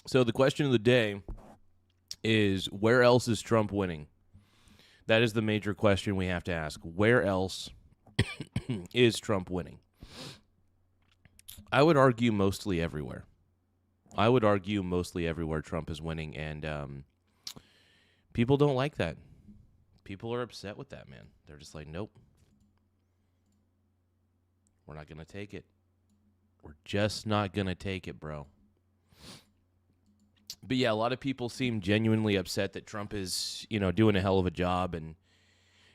So the question of the day is, where else is Trump winning? That is the major question we have to ask. Where else is Trump winning? I would argue mostly everywhere. Trump is winning, and people don't like that. People are upset with that, man. They're just like, nope. We're not going to take it. We're just not going to take it, bro. But yeah, a lot of people seem genuinely upset that Trump is, doing a hell of a job. And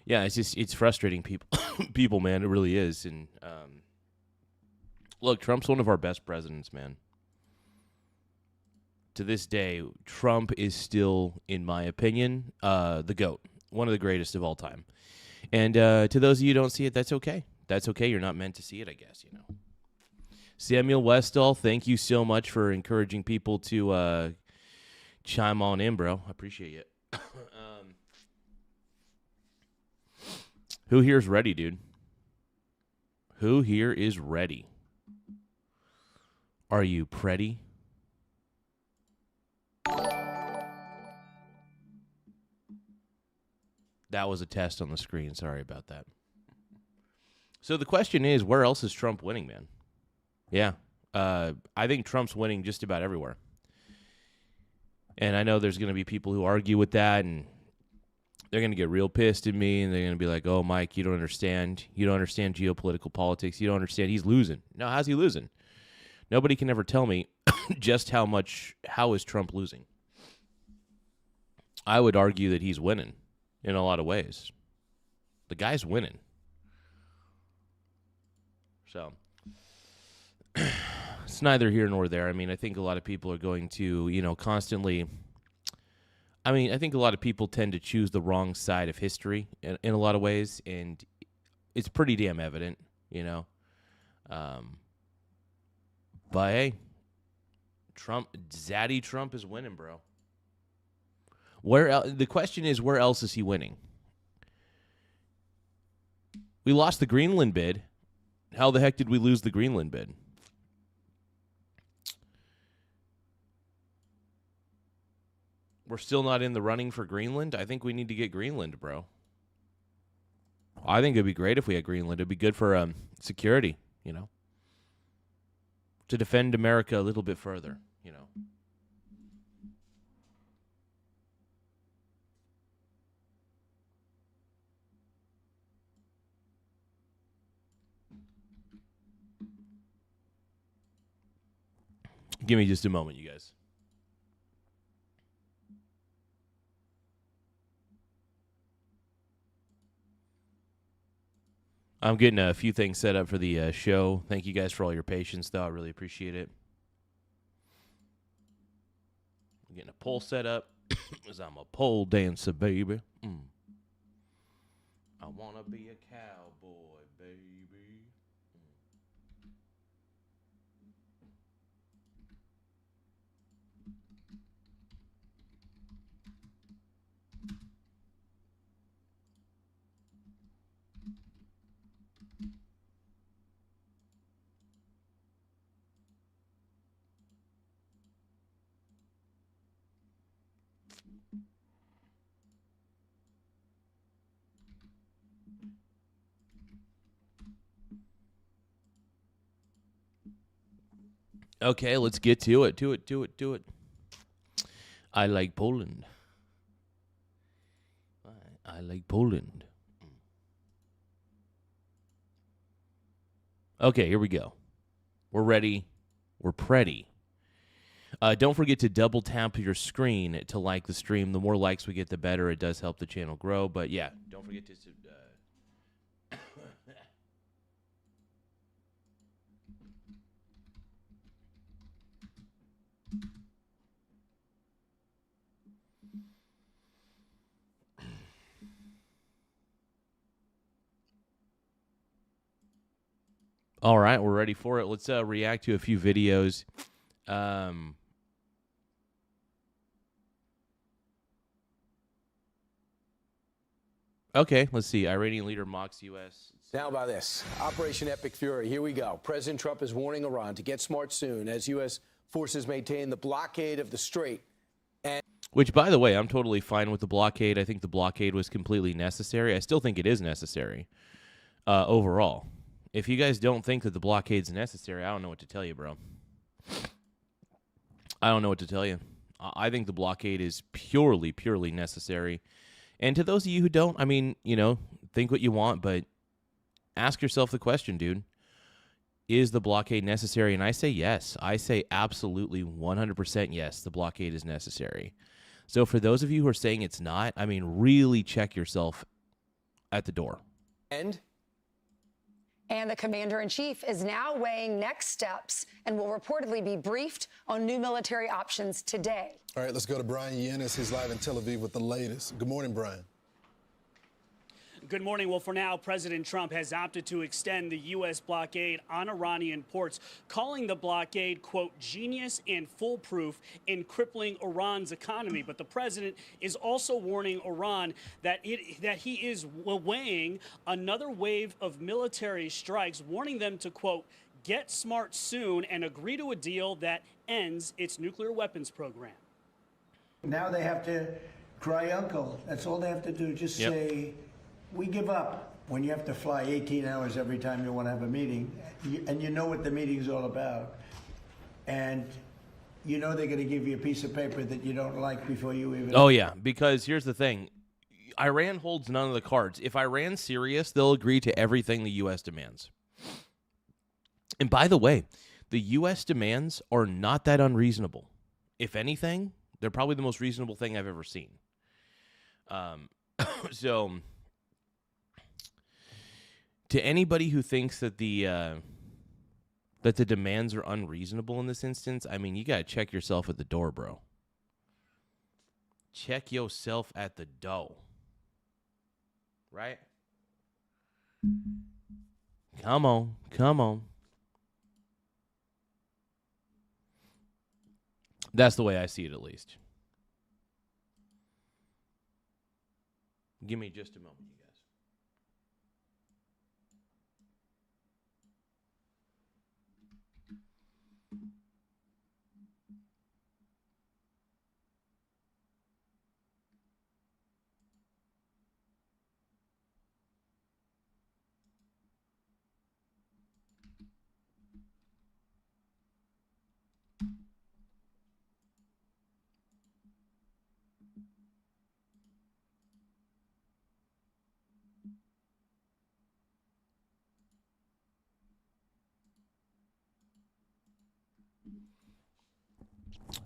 yeah, it's frustrating people, man. It really is. And look, Trump's one of our best presidents, man. To this day, Trump is still, in my opinion, the GOAT. One of the greatest of all time. And to those of you who don't see it, that's okay. That's okay. You're not meant to see it, I guess, Samuel Westall, thank you so much for encouraging people to chime on in, bro. I appreciate it. Who here is ready, dude? Who here is ready? Are you pretty? That was a test on the screen. Sorry about that. So the question is, where else is Trump winning, man? Yeah. I think Trump's winning just about everywhere. And I know there's going to be people who argue with that, and they're going to get real pissed at me, and they're going to be like, oh, Mike, you don't understand. You don't understand geopolitical politics. You don't understand. He's losing. No, how's he losing? Nobody can ever tell me just how is Trump losing. I would argue that he's winning in a lot of ways. The guy's winning. So it's neither here nor there. I mean, I think a lot of people are going to, constantly. I mean, I think a lot of people tend to choose the wrong side of history in a lot of ways, and it's pretty damn evident, But hey, Zaddy Trump is winning, bro. The question is, where else is he winning? We lost the Greenland bid. How the heck did we lose the Greenland bid? We're still not in the running for Greenland? I think we need to get Greenland, bro. I think it'd be great if we had Greenland. It'd be good for security, to defend America a little bit further, Give me just a moment, you guys. I'm getting a few things set up for the show. Thank you guys for all your patience, though. I really appreciate it. I'm getting a pole set up because I'm a pole dancer, baby. I want to be a cowboy, baby. Okay, let's get to it. Do it. I like Poland. I like Poland. Okay, here we go. We're ready. We're pretty. Don't forget to double tap your screen to like the stream. The more likes we get, the better. It does help the channel grow. But yeah, don't forget to... All right, we're ready for it. Let's react to a few videos. Okay, let's see. Iranian leader mocks U.S. Now about this. Operation Epic Fury. Here we go. President Trump is warning Iran to get smart soon as U.S. Forces maintain the blockade of the strait. Which, by the way, I'm totally fine with the blockade. I think the blockade was completely necessary. I still think it is necessary overall. If you guys don't think that the blockade's necessary, I don't know what to tell you, bro. I don't know what to tell you. I think the blockade is purely necessary. And to those of you who don't, I mean, you know, think what you want, but ask yourself the question, dude. Is the blockade necessary? And I say yes. I say absolutely 100% yes, the blockade is necessary. So for those of you who are saying it's not, I mean, really check yourself at the door. And the commander-in-chief is now weighing next steps and will reportedly be briefed on new military options today. All right, let's go to Brian Yennis. He's live in Tel Aviv with the latest. Good morning, Brian. Good morning. Well, for now, President Trump has opted to extend the U.S. blockade on Iranian ports, calling the blockade, quote, genius and foolproof in crippling Iran's economy. But the president is also warning Iran that he is weighing another wave of military strikes, warning them to, quote, get smart soon and agree to a deal that ends its nuclear weapons program. Now they have to cry uncle. That's all they have to do. Just say, we give up. When you have to fly 18 hours every time you want to have a meeting, and you know what the meeting's all about, and you know they're going to give you a piece of paper that you don't like before you even... Oh, yeah, because here's the thing. Iran holds none of the cards. If Iran's serious, they'll agree to everything the U.S. demands. And by the way, the U.S. demands are not that unreasonable. If anything, they're probably the most reasonable thing I've ever seen. So... to anybody who thinks that the demands are unreasonable in this instance, I mean, you got to check yourself at the door, bro. Check yourself at the door. Right? Come on. Come on. That's the way I see it, at least. Give me just a moment, you guys.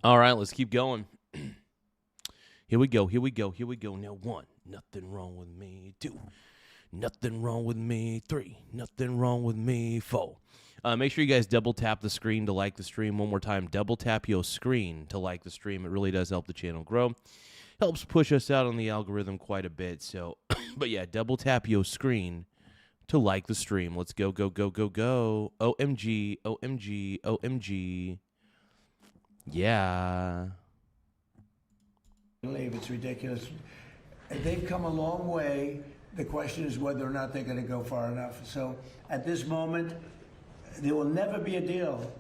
All right, let's keep going. Here we go. Now, 1, nothing wrong with me. 2, nothing wrong with me. 3, nothing wrong with me. 4. Make sure you guys double tap the screen to like the stream. One more time, double tap your screen to like the stream. It really does help the channel grow. Helps push us out on the algorithm quite a bit. So, but yeah, double tap your screen to like the stream. Let's go. OMG. Yeah. It's ridiculous. They've come a long way. The question is whether or not they're going to go far enough. So at this moment, there will never be a deal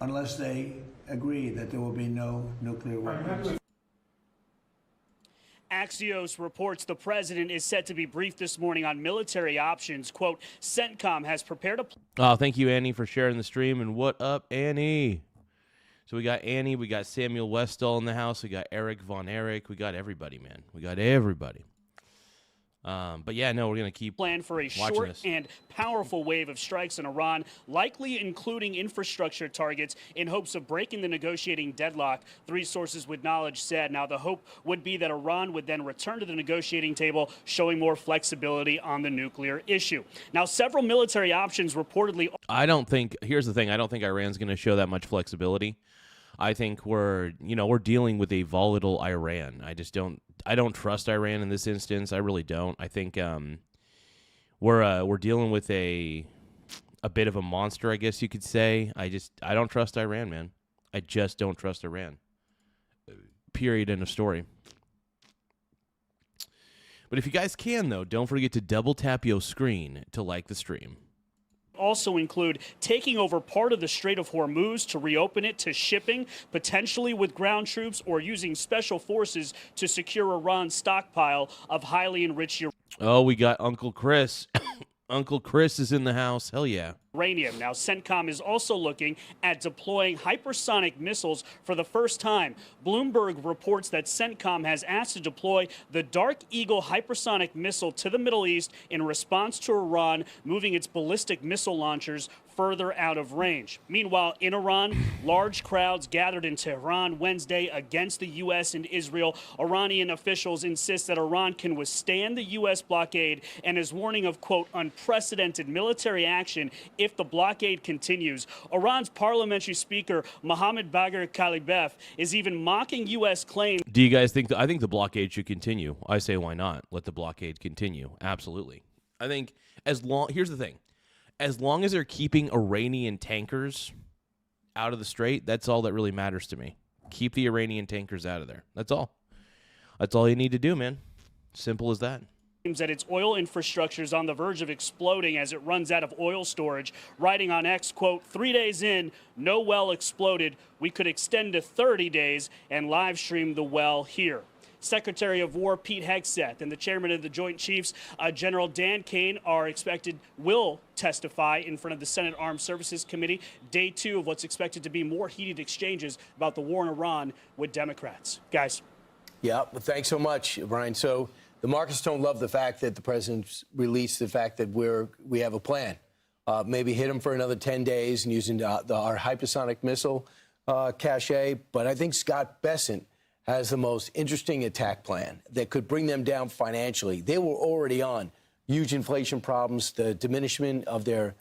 unless they agree that there will be no nuclear weapons. Axios reports the president is set to be briefed this morning on military options. Quote, CENTCOM has prepared a... Oh, thank you, Annie, for sharing the stream. And what up, Annie? So we got Annie, we got Samuel Westall in the house, we got Eric Von Erich, we got everybody, man. We got everybody. But yeah, no, we're going to keep plan for a short and powerful wave of strikes in Iran, likely including infrastructure targets in hopes of breaking the negotiating deadlock, 3 sources with knowledge said. Now, the hope would be that Iran would then return to the negotiating table, showing more flexibility on the nuclear issue. Now, several military options reportedly... here's the thing, I don't think Iran's going to show that much flexibility. I think we're dealing with a volatile Iran. I don't trust Iran in this instance. I really don't. I think we're dealing with a bit of a monster, I guess you could say. I don't trust Iran, man. I just don't trust Iran. Period. End of story. But if you guys can, though, don't forget to double tap your screen to like the stream. also include taking over part of the Strait of Hormuz to reopen it to shipping, potentially with ground troops, or using special forces to secure Iran's stockpile of highly enriched uranium. Oh, we got Uncle Chris. Uncle Chris is in the house. Hell yeah. Now, CENTCOM is also looking at deploying hypersonic missiles for the first time. Bloomberg reports that CENTCOM has asked to deploy the Dark Eagle hypersonic missile to the Middle East in response to Iran moving its ballistic missile launchers further out of range. Meanwhile, in Iran, large crowds gathered in Tehran Wednesday against the U.S. and Israel. Iranian officials insist that Iran can withstand the U.S. blockade and is warning of, quote, unprecedented military action if the blockade continues. Iran's parliamentary speaker, Mohammad Bagher Khalibaf, is even mocking U.S. claims. Do you guys think I think the blockade should continue? I say why not? Let the blockade continue. Absolutely. I think here's the thing. As long as they're keeping Iranian tankers out of the strait, that's all that really matters to me. Keep the Iranian tankers out of there. That's all. That's all you need to do, man. Simple as that. That its oil infrastructure is on the verge of exploding as it runs out of oil storage. Writing on X, quote, 3 days in, no well exploded. We could extend to 30 days and live stream the well here. Secretary of War Pete Hegseth and the chairman of the Joint Chiefs, General Dan Kane, will testify in front of the Senate Armed Services Committee, day 2 of what's expected to be more heated exchanges about the war in Iran with Democrats. Guys. Yeah, well, thanks so much, Brian. So the markets don't love the fact that the president's released the fact that we have a plan. Maybe hit him for another 10 days and using our hypersonic missile cache. But I think Scott Bessent has the most interesting attack plan that could bring them down financially. They were already on huge inflation problems, the diminishment of their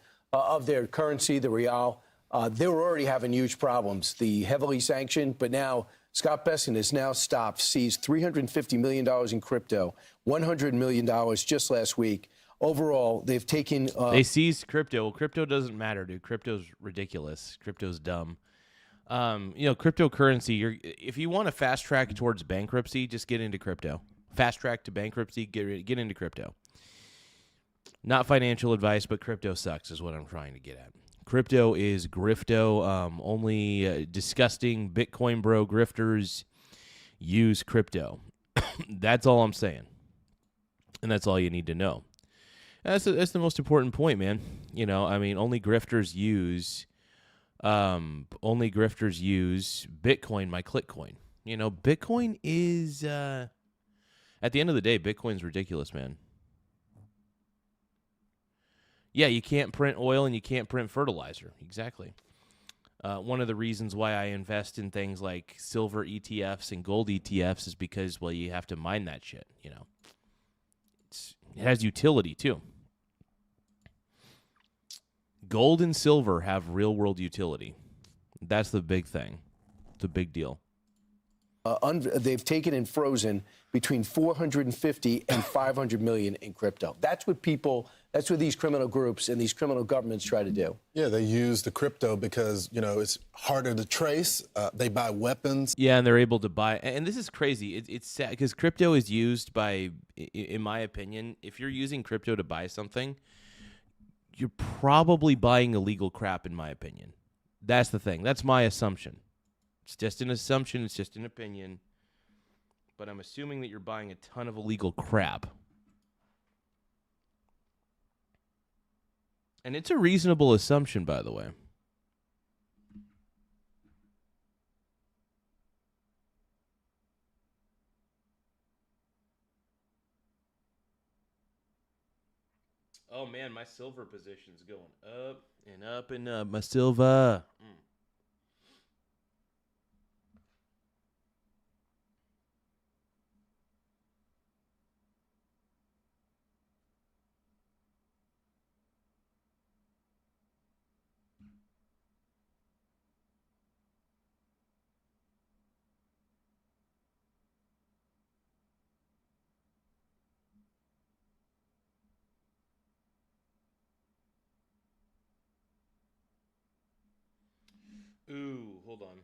currency, the real. They were already having huge problems, the heavily sanctioned, but now Scott Bessent has now seized $350 million in crypto, $100 million just last week. Overall, they've taken... they seized crypto. Well, crypto doesn't matter, dude. Crypto's ridiculous. Crypto's dumb. Cryptocurrency, if you want to fast track towards bankruptcy, just get into crypto. Fast track to bankruptcy, get into crypto. Not financial advice, but crypto sucks is what I'm trying to get at. Crypto is grifto. Only disgusting Bitcoin bro grifters use crypto. That's all I'm saying. And that's all you need to know. That's the most important point, man. Only grifters use Bitcoin, my Clickcoin. Bitcoin is at the end of the day, Bitcoin's ridiculous, man. Yeah, you can't print oil and you can't print fertilizer. Exactly. One of the reasons why I invest in things like silver ETFs and gold ETFs is because, well, you have to mine that shit, It has utility, too. Gold and silver have real-world utility. That's the big thing. It's a big deal. They've taken and frozen between 450 and 500 million in crypto. That's what these criminal groups and these criminal governments try to do. Yeah, they use the crypto because, it's harder to trace. They buy weapons. Yeah, and they're able to buy. And this is crazy. It's sad because crypto is used by, in my opinion, if you're using crypto to buy something, you're probably buying illegal crap, in my opinion. That's the thing. That's my assumption. It's just an assumption. It's just an opinion. But I'm assuming that you're buying a ton of illegal crap. And it's a reasonable assumption, by the way. Oh, man, my silver position's going up and up and up. My silver. Ooh, hold on.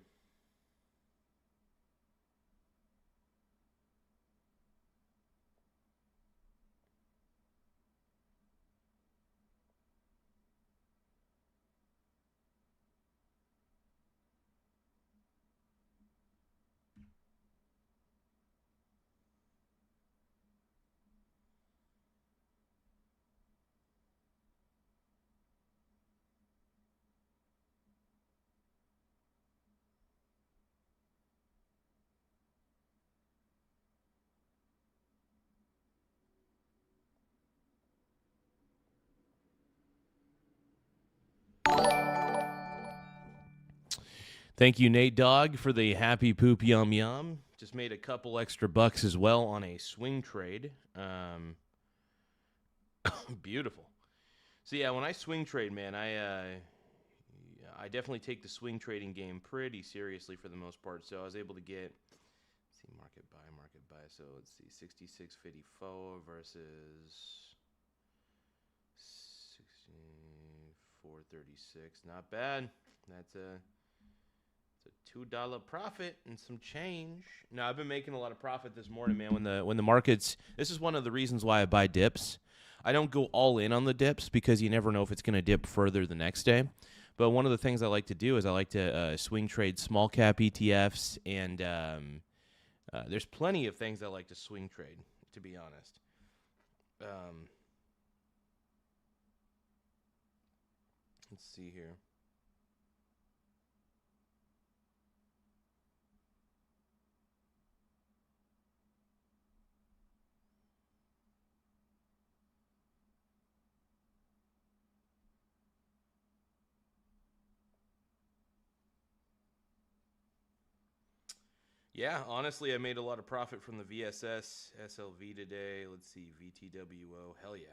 Thank you, Nate Dogg, for the happy poop yum yum. Just made a couple extra bucks as well on a swing trade. Beautiful. So yeah, when I swing trade, man, I definitely take the swing trading game pretty seriously for the most part. So I was able to get, let's see, market buy. So let's see, 66.54 versus 64.36. Not bad. That's a $2 profit and some change. No, I've been making a lot of profit this morning, man. When the markets, this is one of the reasons why I buy dips. I don't go all in on the dips because you never know if it's going to dip further the next day. But one of the things I like to do is I like to swing trade small cap ETFs, and there's plenty of things I like to swing trade, to be honest. Let's see here. Yeah, honestly, I made a lot of profit from the VSS, SLV today. Let's see, VTWO. Hell yeah.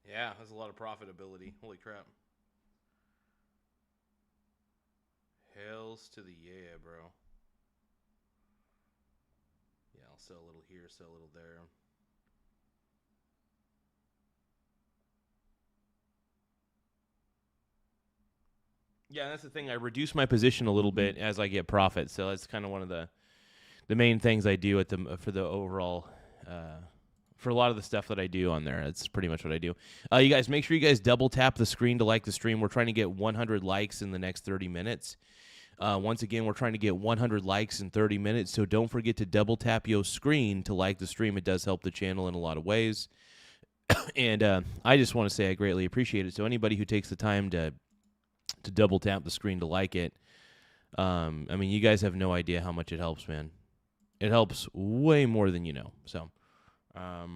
Yeah, that's a lot of profitability. Holy crap. Hells to the yeah, bro. Yeah, I'll sell a little here, sell a little there. Yeah, that's the thing. I reduce my position a little bit as I get profit. So that's kind of one of the main things I do at for the overall for a lot of the stuff that I do on there. That's pretty much what I do. You guys, make sure you guys double tap the screen to like the stream. We're trying to get 100 likes in the next 30 minutes. Once again, we're trying to get 100 likes in 30 minutes, so don't forget to double tap your screen to like the stream. It does help the channel in a lot of ways. And I just want to say I greatly appreciate it. So anybody who takes the time to double tap the screen to like it, I mean, you guys have no idea how much it helps, man. It helps way more than you know. So I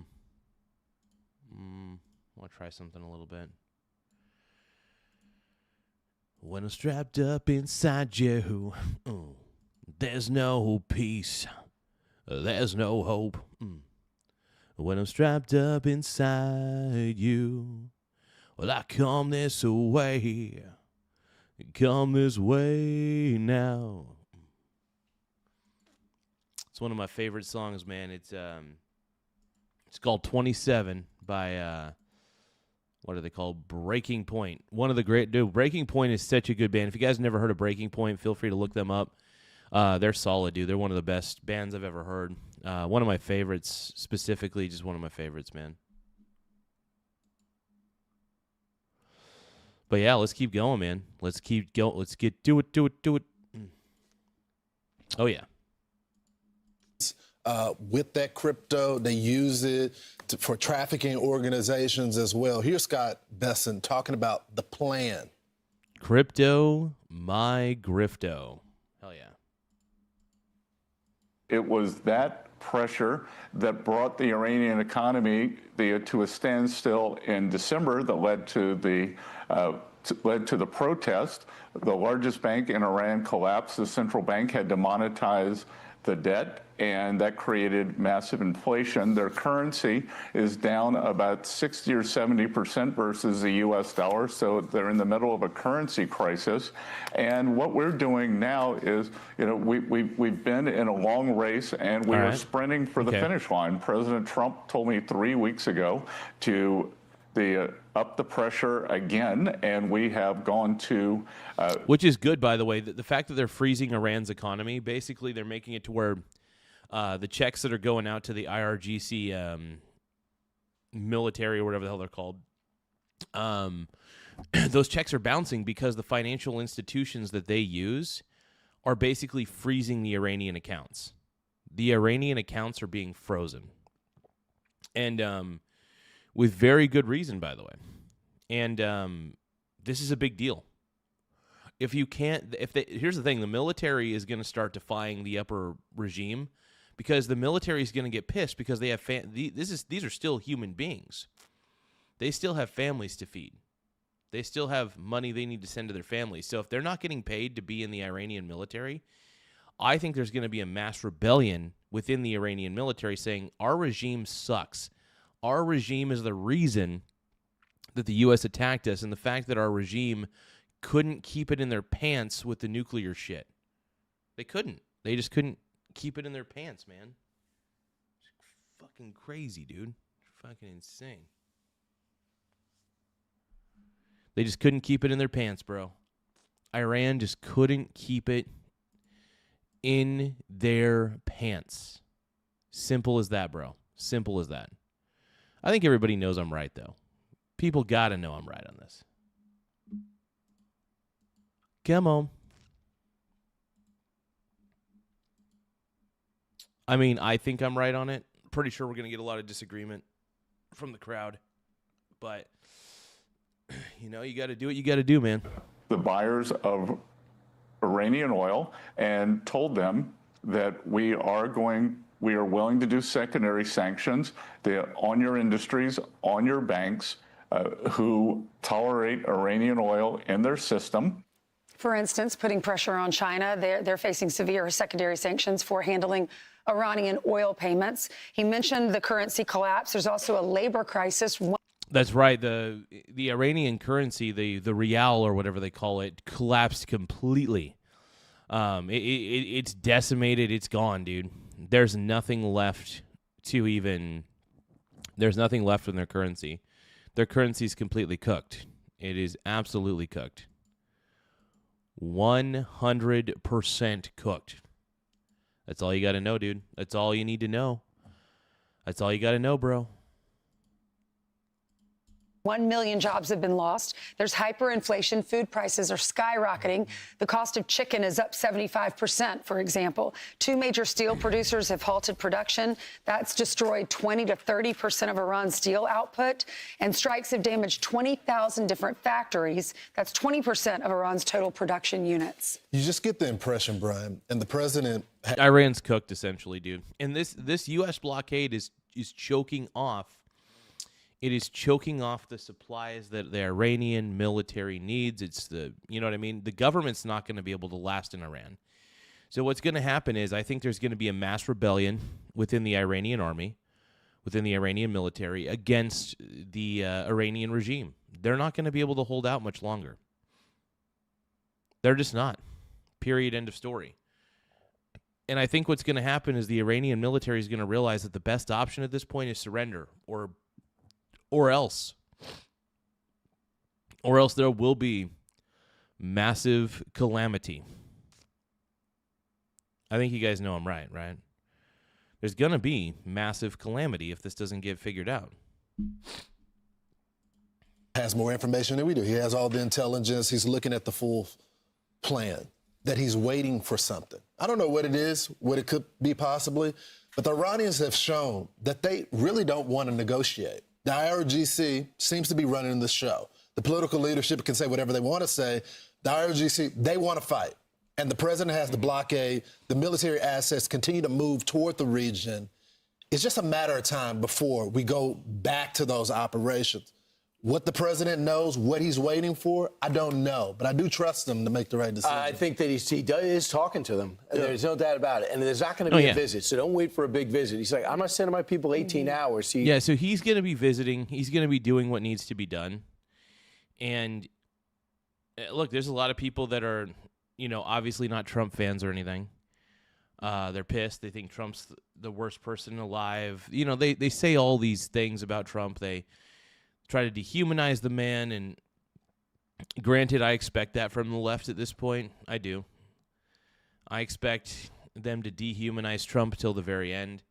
want to try something a little bit. When I'm strapped up inside you, there's no peace, there's no hope. When I'm strapped up inside you, well, I come this way now. It's one of my favorite songs, man. It's called 27 by what are they called? Breaking Point. One of the great, dude, Breaking Point is such a good band. If you guys never heard of Breaking Point, feel free to look them up. They're solid, dude. They're one of the best bands I've ever heard. One of my favorites, specifically, just one of my favorites, man. But yeah, let's keep going, man. Let's keep going. Let's do it. Oh, yeah. With that crypto, they use it for trafficking organizations as well. Here's Scott Besson talking about the plan. Crypto, my grifto. Hell yeah. It was that pressure that brought the Iranian economy to a standstill in December that led to the protest. The largest bank in Iran collapsed. The central bank had to monetize the debt, and that created massive inflation. Their currency is down about 60 or 70% versus the U.S. dollar, so they're in the middle of a currency crisis. And what we're doing now is, we've been in a long race, and we are sprinting for the finish line. President Trump told me 3 weeks ago to up the pressure again, and we have gone to... Which is good, by the way. The fact that they're freezing Iran's economy, basically they're making it to where the checks that are going out to the IRGC military or whatever the hell they're called, those checks are bouncing because the financial institutions that they use are basically freezing the Iranian accounts. The Iranian accounts are being frozen. And... with very good reason, by the way. And this is a big deal. If you can't, here's the thing, the military is going to start defying the upper regime because the military is going to get pissed because they have these are still human beings. They still have families to feed. They still have money they need to send to their families. So if they're not getting paid to be in the Iranian military, I think there's going to be a mass rebellion within the Iranian military saying our regime sucks. Our regime is the reason that the U.S. attacked us, and the fact that our regime couldn't keep it in their pants with the nuclear shit. They couldn't. They just couldn't keep it in their pants, man. It's fucking crazy, dude. Fucking insane. They just couldn't keep it in their pants, bro. Iran just couldn't keep it in their pants. Simple as that, bro. Simple as that. I think everybody knows I'm right, though. People got to know I'm right on this. Come on. I mean, I think I'm right on it. Pretty sure we're going to get a lot of disagreement from the crowd. But, you know, you got to do what you got to do, man. The buyers of Iranian oil and told them that we are willing to do secondary sanctions on your industries, on your banks who tolerate Iranian oil in their system. For instance, putting pressure on China. They're facing severe secondary sanctions for handling Iranian oil payments. He mentioned the currency collapse. There's also a labor crisis. That's right. The Iranian currency, the rial or whatever they call it, collapsed completely. It's decimated. It's gone, dude. There's nothing left in their currency. Their currency is completely cooked. It is absolutely cooked. 100% cooked. That's all you got to know, dude. That's all you need to know. That's all you got to know, bro. 1 million jobs have been lost. There's hyperinflation. Food prices are skyrocketing. The cost of chicken is up 75%, for example. 2 major steel producers have halted production. That's destroyed 20 to 30% of Iran's steel output. And strikes have damaged 20,000 different factories. That's 20% of Iran's total production units. You just get the impression, Brian, and the president... Iran's cooked, essentially, dude. And this U.S. blockade is choking off. It is choking off the supplies that the Iranian military needs. You know what I mean? The government's not going to be able to last in Iran. So what's going to happen is I think there's going to be a mass rebellion within the Iranian army, within the Iranian military, against the Iranian regime. They're not going to be able to hold out much longer. They're just not. Period. End of story. And I think what's going to happen is the Iranian military is going to realize that the best option at this point is surrender, or else there will be massive calamity. I think you guys know I'm right? There's going to be massive calamity if this doesn't get figured out. Has more information than we do. He has all the intelligence. He's looking at the full plan, that he's waiting for something. I don't know what it is, what it could be possibly, but the Iranians have shown that they really don't want to negotiate. The IRGC seems to be running the show. The political leadership can say whatever they want to say. The IRGC, they want to fight. And the president has the blockade. The military assets continue to move toward the region. It's just a matter of time before we go back to those operations. What the president knows, what he's waiting for, I don't know. But I do trust him to make the right decision. I think that he is talking to them. Yeah. There's no doubt about it. And there's not going to be a visit, so don't wait for a big visit. He's like, I'm not sending my people 18 hours. So he's going to be visiting. He's going to be doing what needs to be done. And look, there's a lot of people that are, obviously not Trump fans or anything. They're pissed. They think Trump's the worst person alive. They say all these things about Trump. They try to dehumanize the man, and granted, I expect that from the left at this point. I do. I expect them to dehumanize Trump till the very end,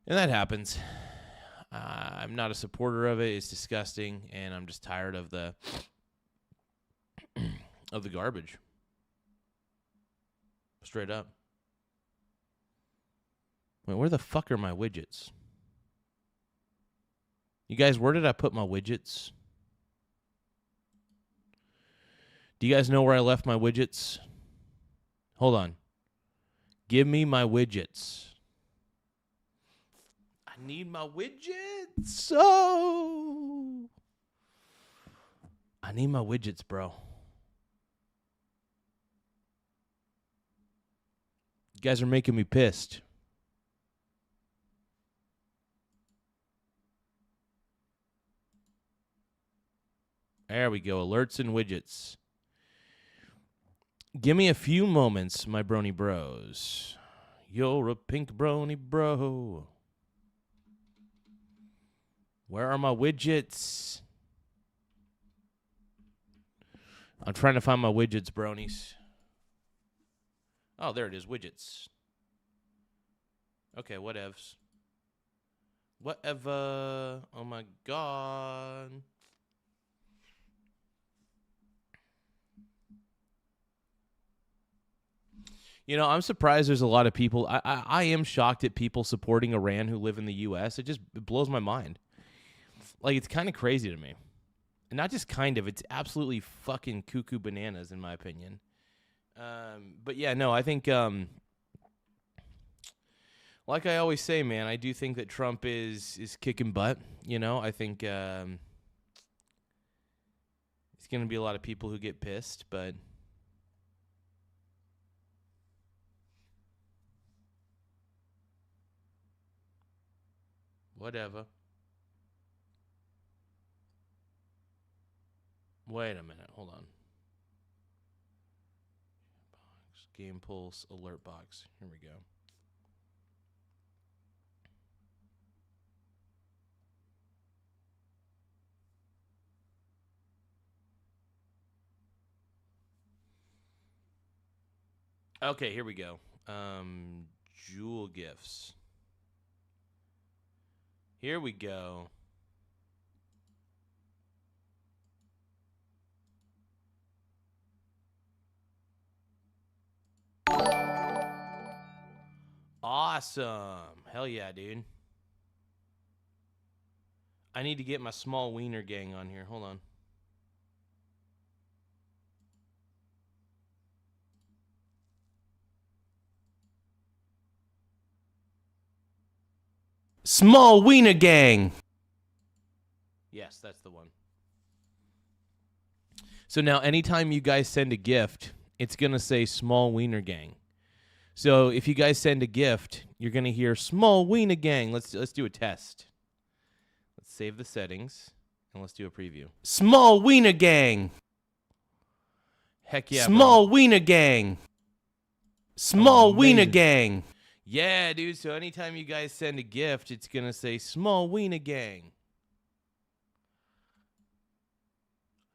and that happens. I'm not a supporter of it. It's disgusting, and I'm just tired of the garbage. Straight up. Wait, where the fuck are my widgets? You guys, where did I put my widgets? Do you guys know where I left my widgets? Hold on. Give me my widgets. I need my widgets. Oh. I need my widgets, bro. You guys are making me pissed. There we go. Alerts and widgets. Give me a few moments, my brony bros. You're a pink brony bro. Where are my widgets? I'm trying to find my widgets, bronies. Oh, there it is, widgets. Okay, whatevs. Whatever. Oh my god. You know, I'm surprised there's a lot of people. I am shocked at people supporting Iran who live in the U.S. It blows my mind. Like, it's kind of crazy to me. And not just kind of, it's absolutely fucking cuckoo bananas, in my opinion. But yeah, no, I think, like I always say, man, I do think that Trump is kicking butt. You know, I think it's going to be a lot of people who get pissed, but whatever. Wait a minute. Hold on. Game Pulse alert box. Here we go. Okay, here we go. Jewel gifts. Here we go. Awesome. Hell yeah, dude. I need to get my small wiener gang on here. Hold on. Small wiener gang. Yes, that's the one. So now anytime you guys send a gift, it's going to say small wiener gang. So if you guys send a gift, you're going to hear small wiener gang. Let's do a test. Let's save the settings and let's do a preview. Small wiener gang. Heck yeah. Small wiener gang. Small wiener gang. Yeah, dude. So anytime you guys send a gift, it's going to say small wiener gang.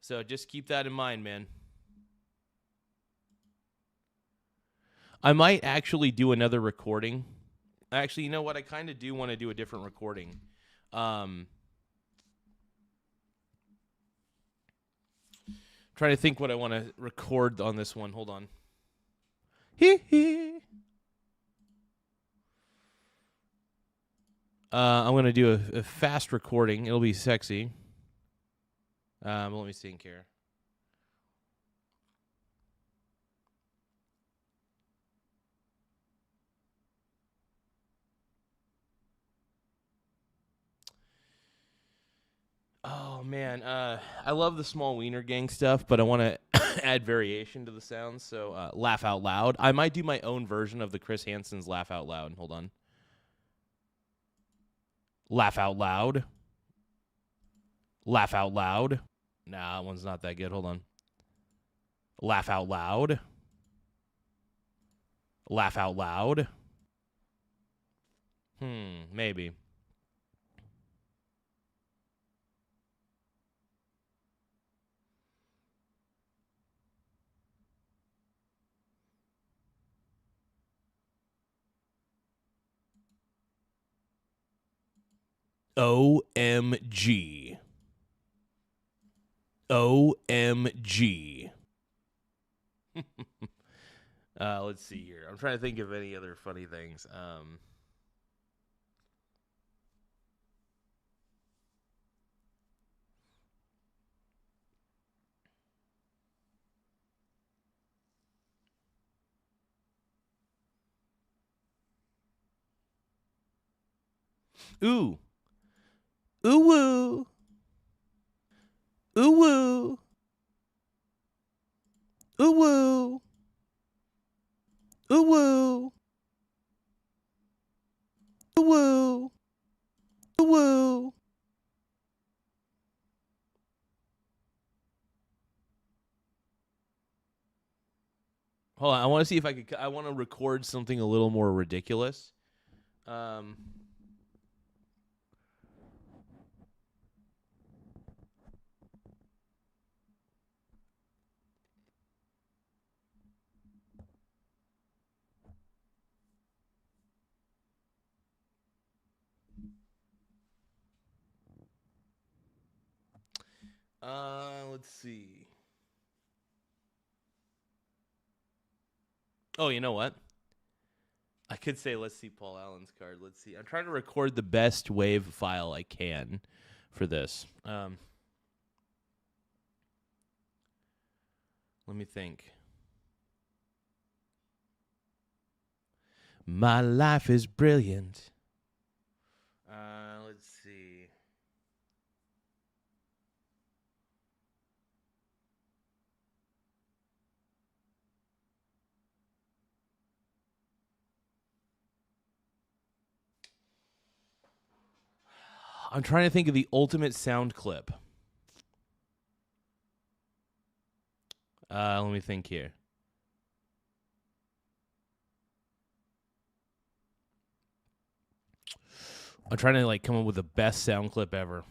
So just keep that in mind, man. I might actually do another recording. Actually, you know what? I kind of do want to do a different recording. Trying to think what I want to record on this one. Hold on. I'm going to do a fast recording. It'll be sexy. Let me think here. Oh, man. I love the small wiener gang stuff, but I want to add variation to the sounds. So laugh out loud. I might do my own version of the Chris Hansen's laugh out loud. Hold on. Laugh out loud. Laugh out loud. Nah, that one's not that good. Hold on. Laugh out loud. Laugh out loud. Maybe. OMG. OMG. Let's see here. I'm trying to think of any other funny things. Ooh. Ooh woo. Ooh woo. Ooh woo. Ooh woo. Ooh woo. Ooh woo. Hold on, I want to see if I want to record something a little more ridiculous. Let's see. Oh, you know what? I could say, let's see Paul Allen's card. Let's see. I'm trying to record the best wave file I can for this. Let me think. My life is brilliant. Let's see. I'm trying to think of the ultimate sound clip. Let me think here. I'm trying to come up with the best sound clip ever.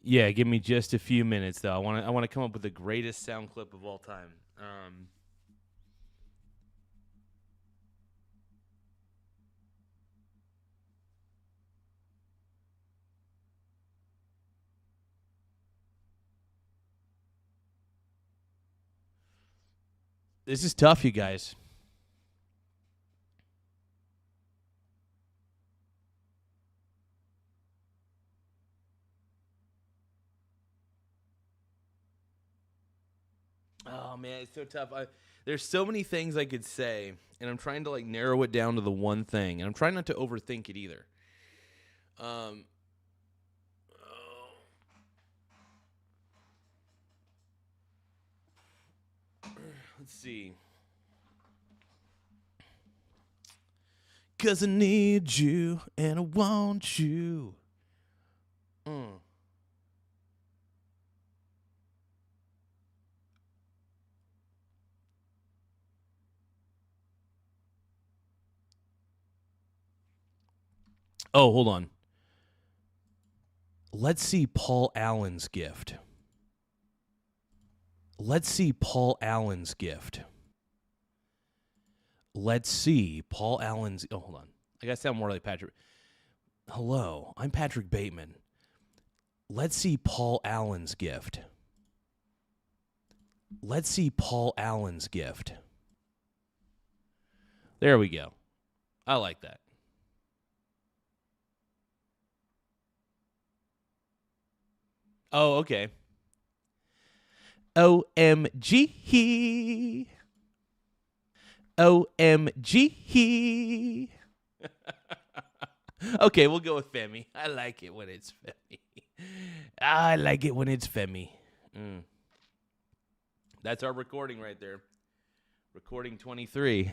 Yeah, give me just a few minutes though. I want to come up with the greatest sound clip of all time. This is tough, you guys. Oh man, it's so tough. There's so many things I could say, and I'm trying to narrow it down to the one thing, and I'm trying not to overthink it either. Let's see. 'Cause I need you and I want you. Oh, hold on. Let's see Paul Allen's gift. Let's see Paul Allen's gift. Let's see Paul Allen's. Oh, hold on. I gotta sound more like Patrick. Hello, I'm Patrick Bateman. Let's see Paul Allen's gift. Let's see Paul Allen's gift. There we go. I like that. Oh, okay. OMG. OMG. Okay, we'll go with Femi. I like it when it's Femi. I like it when it's Femi. That's our recording right there. Recording 23.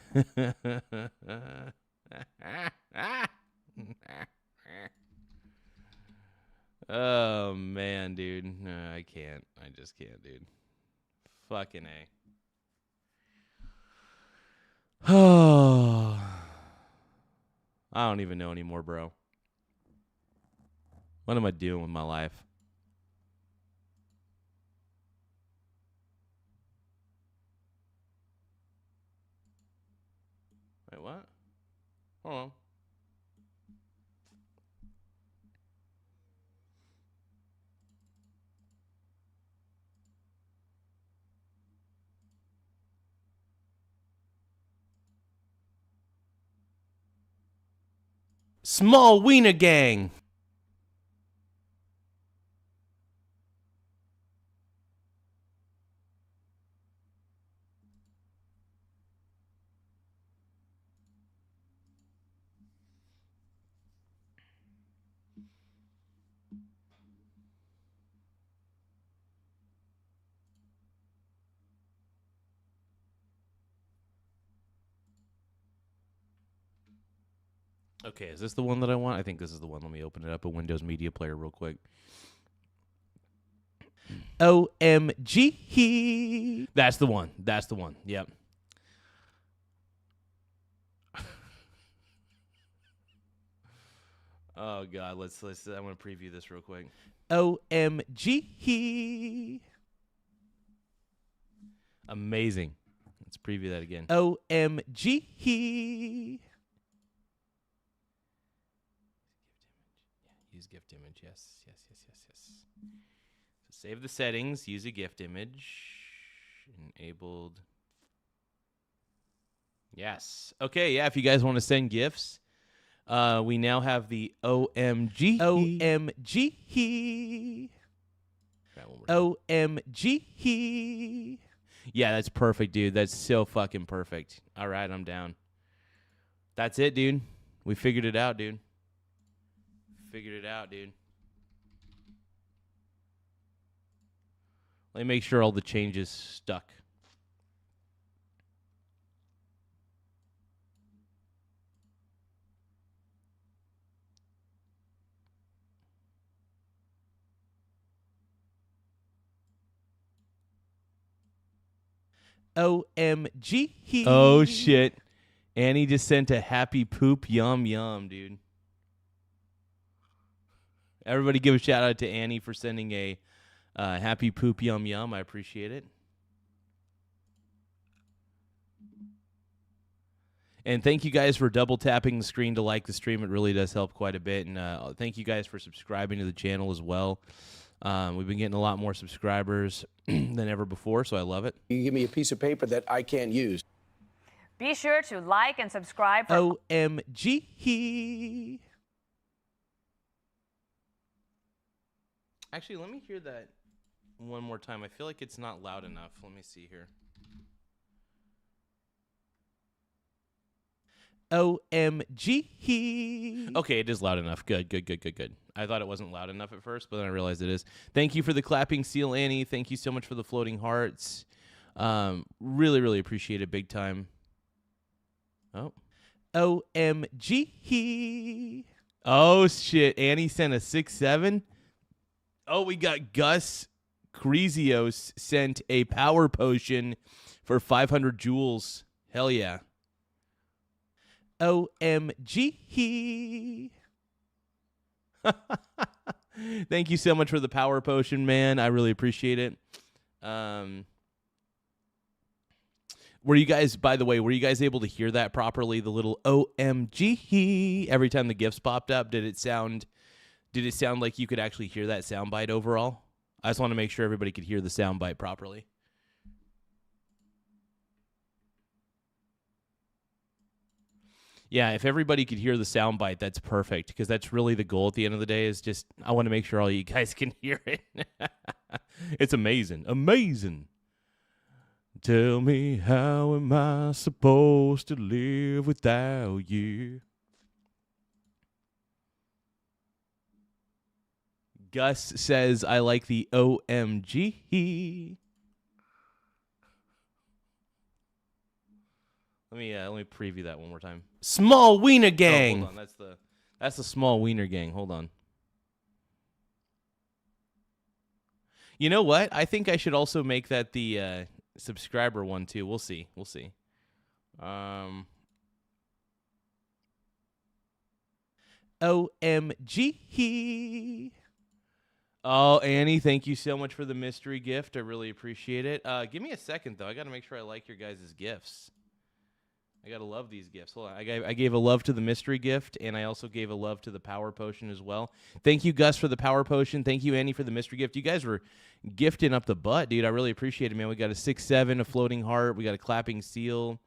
Oh, man, dude. No, I can't. I just can't, dude. Fucking A. Oh. I don't even know anymore, bro. What am I doing with my life? Wait, what? Hold on. Small wiener gang. Okay, is this the one that I want? I think this is the one. Let me open it up, a Windows Media Player real quick. OMG. That's the one. That's the one. Yep. Oh God, let's I want to preview this real quick. OMG. Amazing. Let's preview that again. OMG. Use gift image. Yes. So save the settings. Use a gift image. Enabled. Yes. Okay, yeah, if you guys want to send gifts, we now have the OMG. OMG. OMG. Yeah, that's perfect, dude. That's so fucking perfect. All right, I'm down. That's it, dude. We figured it out, dude. Let me make sure all the changes stuck. OMG. Oh, shit. Annie just sent a happy poop yum yum, dude. Everybody give a shout out to Annie for sending a happy poop yum yum. I appreciate it. And thank you guys for double tapping the screen to like the stream. It really does help quite a bit. And thank you guys for subscribing to the channel as well. We've been getting a lot more subscribers than ever before, so I love it. You give me a piece of paper that I can't use. Be sure to like and subscribe. OMG. Actually, let me hear that one more time. I feel like it's not loud enough. Let me see here. OMG. Okay, it is loud enough. Good. I thought it wasn't loud enough at first, but then I realized it is. Thank you for the clapping seal, Annie. Thank you so much for the floating hearts. Really appreciate it big time. Oh. OMG. Oh, shit. Annie sent a 6-7. Oh, we got Gus Crezios sent a power potion for 500 joules. Hell yeah. OMG. Thank you so much for the power potion, man. I really appreciate it. Were you guys, by the way, able to hear that properly? The little OMG every time the gifts popped up. Did it sound like you could actually hear that soundbite overall? I just want to make sure everybody could hear the soundbite properly. Yeah, if everybody could hear the soundbite, that's perfect, because that's really the goal at the end of the day, is just, I want to make sure all you guys can hear it. It's amazing. Amazing. Tell me, how am I supposed to live without you? Gus says, I like the OMG. Let me preview that one more time. Small wiener gang. Oh, hold on, that's the small wiener gang. Hold on. You know what? I think I should also make that the subscriber one too. We'll see. OMG. Oh, Annie, thank you so much for the mystery gift. I really appreciate it. Give me a second, though. I got to make sure I like your guys' gifts. I got to love these gifts. Hold on. I gave a love to the mystery gift, and I also gave a love to the power potion as well. Thank you, Gus, for the power potion. Thank you, Annie, for the mystery gift. You guys were gifting up the butt, dude. I really appreciate it, man. We got a 6-7, a floating heart. We got a clapping seal.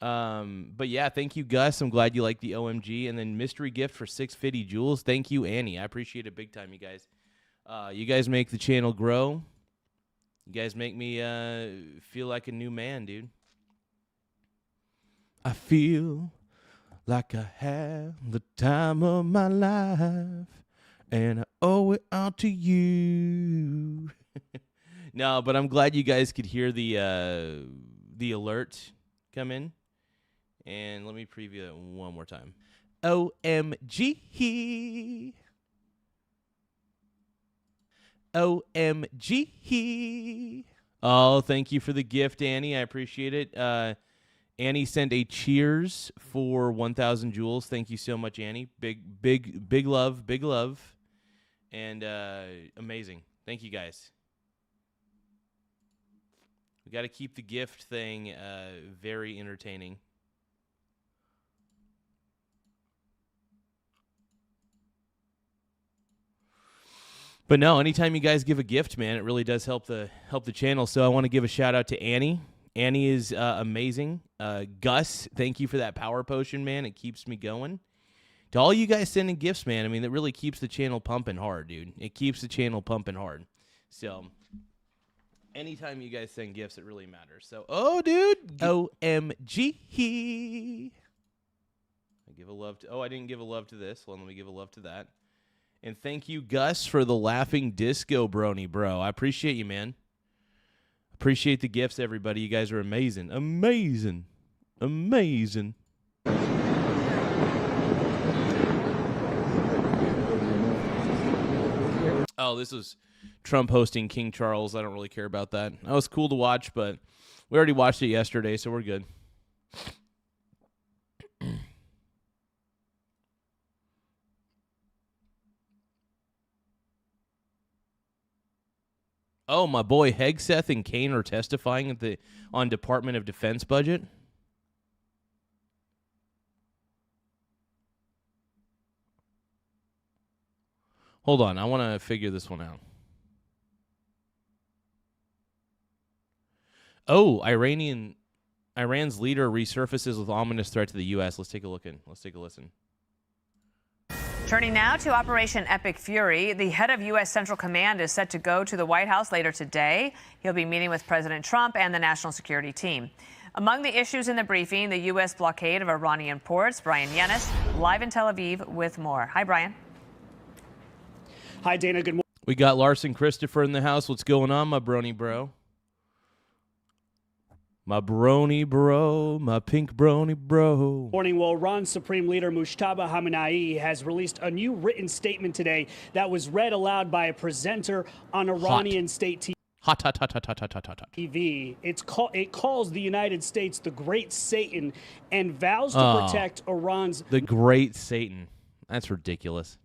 But yeah, thank you, Gus. I'm glad you like the OMG. And then mystery gift for 650 jewels. Thank you, Annie. I appreciate it big time, you guys. You guys make the channel grow. You guys make me feel like a new man, dude. I feel like I have the time of my life, and I owe it all to you. No, but I'm glad you guys could hear the alert come in. And let me preview it one more time. OMG. OMG. Oh, thank you for the gift, Annie. I appreciate it. Annie sent a cheers for 1,000 jewels. Thank you so much, Annie. Big love, big love. And amazing. Thank you, guys. We got to keep the gift thing very entertaining. But no, anytime you guys give a gift, man, it really does help the channel. So I want to give a shout out to Annie. Annie is amazing. Gus, thank you for that power potion, man. It keeps me going. To all you guys sending gifts, man, I mean, it really keeps the channel pumping hard, dude. It keeps the channel pumping hard. So anytime you guys send gifts, it really matters. So, oh, dude, OMG. I give a love to. Oh, I didn't give a love to this. Well, let me give a love to that. And thank you, Gus, for the laughing disco brony, bro. I appreciate you, man. Appreciate the gifts, everybody. You guys are amazing. Amazing. Amazing. Oh, this was Trump hosting King Charles. I don't really care about that. That was cool to watch, but we already watched it yesterday, so we're good. Oh, my boy Hegseth and Kane are testifying on Department of Defense budget. Hold on, I want to figure this one out. Oh, Iran's leader resurfaces with ominous threat to the U.S. Let's take a look in. Let's take a listen. Turning now to Operation Epic Fury, the head of U.S. Central Command is set to go to the White House later today. He'll be meeting with President Trump and the national security team. Among the issues in the briefing, the U.S. blockade of Iranian ports. Brian Yanis, live in Tel Aviv with more. Hi, Brian. Hi, Dana. Good morning. We got Larson Christopher in the house. What's going on, my brony bro? My brony bro, my pink brony bro. Morning. Well, Iran's Supreme Leader Mushtaba Khamenei has released a new written statement today that was read aloud by a presenter on Iranian state TV. Hot. TV. It calls the United States the Great Satan and vows to protect Iran's. The Great Satan. That's ridiculous.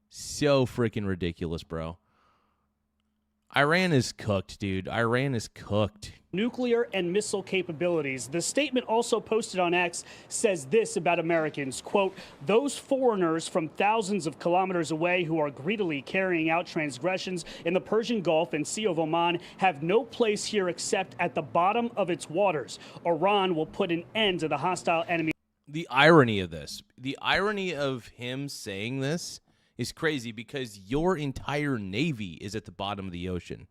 So freaking ridiculous, bro. Iran is cooked, dude. Iran is cooked. Nuclear and missile capabilities. The statement also posted on X says this about Americans, quote, those foreigners from thousands of kilometers away who are greedily carrying out transgressions in the Persian Gulf and Sea of Oman have no place here except at the bottom of its waters. Iran will put an end to the hostile enemy. The irony of this, the irony of him saying this is crazy because your entire navy is at the bottom of the ocean.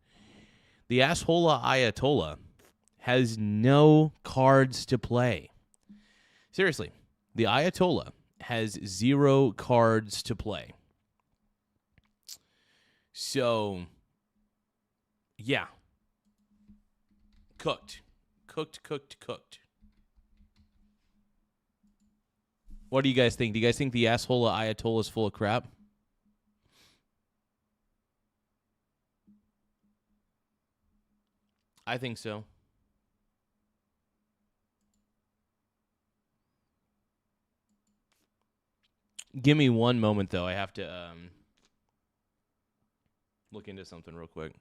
The Ayatollah has no cards to play. Seriously, the Ayatollah has 0 cards to play. So, yeah. Cooked. What do you guys think? Do you guys think the Ayatollah is full of crap? I think so. Give me one moment, though. I have to look into something real quick.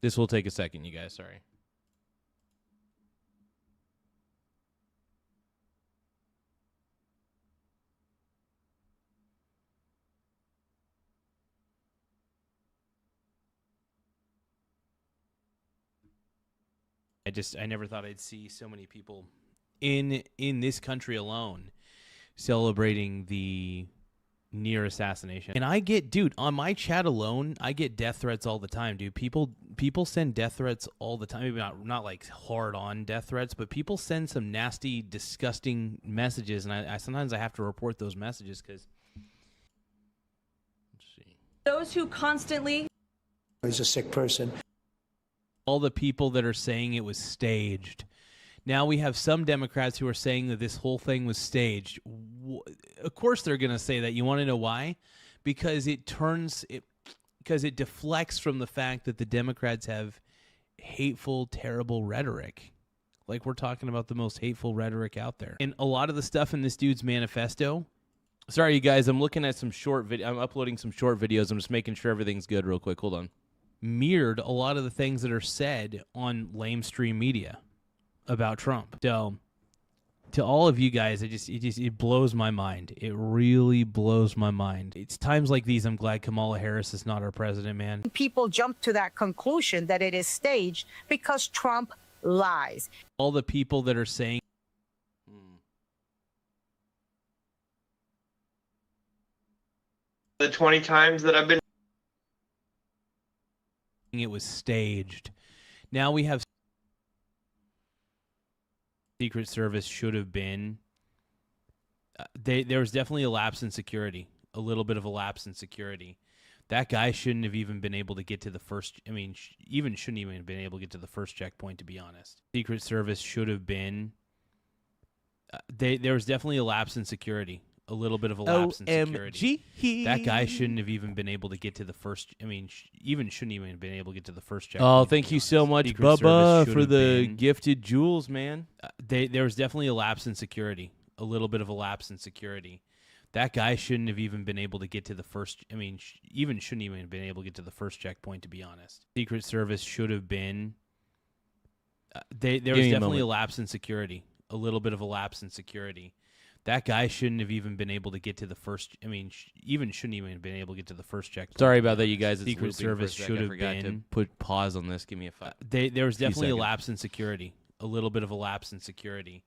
This will take a second, you guys. Sorry. I never thought I'd see so many people in this country alone celebrating the near assassination. And I get, dude, on my chat alone, I get death threats all the time, dude. People send death threats all the time. Maybe not like hard on death threats, but people send some nasty, disgusting messages, and I sometimes I have to report those messages because those who constantly He's a sick person. all the people that are saying it was staged. Now we have some Democrats who are saying that this whole thing was staged. Of course they're going to say that. You want to know why? Because it deflects from the fact that the Democrats have hateful, terrible rhetoric. Like, we're talking about the most hateful rhetoric out there. And a lot of the stuff in this dude's manifesto. Sorry, you guys, I'm looking at some short video. I'm uploading some short videos. I'm just making sure everything's good real quick. Hold on. Mirrored a lot of the things that are said on lamestream media about Trump. So, to all of you guys, it blows my mind. It really blows my mind. It's times like these I'm glad Kamala Harris is not our president, man. People jump to that conclusion that it is staged because Trump lies. All the people that are saying the 20 times that I've been it was staged. Now we have Secret Service should have been. There was definitely a lapse in security, a little bit of a lapse in security. That guy shouldn't have even been able to get to the first. I mean, shouldn't even have been able to get to the first checkpoint. To be honest, Secret Service should have been. There was definitely a lapse in security. A little bit of a lapse in security. That guy shouldn't have even been able to get to the first. I mean, shouldn't even have been able to get to the first checkpoint. Oh, thank you so much, Bubba, for the gifted jewels, man. There was definitely a lapse in security. A little bit of a lapse in security. That guy shouldn't have even been able to get to the first. I mean, shouldn't even have been able to get to the first checkpoint. To be honest, Secret Service should have been. There was definitely a lapse in security. A little bit of a lapse in security. That guy shouldn't have even been able to get to the first. I mean, shouldn't even have been able to get to the first checkpoint. Sorry about that, you guys. It's Secret Service should have been. To put pause on this. Give me a 5. There was definitely a lapse in security. A little bit of a lapse in security.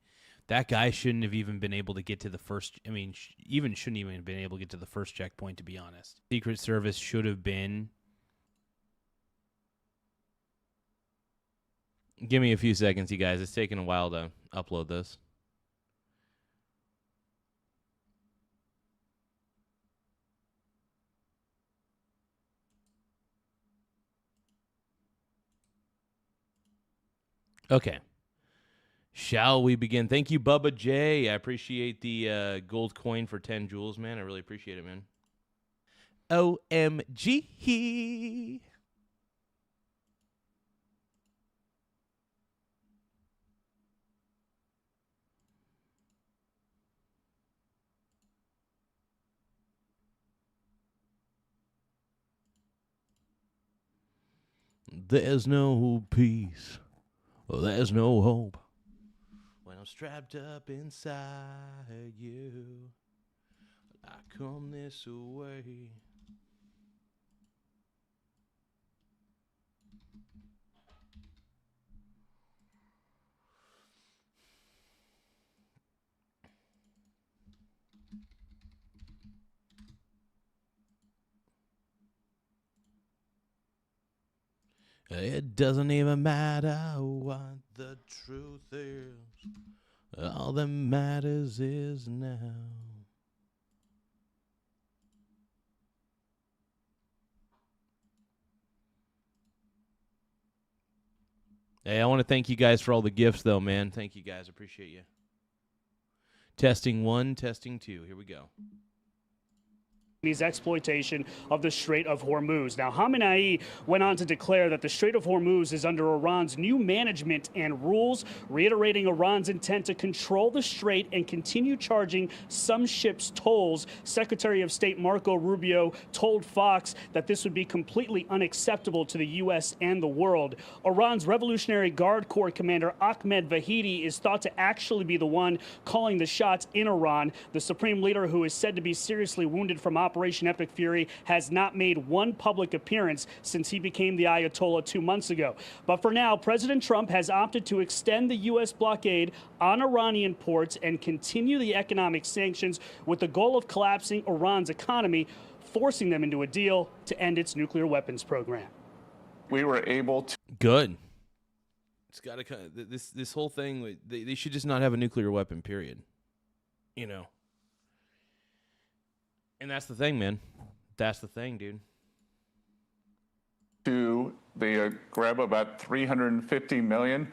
That guy shouldn't have even been able to get to the first. I mean, shouldn't even have been able to get to the first checkpoint. To be honest, Secret Service should have been. Give me a few seconds, you guys. It's taking a while to upload this. Okay. Shall we begin? Thank you, Bubba J. I appreciate the gold coin for 10 jewels, man. I really appreciate it, man. OMG. There's no peace. Well, there's no hope when I'm strapped up inside you. I come this way. It doesn't even matter what the truth is. All that matters is now. Hey, I want to thank you guys for all the gifts, though, man. Thank you, guys. Appreciate you. Testing 1, testing 2. Here we go. Exploitation of the Strait of Hormuz. Now, Khamenei went on to declare that the Strait of Hormuz is under Iran's new management and rules, reiterating Iran's intent to control the strait and continue charging some ships tolls. Secretary of State Marco Rubio told Fox that this would be completely unacceptable to the U.S. and the world. Iran's Revolutionary Guard Corps commander Ahmed Vahidi is thought to actually be the one calling the shots in Iran. The supreme leader, who is said to be seriously wounded from Operation Epic Fury has not made one public appearance since he became the Ayatollah 2 months ago. But for now, President Trump has opted to extend the U.S. blockade on Iranian ports and continue the economic sanctions with the goal of collapsing Iran's economy, forcing them into a deal to end its nuclear weapons program. We were able to. Good. It's got to this whole thing. They should just not have a nuclear weapon. Period. You know. And that's the thing, man. That's the thing, dude. They grab about 350 million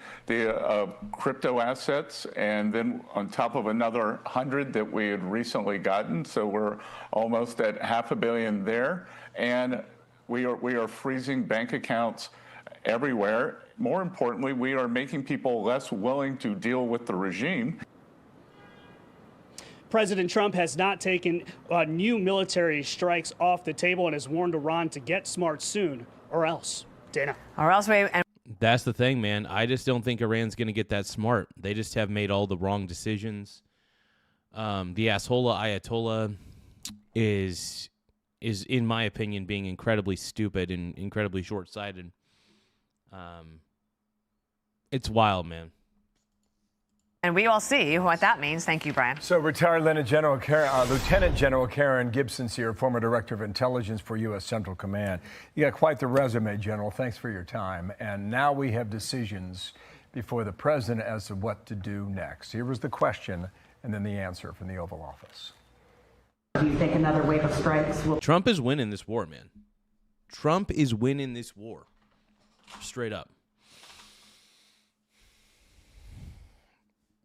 crypto assets, and then on top of another 100 that we had recently gotten. So we're almost at $500 million there, and we are freezing bank accounts everywhere. More importantly, we are making people less willing to deal with the regime. President Trump has not taken new military strikes off the table and has warned Iran to get smart soon, or else. Dana. Or else That's the thing, man. I just don't think Iran's going to get that smart. They just have made all the wrong decisions. The Ayatollah is, in my opinion, being incredibly stupid and incredibly short-sighted. It's wild, man. And we all see what that means. Thank you, Brian. So retired Lieutenant General Karen Gibson's here, former Director of Intelligence for U.S. Central Command. You got quite the resume, General. Thanks for your time. And now we have decisions before the president as to what to do next. Here was the question and then the answer from the Oval Office. Do you think another wave of strikes will... Trump is winning this war, man. Trump is winning this war. Straight up.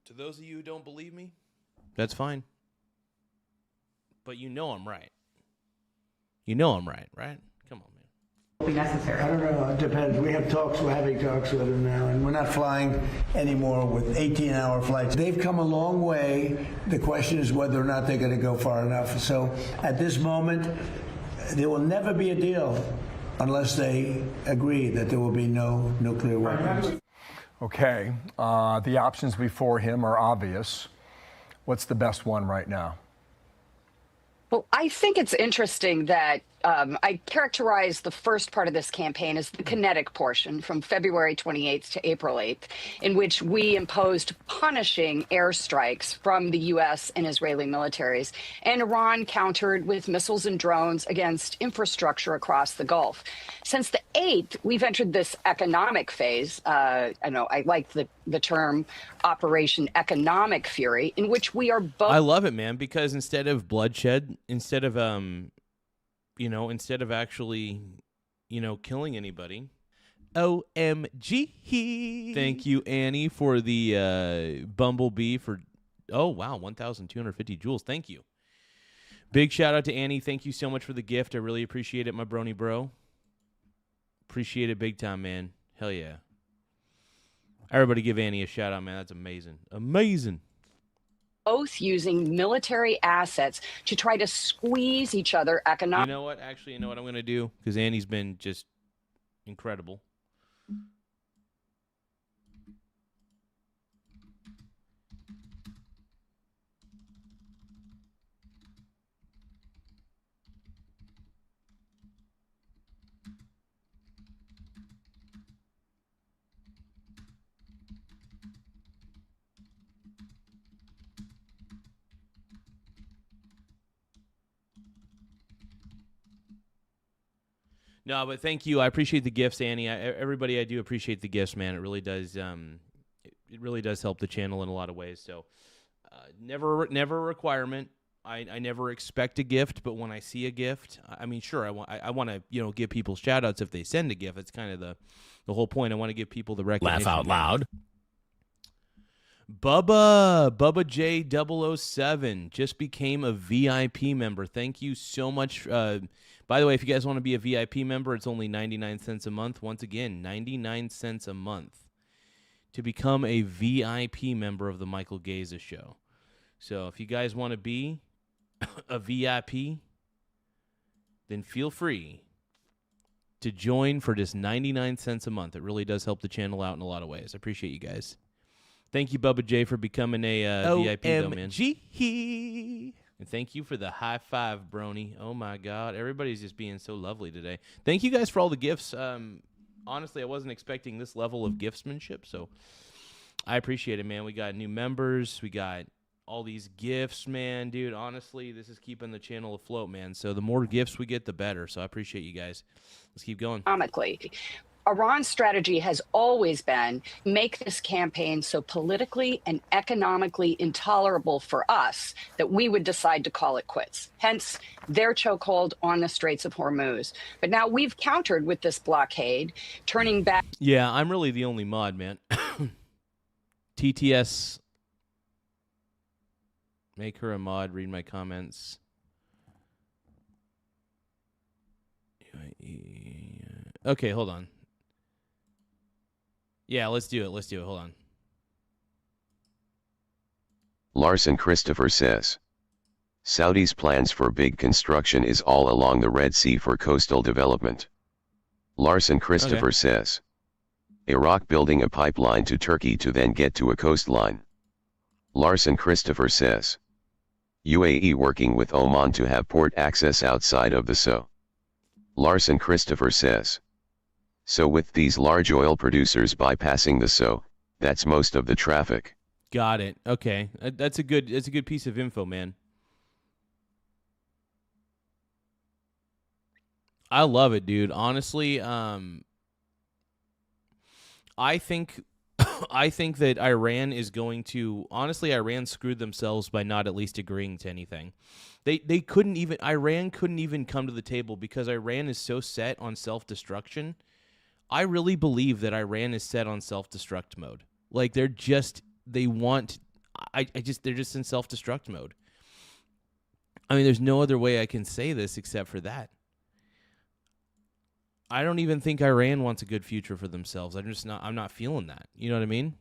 To those of you who don't believe me, that's fine. But you know I'm right. You know I'm right? Come on, man. Will be necessary? I don't know. It depends. We have talks. We're having talks with them now, and we're not flying anymore with 18-hour flights. They've come a long way. The question is whether or not they're going to go far enough. So at this moment, there will never be a deal unless they agree that there will be no nuclear weapons. Okay, the options before him are obvious. What's the best one right now? Well, I think it's interesting that I characterize the first part of this campaign as the kinetic portion from February 28th to April 8th, in which we imposed punishing airstrikes from the U.S. and Israeli militaries, and Iran countered with missiles and drones against infrastructure across the Gulf. Since the 8th, we've entered this economic phase. I like the term Operation Economic Fury, in which we are both... I love it, man, because instead of bloodshed, instead of actually, killing anybody. OMG. Thank you, Annie, for the Bumblebee for, 1,250 joules. Thank you. Big shout out to Annie. Thank you so much for the gift. I really appreciate it, my brony bro. Appreciate it big time, man. Hell yeah. Everybody give Annie a shout out, man. That's amazing. Amazing. Both using military assets to try to squeeze each other economically. You know what? Actually, you know what I'm going to do? Because Annie's been just incredible. No, but thank you. I appreciate the gifts, Annie. Everybody, I do appreciate the gifts, man. It really does. It really does help the channel in a lot of ways. So, never a requirement. I never expect a gift, but when I see a gift, I mean, sure, I want to give people shout outs if they send a gift. It's kind of the whole point. I want to give people the recognition. Laugh out loud. Bubba J007 just became a VIP member. Thank you so much. By the way, if you guys want to be a VIP member, it's only 99 cents a month. Once again, 99 cents a month to become a VIP member of the Michael Garza Show. So if you guys want to be a VIP, then feel free to join for just 99 cents a month. It really does help the channel out in a lot of ways. I appreciate you guys. Thank you, Bubba J, for becoming a VIP, though, man. It's Thank you for the high five, Brony. Oh, my God. Everybody's just being so lovely today. Thank you guys for all the gifts. Honestly, I wasn't expecting this level of giftsmanship, so I appreciate it, man. We got new members. We got all these gifts, man. Dude, honestly, this is keeping the channel afloat, man. So the more gifts we get, the better. So I appreciate you guys. Let's keep going. Economically. Iran's strategy has always been make this campaign so politically and economically intolerable for us that we would decide to call it quits. Hence, their chokehold on the Straits of Hormuz. But now we've countered with this blockade, turning back. Yeah, I'm really the only mod, man. TTS, make her a mod, read my comments. Okay, hold on. Yeah, let's do it. Let's do it. Hold on. Larson Christopher says, Saudi's plans for big construction is all along the Red Sea for coastal development. Larson Christopher says, Iraq building a pipeline to Turkey to then get to a coastline. Larson Christopher says, UAE working with Oman to have port access outside of the SO. Larson Christopher says, so with these large oil producers bypassing the SO, that's most of the traffic. Got it. Okay. That's a good piece of info, man. I love it, dude. Honestly, I think that Iran is going to, honestly, Iran screwed themselves by not at least agreeing to anything. Iran couldn't even come to the table because Iran is so set on self-destruction. I really believe that Iran is set on self-destruct mode. Like they're just in self-destruct mode. I mean, there's no other way I can say this except for that. I don't even think Iran wants a good future for themselves. I'm not feeling that. You know what I mean?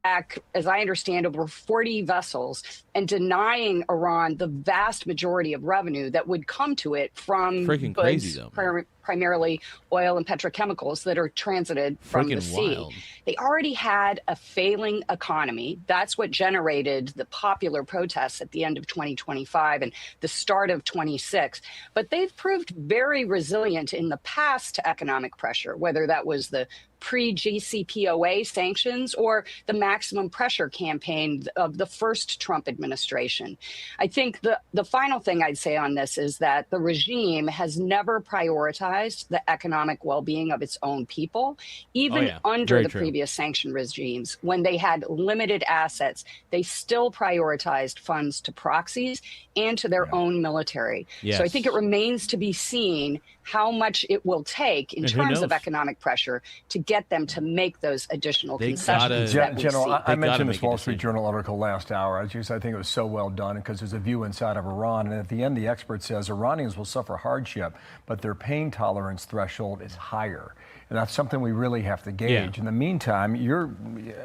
Back, as I understand, over 40 vessels and denying Iran the vast majority of revenue that would come to it from freaking goods, crazy, though, primarily oil and petrochemicals that are transited from the sea. Wild. They already had a failing economy. That's what generated the popular protests at the end of 2025 and the start of 26. But they've proved very resilient in the past to economic pressure, whether that was the pre-JCPOA sanctions or the maximum pressure campaign of the first Trump administration. I think the final thing I'd say on this is that the regime has never prioritized the economic well-being of its own people, even under the previous sanction regimes. When they had limited assets, they still prioritized funds to proxies and to their own military. Yes. So I think it remains to be seen how much it will take in terms of economic pressure to get them to make those additional concessions. General, I mentioned this Wall Street Journal article last hour. I think it was so well done because there's a view inside of Iran. And at the end, the expert says Iranians will suffer hardship, but their pain tolerance threshold is higher. And that's something we really have to gauge. Yeah. In the meantime, you're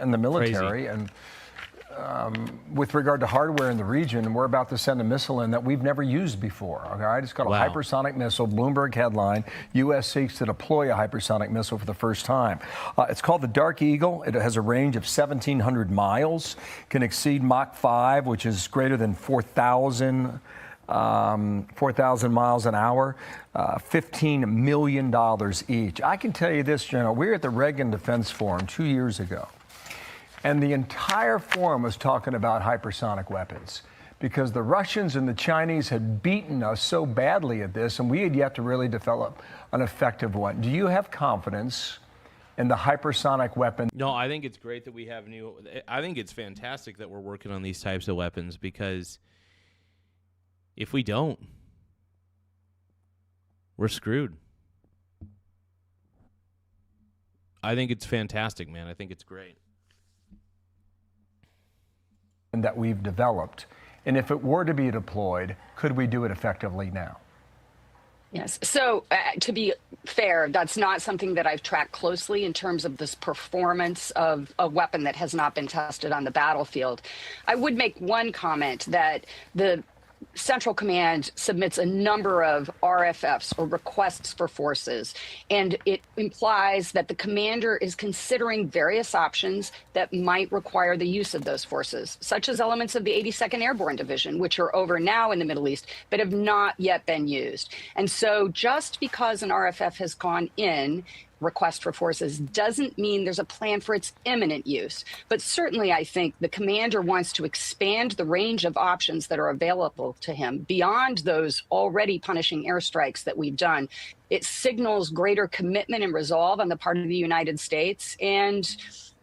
in the military and with regard to hardware in the region, we're about to send a missile in that we've never used before. All right, it's got a hypersonic missile. Bloomberg headline: U.S. seeks to deploy a hypersonic missile for the first time. It's called the Dark Eagle. It has a range of 1,700 miles, can exceed Mach 5, which is greater than 4,000 miles an hour. $15 million each. I can tell you this, General. We were at the Reagan Defense Forum 2 years ago. And the entire forum was talking about hypersonic weapons because the Russians and the Chinese had beaten us so badly at this, and we had yet to really develop an effective one. Do you have confidence in the hypersonic weapon? No, I think it's great that we have I think it's fantastic that we're working on these types of weapons because if we don't, we're screwed. I think it's fantastic, man. I think it's great. That we've developed, and if it were to be deployed, could we do it effectively now? Yes. So to be fair, that's not something that I've tracked closely in terms of this performance of a weapon that has not been tested on the battlefield. I would make one comment that the Central Command submits a number of RFFs, or requests for forces, and it implies that the commander is considering various options that might require the use of those forces, such as elements of the 82nd Airborne Division, which are over now in the Middle East, but have not yet been used. And so just because an RFF has gone in, request for forces, doesn't mean there's a plan for its imminent use. But certainly, I think the commander wants to expand the range of options that are available to him beyond those already punishing airstrikes that we've done. It signals greater commitment and resolve on the part of the United States, and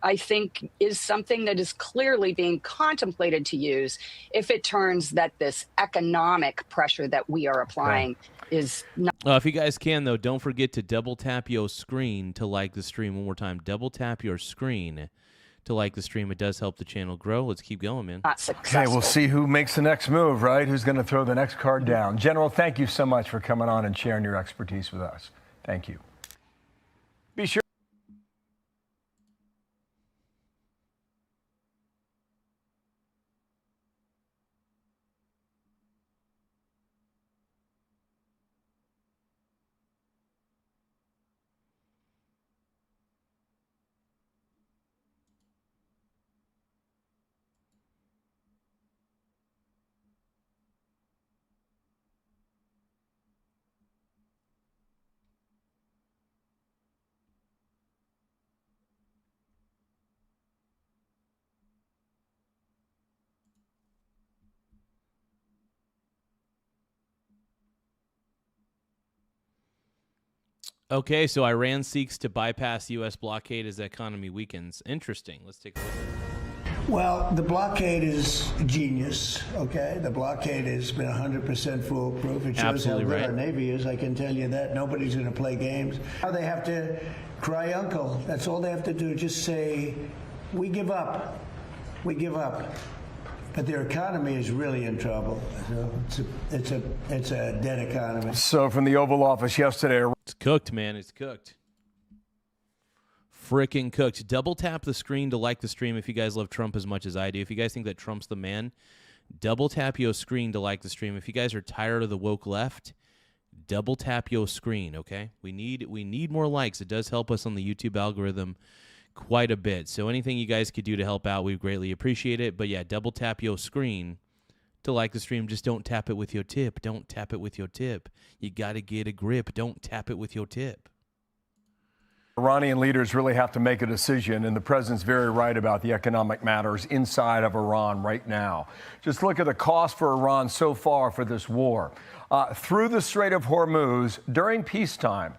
I think is something that is clearly being contemplated to use if it turns that this economic pressure that we are applying is not. If you guys can, though, don't forget to double tap your screen to like the stream. One more time, double tap your screen to like the stream. It does help the channel grow. Let's keep going, man. Not successful. Okay, we'll see who makes the next move, right? Who's going to throw the next card down. General, thank you so much for coming on and sharing your expertise with us. Thank you. Be sure. Okay, so Iran seeks to bypass U.S. blockade as the economy weakens. Interesting. Let's take a look. Well, the blockade is genius, okay? The blockade has been 100% foolproof. It shows Absolutely how good right. our Navy is, I can tell you that. Nobody's going to play games. Now they have to cry uncle. That's all they have to do, just say, we give up. We give up. But their economy is really in trouble. So it's a dead economy. So from the Oval Office yesterday. It's cooked, man. It's cooked. Frickin' cooked. Double tap the screen to like the stream if you guys love Trump as much as I do. If you guys think that Trump's the man, double tap your screen to like the stream. If you guys are tired of the woke left, double tap your screen, okay? We need more likes. It does help us on the YouTube algorithm quite a bit. So anything you guys could do to help out, we greatly appreciate it. But yeah, double tap your screen to like the stream. Just don't tap it with your tip. Don't tap it with your tip. You got to get a grip. Don't tap it with your tip. Iranian leaders really have to make a decision, and the president's very right about the economic matters inside of Iran right now. Just look at the cost for Iran so far for this war. Through the Strait of Hormuz, during peacetime,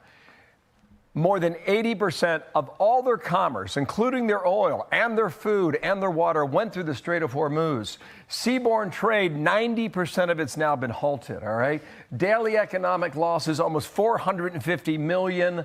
more than 80% of all their commerce, including their oil and their food and their water, went through the Strait of Hormuz. Seaborne trade, 90% of it's now been halted, all right? Daily economic losses, almost 450 million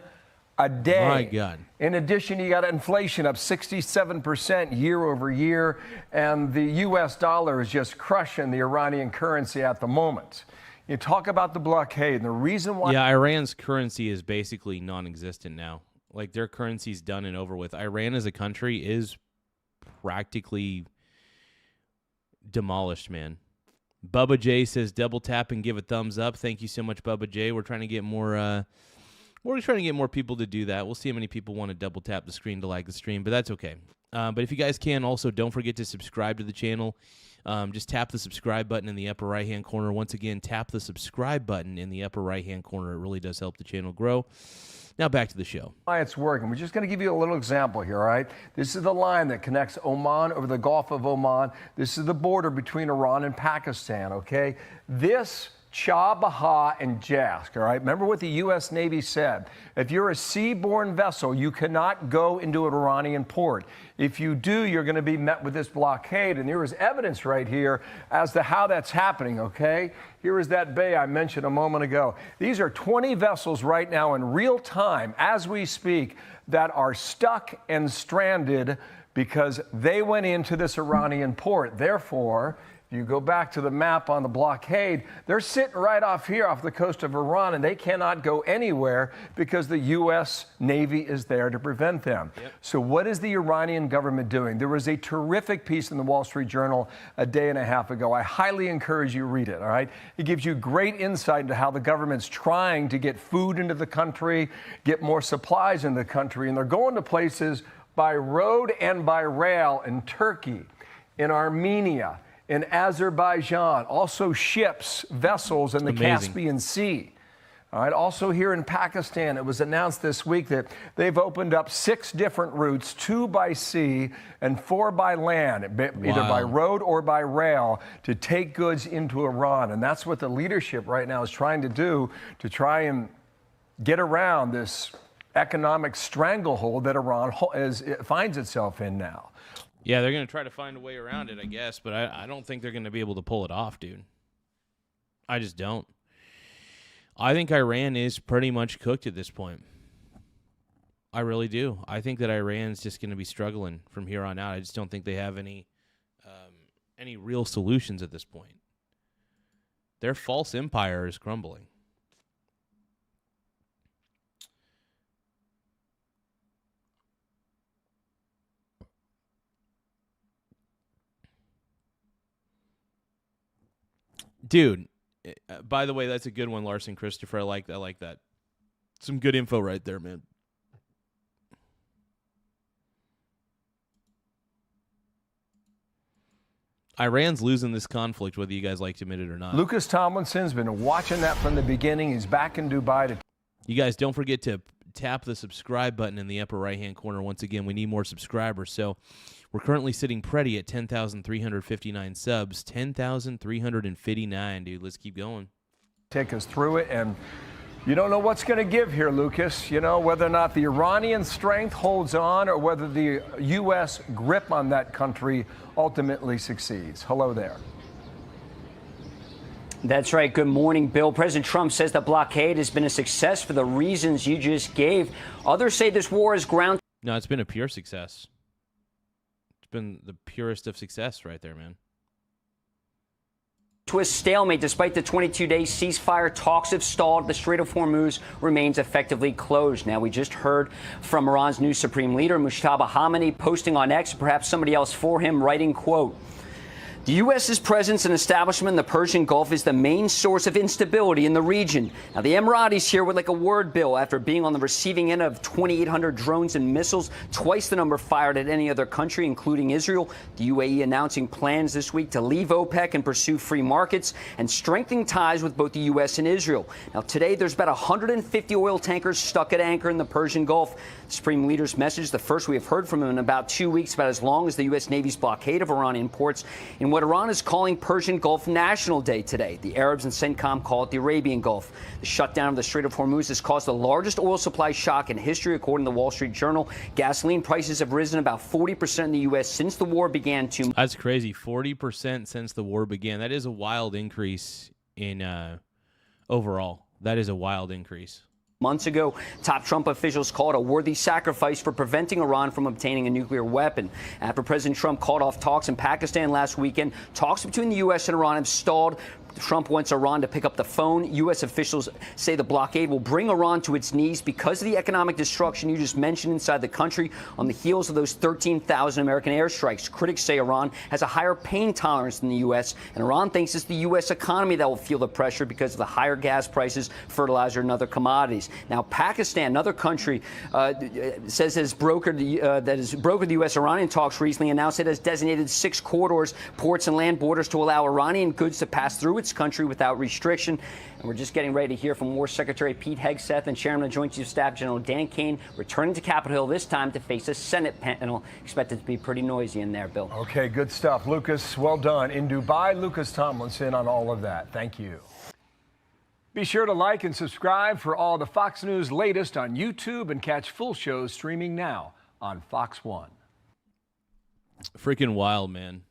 a day. My God. In addition, you got inflation up 67% year over year, and the U.S. dollar is just crushing the Iranian currency at the moment. You talk about the blockade, and the reason why... Yeah, Iran's currency is basically non-existent now. Like, their currency's done and over with. Iran as a country is practically demolished, man. Bubba J says, double tap and give a thumbs up. Thank you so much, Bubba J. We're trying to get more... We're trying to get more people to do that. We'll see how many people want to double tap the screen to like the stream, but that's okay. But if you guys can, also don't forget to subscribe to the channel. Just tap the subscribe button in the upper right-hand corner. Once again, tap the subscribe button in the upper right-hand corner. It really does help the channel grow. Now back to the show. Why it's working. We're just going to give you a little example here, all right? This is the line that connects Oman over the Gulf of Oman. This is the border between Iran and Pakistan, okay? This Chabaha and Jask, all right? Remember what the U.S. Navy said. If you're a seaborne vessel, you cannot go into an Iranian port. If you do, you're going to be met with this blockade. And there is evidence right here as to how that's happening, okay? Here is that bay I mentioned a moment ago. These are 20 vessels right now in real time, as we speak, that are stuck and stranded because they went into this Iranian port. Therefore, If you go back to the map on the blockade, they're sitting right off here off the coast of Iran, and they cannot go anywhere because the U.S. Navy is there to prevent them. Yep. So what is the Iranian government doing? There was a terrific piece in the Wall Street Journal a day and a half ago. I highly encourage you to read it, all right? It gives you great insight into how the government's trying to get food into the country, get more supplies in the country, and they're going to places by road and by rail in Turkey, in Armenia, in Azerbaijan, also ships, vessels in the Caspian Sea. All right, also here in Pakistan, it was announced this week that they've opened up 6 different routes, 2 by sea and 4 by land, either by road or by rail, to take goods into Iran. And that's what the leadership right now is trying to do, to try and get around this economic stranglehold that Iran finds itself in now. Yeah, they're going to try to find a way around it, I guess, but I don't think they're going to be able to pull it off, dude. I just don't. I think Iran is pretty much cooked at this point. I really do. I think that Iran's just going to be struggling from here on out. I just don't think they have any real solutions at this point. Their false empire is crumbling. Dude, by the way, that's a good one, Larson Christopher. I like that. Some good info right there, man. Iran's losing this conflict, whether you guys like to admit it or not. Lucas Tomlinson's been watching that from the beginning. He's back in Dubai. You guys don't forget to tap the subscribe button in the upper right-hand corner. Once again, we need more subscribers. So we're currently sitting pretty at 10,359 subs. 10,359, dude. Let's keep going. Take us through it, and you don't know what's going to give here, Lucas. You know, whether or not the Iranian strength holds on or whether the U.S. grip on that country ultimately succeeds. Hello there. That's right. Good morning, Bill. President Trump says the blockade has been a success for the reasons you just gave. Others say this war is ground. No, it's been a pure success. It's been the purest of success right there, man. To a stalemate despite the 22-day ceasefire. Talks have stalled. The Strait of Hormuz remains effectively closed. Now, we just heard from Iran's new supreme leader, Mujtaba Khamenei, posting on X, perhaps somebody else for him, writing, quote, "The U.S.'s presence and establishment in the Persian Gulf is the main source of instability in the region." Now, the Emiratis here would like a word, Bill, after being on the receiving end of 2,800 drones and missiles, twice the number fired at any other country, including Israel. The UAE announcing plans this week to leave OPEC and pursue free markets and strengthening ties with both the U.S. and Israel. Now, today, there's about 150 oil tankers stuck at anchor in the Persian Gulf. The Supreme Leader's message, the first we have heard from him in about 2 weeks, about as long as the U.S. Navy's blockade of Iranian ports in what Iran is calling Persian Gulf National Day today. The Arabs in CENTCOM call it the Arabian Gulf. The shutdown of the Strait of Hormuz has caused the largest oil supply shock in history, according to the Wall Street Journal. Gasoline prices have risen about 40% in the U.S. since the war began. That's crazy. 40% since the war began. That is a wild increase in overall. That is a wild increase. Months ago, top Trump officials called a worthy sacrifice for preventing Iran from obtaining a nuclear weapon. After President Trump called off talks in Pakistan last weekend, talks between the U.S. and Iran have stalled. Trump wants Iran to pick up the phone. U.S. officials say the blockade will bring Iran to its knees because of the economic destruction you just mentioned inside the country on the heels of those 13,000 American airstrikes. Critics say Iran has a higher pain tolerance than the U.S., and Iran thinks it's the U.S. economy that will feel the pressure because of the higher gas prices, fertilizer, and other commodities. Now, Pakistan, another country, says has brokered the U.S.-Iranian talks recently, announced it has designated 6 corridors, ports, and land borders to allow Iranian goods to pass through its country without restriction. And we're just getting ready to hear from War Secretary Pete Hegseth and Chairman of the Joint Chiefs of Staff General Dan Kane returning to Capitol Hill, this time to face a Senate panel expected to be pretty noisy in there, Bill. Okay, good stuff. Lucas, well done. In Dubai, Lucas Tomlinson on all of that. Thank you. Be sure to like and subscribe for all the Fox News latest on YouTube and catch full shows streaming now on Fox One. Freaking wild, man.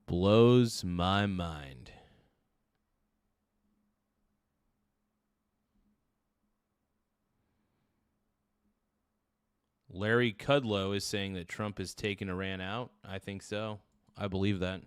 Blows my mind. Larry Kudlow is saying that Trump has taken Iran out. I think so. I believe that.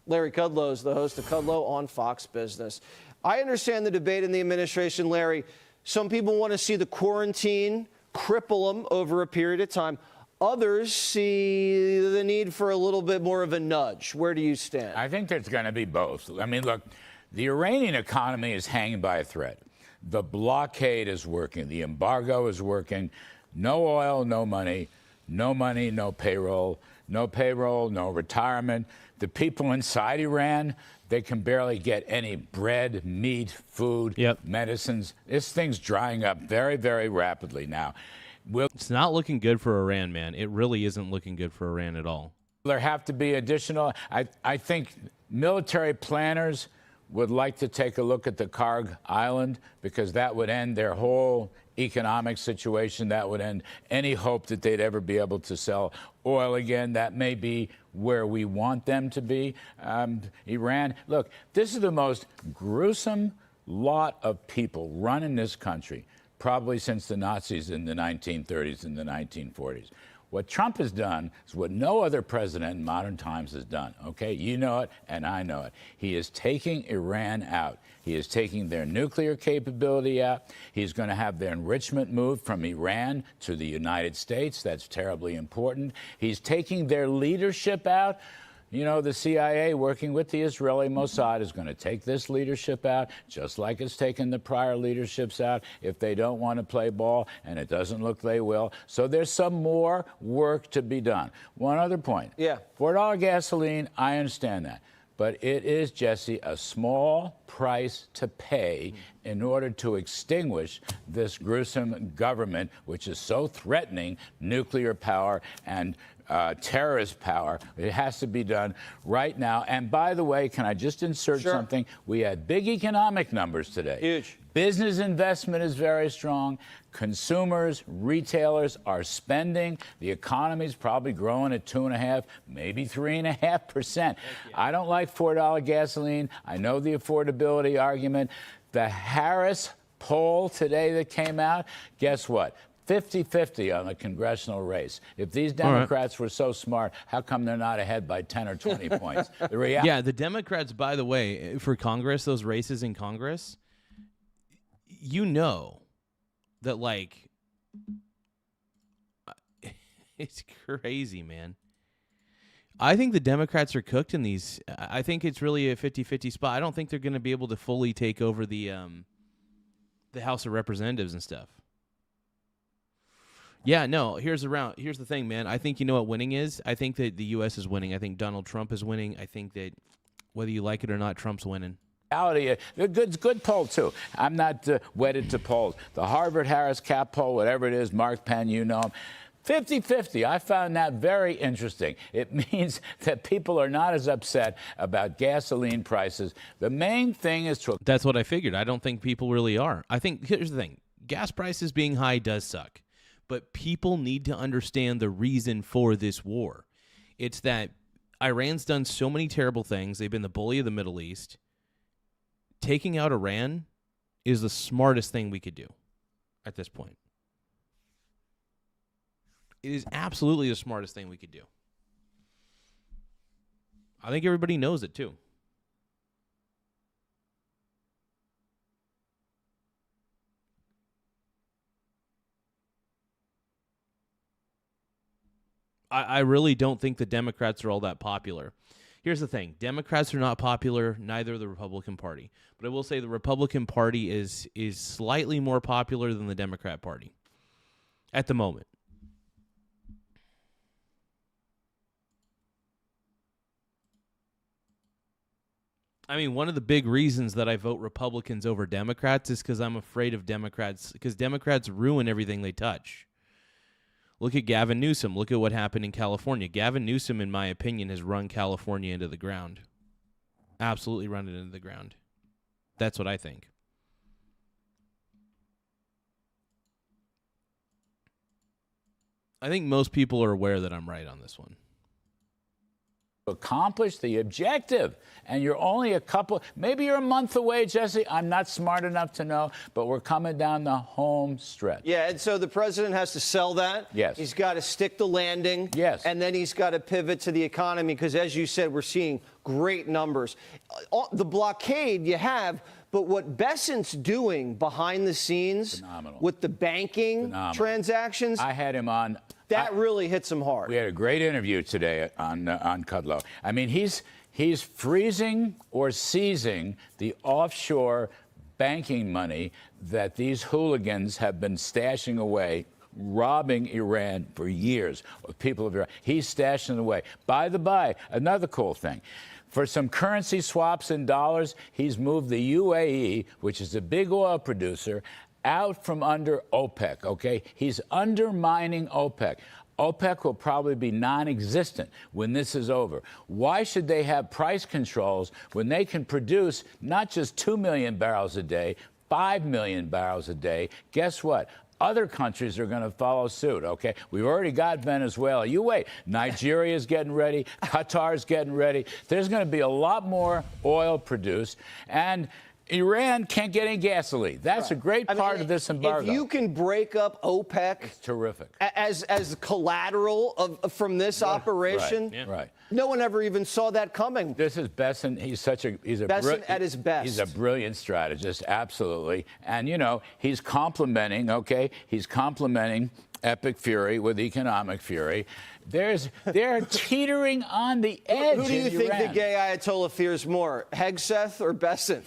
Larry Kudlow is the host of Kudlow on Fox Business. I understand the debate in the administration, Larry. Some people want to see the quarantine cripple them over a period of time. Others see the need for a little bit more of a nudge. Where do you stand? I think there's going to be both. I mean, look, the Iranian economy is hanging by a thread. The blockade is working. The embargo is working. No oil, no money. No money, no payroll. No payroll, no retirement. The people inside Iran, they can barely get any bread, meat, food, medicines. This thing's drying up very, very rapidly now. It's not looking good for Iran, man. It really isn't looking good for Iran at all. There have to be additional. I think military planners would like to take a look at the Karg Island, because that would end their whole economic situation. That would end any hope that they'd ever be able to sell oil again. That may be where we want them to be. Iran, look, this is the most gruesome lot of people running this country, probably since the Nazis in the 1930s and the 1940s. What Trump has done is what no other president in modern times has done, okay? You know it, and I know it. He is taking Iran out. He is taking their nuclear capability out. He's going to have their enrichment moved from Iran to the United States. That's terribly important. He's taking their leadership out. You know, the CIA, working with the Israeli Mossad, is going to take this leadership out, just like it's taken the prior leaderships out if they don't want to play ball, and it doesn't look they will. So there's some more work to be done. One other point. Yeah. $4 gasoline, I understand that. But it is, Jesse, a small price to pay in order to extinguish this gruesome government, which is so threatening nuclear power and terrorist power. It has to be done right now. And by the way, can I just insert something? We had big economic numbers today. Huge. Business investment is very strong. Consumers, retailers are spending. The economy is probably growing at 2.5%, maybe 3.5%. I don't like $4 gasoline. I know the affordability argument. The Harris poll today that came out, guess what? 50-50 on the congressional race. If these Democrats were so smart, how come they're not ahead by 10 or 20 points? Yeah, the Democrats, by the way, for Congress, those races in Congress, you know that, like, it's crazy, man. I think the Democrats are cooked in these. I think it's really a 50-50 spot. I don't think they're going to be able to fully take over the House of Representatives and stuff. Yeah, no, here's the thing, man. I think you know what winning is? I think that the U.S. is winning. I think Donald Trump is winning. I think that whether you like it or not, Trump's winning. Good poll, too. I'm not wedded to polls. The Harvard-Harris Cap poll, whatever it is, Mark Penn, you know him. 50-50. I found that very interesting. It means that people are not as upset about gasoline prices. The main thing is to... That's what I figured. I don't think people really are. I think, here's the thing. Gas prices being high does suck. But people need to understand the reason for this war. It's that Iran's done so many terrible things. They've been the bully of the Middle East. Taking out Iran is the smartest thing we could do at this point. It is absolutely the smartest thing we could do. I think everybody knows it, too. I really don't think the Democrats are all that popular. Here's the thing. Democrats are not popular, neither the Republican Party. But I will say the Republican Party is slightly more popular than the Democrat Party at the moment. I mean, one of the big reasons that I vote Republicans over Democrats is because I'm afraid of Democrats, because Democrats ruin everything they touch. Look at Gavin Newsom. Look at what happened in California. Gavin Newsom, in my opinion, has run California into the ground. Absolutely run it into the ground. That's what I think. I think most people are aware that I'm right on this one. Accomplish the objective, and you're only maybe you're a month away, Jesse. I'm not smart enough to know, but we're coming down the home stretch. Yeah, and so the president has to sell that. Yes. He's got to stick the landing. Yes. And then he's got to pivot to the economy because, as you said, we're seeing great numbers. The blockade you have, but what Bessent's doing behind the scenes with the banking transactions, I had him on. That really hits him hard. We had a great interview today on Kudlow. I mean, he's freezing or seizing the offshore banking money that these hooligans have been stashing away, robbing Iran for years. People of Iran, he's stashing it away. By the by, another cool thing. For some currency swaps in dollars, he's moved the UAE, which is a big oil producer, out from under OPEC, okay? He's undermining OPEC. OPEC will probably be non-existent when this is over. Why should they have price controls when they can produce not just 2 million barrels a day, 5 million barrels a day? Guess what? Other countries are going to follow suit, okay? We've already got Venezuela. You wait. Nigeria's getting ready. Qatar's getting ready. There's going to be a lot more oil produced. And Iran can't get any gasoline. That's a great part of this embargo. If you can break up OPEC, it's terrific. As collateral from this operation, Right. No one ever even saw that coming. This is Bessent. He's Bessent at his best. He's a brilliant strategist, absolutely. And you know, he's complementing. Okay, he's complementing epic fury with economic fury. They're teetering on the edge. Who do you think the gay Ayatollah fears more, Hegseth or Bessent?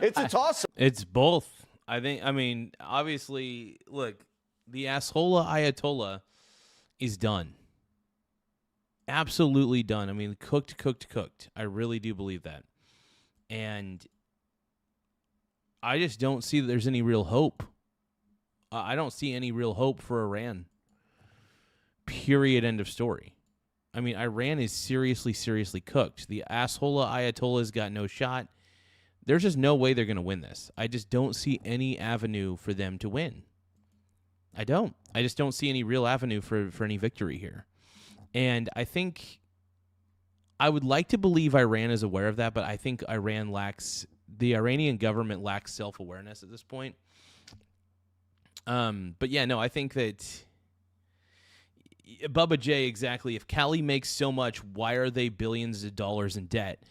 It's a toss-up. It's both. I mean, obviously, look, the asshola Ayatollah is done. Absolutely done. I mean, cooked. I really do believe that. And I just don't see that there's any real hope. I don't see any real hope for Iran. Period. End of story. I mean, Iran is seriously cooked. The asshola Ayatollah's got no shot. There's just no way they're going to win this. I just don't see any avenue for them to win. I don't. I just don't see any real avenue for any victory here. And I think I would like to believe Iran is aware of that, but I think the Iranian government lacks self-awareness at this point. But yeah, no, I think that Bubba J, exactly. If Cali makes so much, why are they billions of dollars in debt?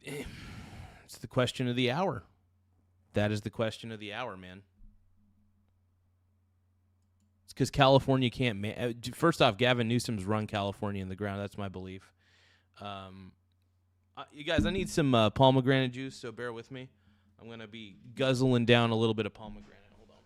It's the question of the hour. That is the question of the hour, man. It's because California can't. First off, Gavin Newsom's run California in the ground. That's my belief. You guys, I need some pomegranate juice, so bear with me. I'm going to be guzzling down a little bit of pomegranate. Hold on.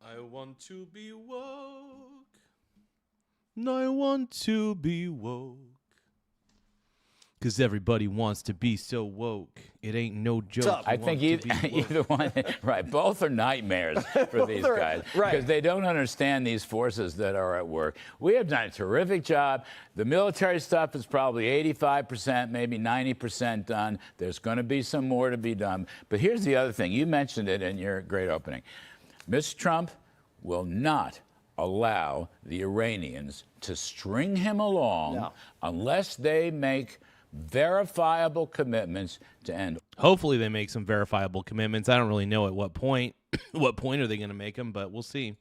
I want to be woke. I want to be woke. Because everybody wants to be so woke. It ain't no joke. I think either one, right? Both are nightmares for these guys because they don't understand these forces that are at work. We have done a terrific job. The military stuff is probably 85%, maybe 90% done. There's going to be some more to be done. But here's the other thing. You mentioned it in your great opening. Mr. Trump will not allow the Iranians to string him along unless they make verifiable commitments to end. Hopefully they make some verifiable commitments. I don't really know at what point. What point are they going to make them? But we'll see.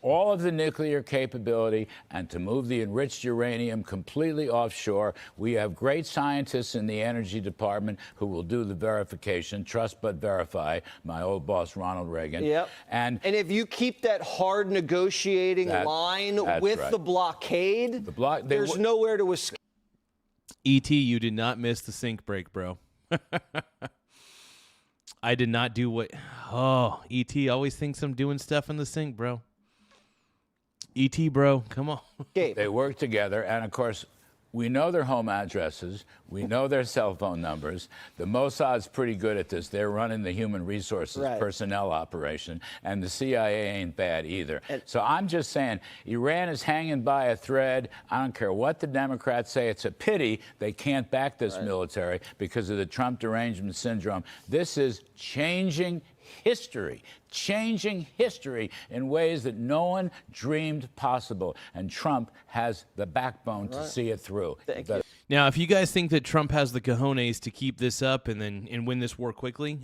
All of the nuclear capability and to move the enriched uranium completely offshore. We have great scientists in the Energy Department who will do the verification. Trust but verify, my old boss Ronald Reagan. Yep. And if you keep that hard negotiating line with the blockade, there's nowhere to escape. E.T., you did not miss the sink break, bro. I did not do what... Oh, E.T. always thinks I'm doing stuff in the sink, bro. E.T., bro, come on. They work together, and of course, we know their home addresses. We know their cell phone numbers. The Mossad's pretty good at this. They're running the human resources personnel operation, and the CIA ain't bad either. So I'm just saying, Iran is hanging by a thread. I don't care what the Democrats say. It's a pity they can't back this military because of the Trump derangement syndrome. This is changing history in ways that no one dreamed possible. And Trump has the backbone to see it through. Now, if you guys think that Trump has the cojones to keep this up and win this war quickly,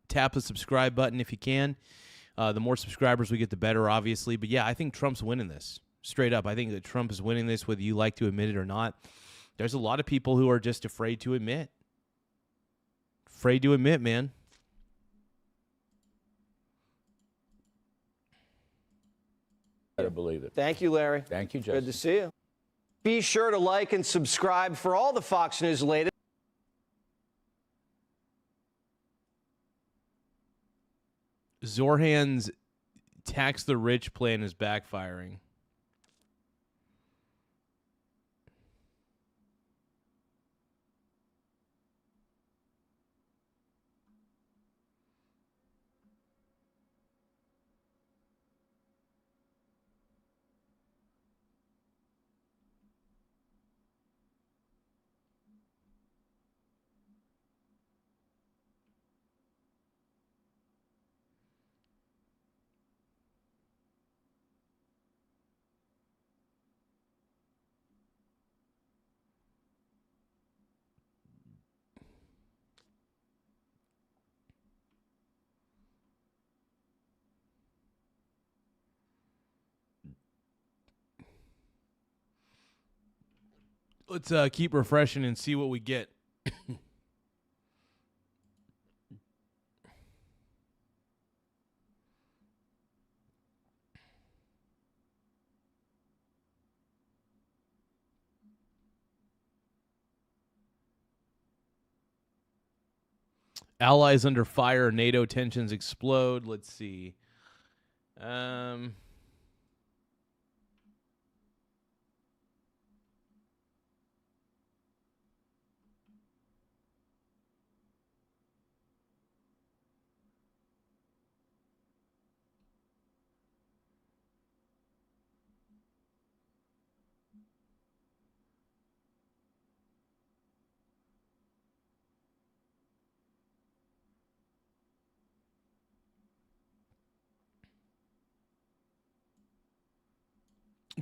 tap the subscribe button if you can. The more subscribers we get, the better, obviously. But yeah, I think Trump's winning this. Straight up. I think that Trump is winning this, whether you like to admit it or not. There's a lot of people who are just afraid to admit. Afraid to admit, man. Better believe it. Thank you, Larry. Thank you, Justin. Good to see you. Be sure to like and subscribe for all the Fox News latest. Zorhan's tax the rich plan is backfiring. Let's keep refreshing and see what we get. Allies under fire. NATO tensions explode. Let's see.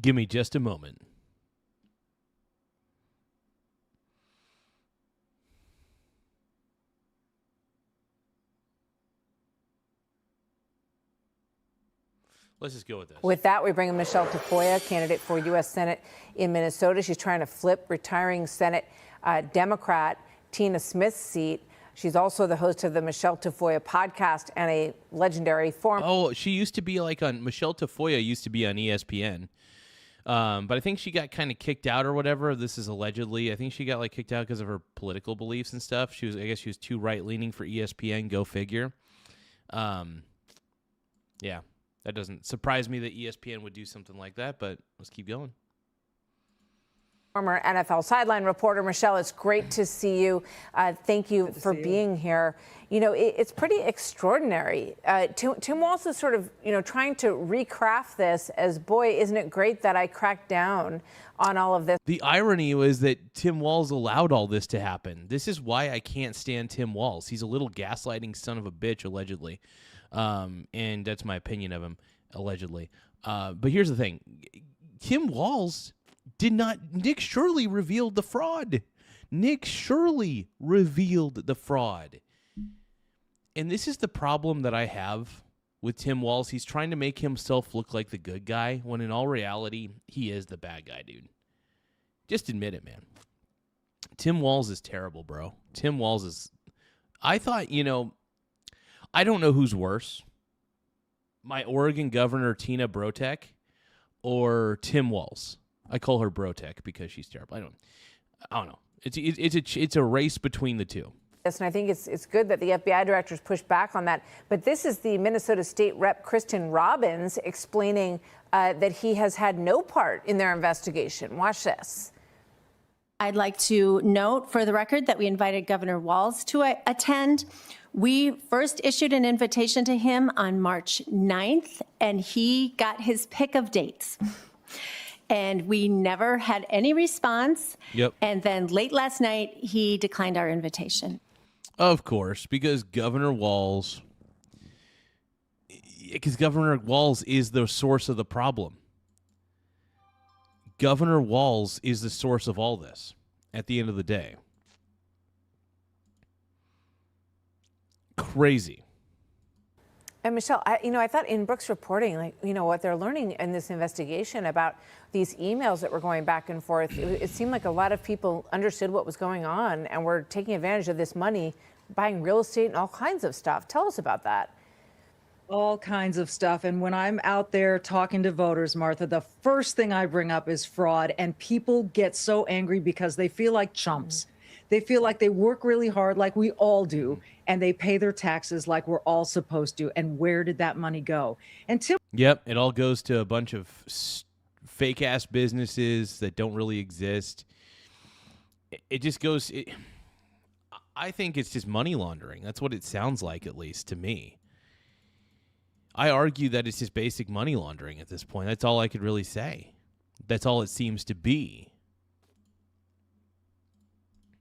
Give me just a moment. Let's just go with this. With that, we bring in Michelle Tafoya, candidate for U.S. Senate in Minnesota. She's trying to flip retiring Senate Democrat Tina Smith's seat. She's also the host of the Michelle Tafoya podcast and a legendary former. Oh, she used to be like on Michelle Tafoya used to be on ESPN. But I think she got kind of kicked out or whatever. This is allegedly. I think she got like kicked out because of her political beliefs and stuff. I guess she was too right leaning for ESPN. Go figure. Yeah, that doesn't surprise me that ESPN would do something like that, but let's keep going. Former NFL sideline reporter. Michelle, it's great to see you. Thank you for being here. You know, it's pretty extraordinary. Tim Walz is sort of, trying to recraft this as, boy, isn't it great that I cracked down on all of this. The irony was that Tim Walz allowed all this to happen. This is why I can't stand Tim Walz. He's a little gaslighting son of a bitch, allegedly. And that's my opinion of him, allegedly. But here's the thing. Tim Walz Nick Shirley revealed the fraud. Nick Shirley revealed the fraud. And this is the problem that I have with Tim Walz. He's trying to make himself look like the good guy, when in all reality, he is the bad guy, dude. Just admit it, man. Tim Walz is terrible, bro. Tim Walz is... I thought, I don't know who's worse. My Oregon governor, Tina Brotek, or Tim Walz. I call her Brotek because she's terrible. I don't know. It's a race between the two. Yes, and I think it's good that the FBI directors pushed back on that. But this is the Minnesota State Rep Kristen Robbins explaining that he has had no part in their investigation. Watch this. I'd like to note for the record that we invited Governor Walz to attend. We first issued an invitation to him on March 9th, and he got his pick of dates. And we never had any response. Yep. And then late last night, he declined our invitation. Of course, because Governor Walz is the source of the problem. Governor Walz is the source of all this at the end of the day. Crazy. And Michelle, I thought in Brooks' reporting, what they're learning in this investigation about these emails that were going back and forth, it seemed like a lot of people understood what was going on and were taking advantage of this money, buying real estate and all kinds of stuff. Tell us about that. All kinds of stuff. And when I'm out there talking to voters, Martha, the first thing I bring up is fraud. And people get so angry because they feel like chumps. Mm-hmm. They feel like they work really hard, like we all do, and they pay their taxes like we're all supposed to. And where did that money go? And Tim. Yep, it all goes to a bunch of fake-ass businesses that don't really exist. It just goes... I think it's just money laundering. That's what it sounds like, at least, to me. I argue that it's just basic money laundering at this point. That's all I could really say. That's all it seems to be.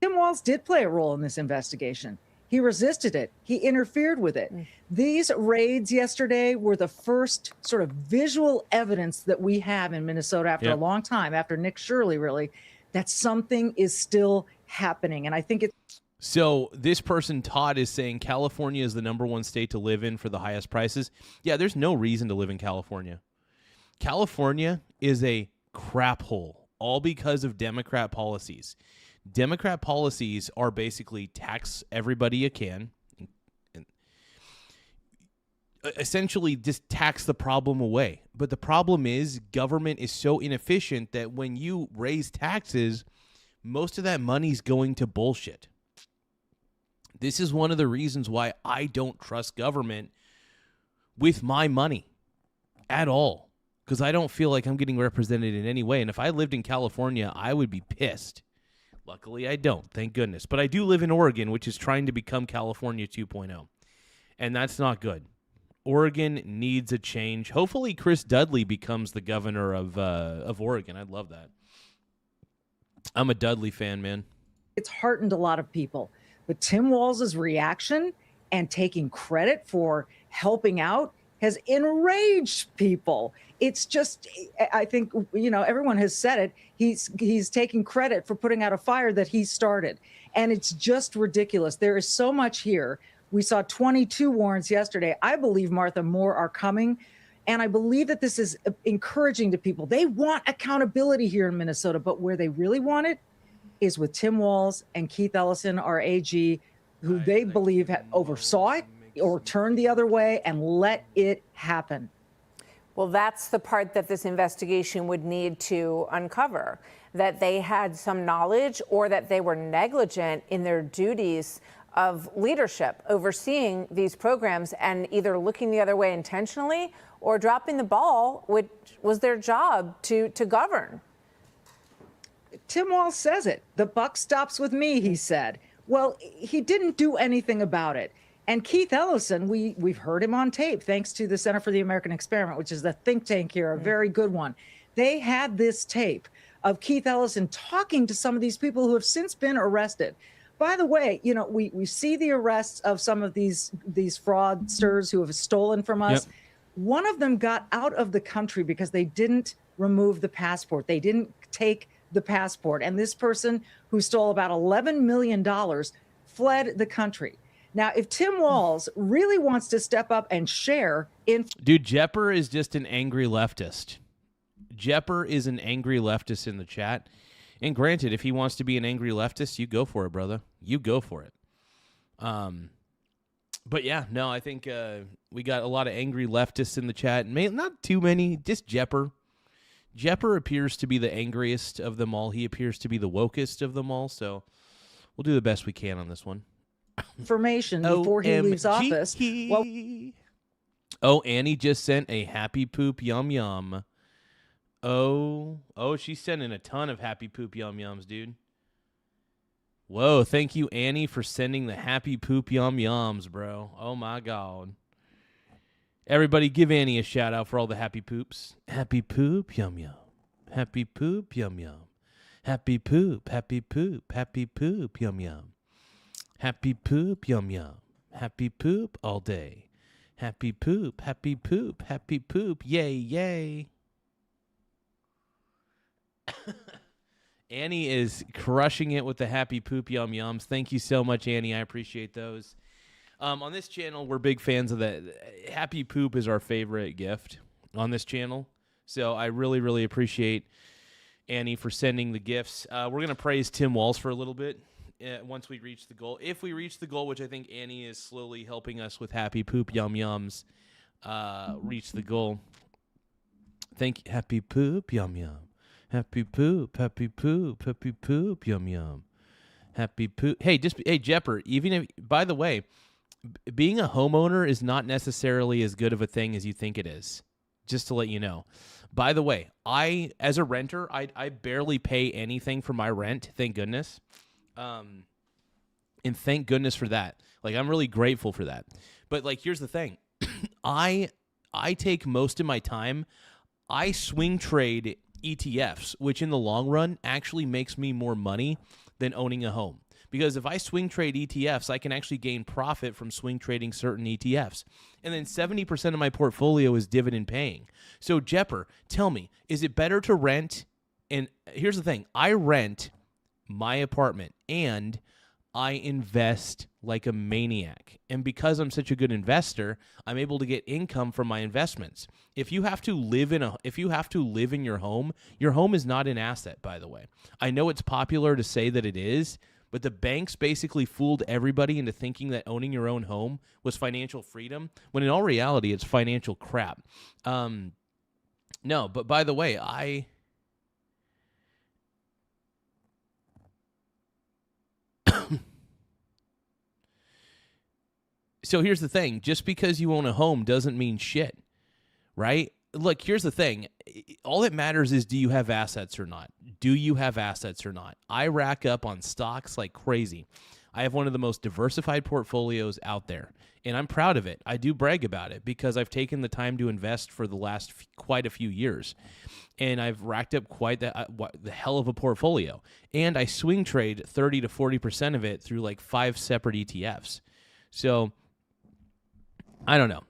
Tim Walz did play a role in this investigation. He resisted it. He interfered with it. These raids yesterday were the first sort of visual evidence that we have in Minnesota after a long time, after Nick Shirley, really, that something is still happening. And I think it's... So this person, Todd, is saying California is the #1 state to live in for the highest prices. Yeah, there's no reason to live in California. California is a crap hole, all because of Democrat policies. Democrat policies are basically tax everybody you can, and essentially just tax the problem away. But the problem is government is so inefficient that when you raise taxes, most of that money's going to bullshit. This is one of the reasons why I don't trust government with my money at all, because I don't feel like I'm getting represented in any way. And if I lived in California, I would be pissed. Luckily, I don't, thank goodness. But I do live in Oregon, which is trying to become California 2.0. And that's not good. Oregon needs a change. Hopefully, Chris Dudley becomes the governor of Oregon. I'd love that. I'm a Dudley fan, man. It's heartened a lot of people. But Tim Walz's reaction and taking credit for helping out has enraged people. It's just, I think, everyone has said it. He's taking credit for putting out a fire that he started. And it's just ridiculous. There is so much here. We saw 22 warrants yesterday. I believe, Martha, more are coming. And I believe that this is encouraging to people. They want accountability here in Minnesota, but where they really want it is with Tim Walz and Keith Ellison, our AG, who they believe oversaw it or turned the other way and let it happen. Well, that's the part that this investigation would need to uncover, that they had some knowledge or that they were negligent in their duties of leadership, overseeing these programs and either looking the other way intentionally or dropping the ball, which was their job to govern. Tim Walz says it. The buck stops with me, he said. Well, he didn't do anything about it. And Keith Ellison, we've heard him on tape, thanks to the Center for the American Experiment, which is the think tank here, a very good one. They had this tape of Keith Ellison talking to some of these people who have since been arrested. By the way, you know, we see the arrests of some of these fraudsters who have stolen from us. Yep. One of them got out of the country because they didn't remove the passport. They didn't take the passport. And this person who stole about $11 million fled the country. Now, if Tim Walz really wants to step up and share in... Dude, Jepper is just an angry leftist. Jepper is an angry leftist in the chat. And granted, if he wants to be an angry leftist, you go for it, brother. You go for it. But yeah, no, I think we got a lot of angry leftists in the chat. Not too many, just Jepper. Jepper appears to be the angriest of them all. He appears to be the wokest of them all. So we'll do the best we can on this one. Information before he leaves office. Well, oh, Annie just sent a happy poop yum yum. Oh, she's sending a ton of happy poop yum yums, dude. Whoa, thank you, Annie, for sending the happy poop yum yums, bro. Oh my God. Everybody give Annie a shout out for all the happy poops. Happy poop yum yum. Happy poop yum yum. Happy poop, happy poop, happy poop yum yum. Happy poop, yum yum. Happy poop all day. Happy poop, happy poop, happy poop, yay, yay. Annie is crushing it with the happy poop yum yums. Thank you so much, Annie. I appreciate those. On this channel, we're big fans of that. Happy poop is our favorite gift on this channel. So I really, really appreciate Annie for sending the gifts. We're going to praise Tim Walz for a little bit. Once we reach the goal. If we reach the goal, which I think Annie is slowly helping us with happy poop yum yums, reach the goal. Thank you. Happy poop yum yum. Happy poop, happy poop, happy poop yum yum. Happy poop. Hey, Jepper, even if, by the way, being a homeowner is not necessarily as good of a thing as you think it is. Just to let you know. By the way, as a renter, I barely pay anything for my rent, thank goodness. And thank goodness for that. Like, I'm really grateful for that. But like, here's the thing. I take most of my time, I swing trade ETFs, which in the long run actually makes me more money than owning a home. Because if I swing trade ETFs, I can actually gain profit from swing trading certain ETFs. And then 70% of my portfolio is dividend paying. So Jepper, tell me, is it better to rent? And here's the thing. I rent my apartment and I invest like a maniac. And because I'm such a good investor, I'm able to get income from my investments. If you have to live in your home is not an asset, by the way. I know it's popular to say that it is, but the banks basically fooled everybody into thinking that owning your own home was financial freedom, when in all reality, it's financial crap. No, but by the way, So here's the thing. Just because you own a home doesn't mean shit, right? Look, here's the thing. All that matters is, do you have assets or not? Do you have assets or not? I rack up on stocks like crazy. I have one of the most diversified portfolios out there, and I'm proud of it. I do brag about it because I've taken the time to invest for the last quite a few years, and I've racked up quite the hell of a portfolio. And I swing trade 30 to 40% of it through like 5 separate ETFs. So I don't know.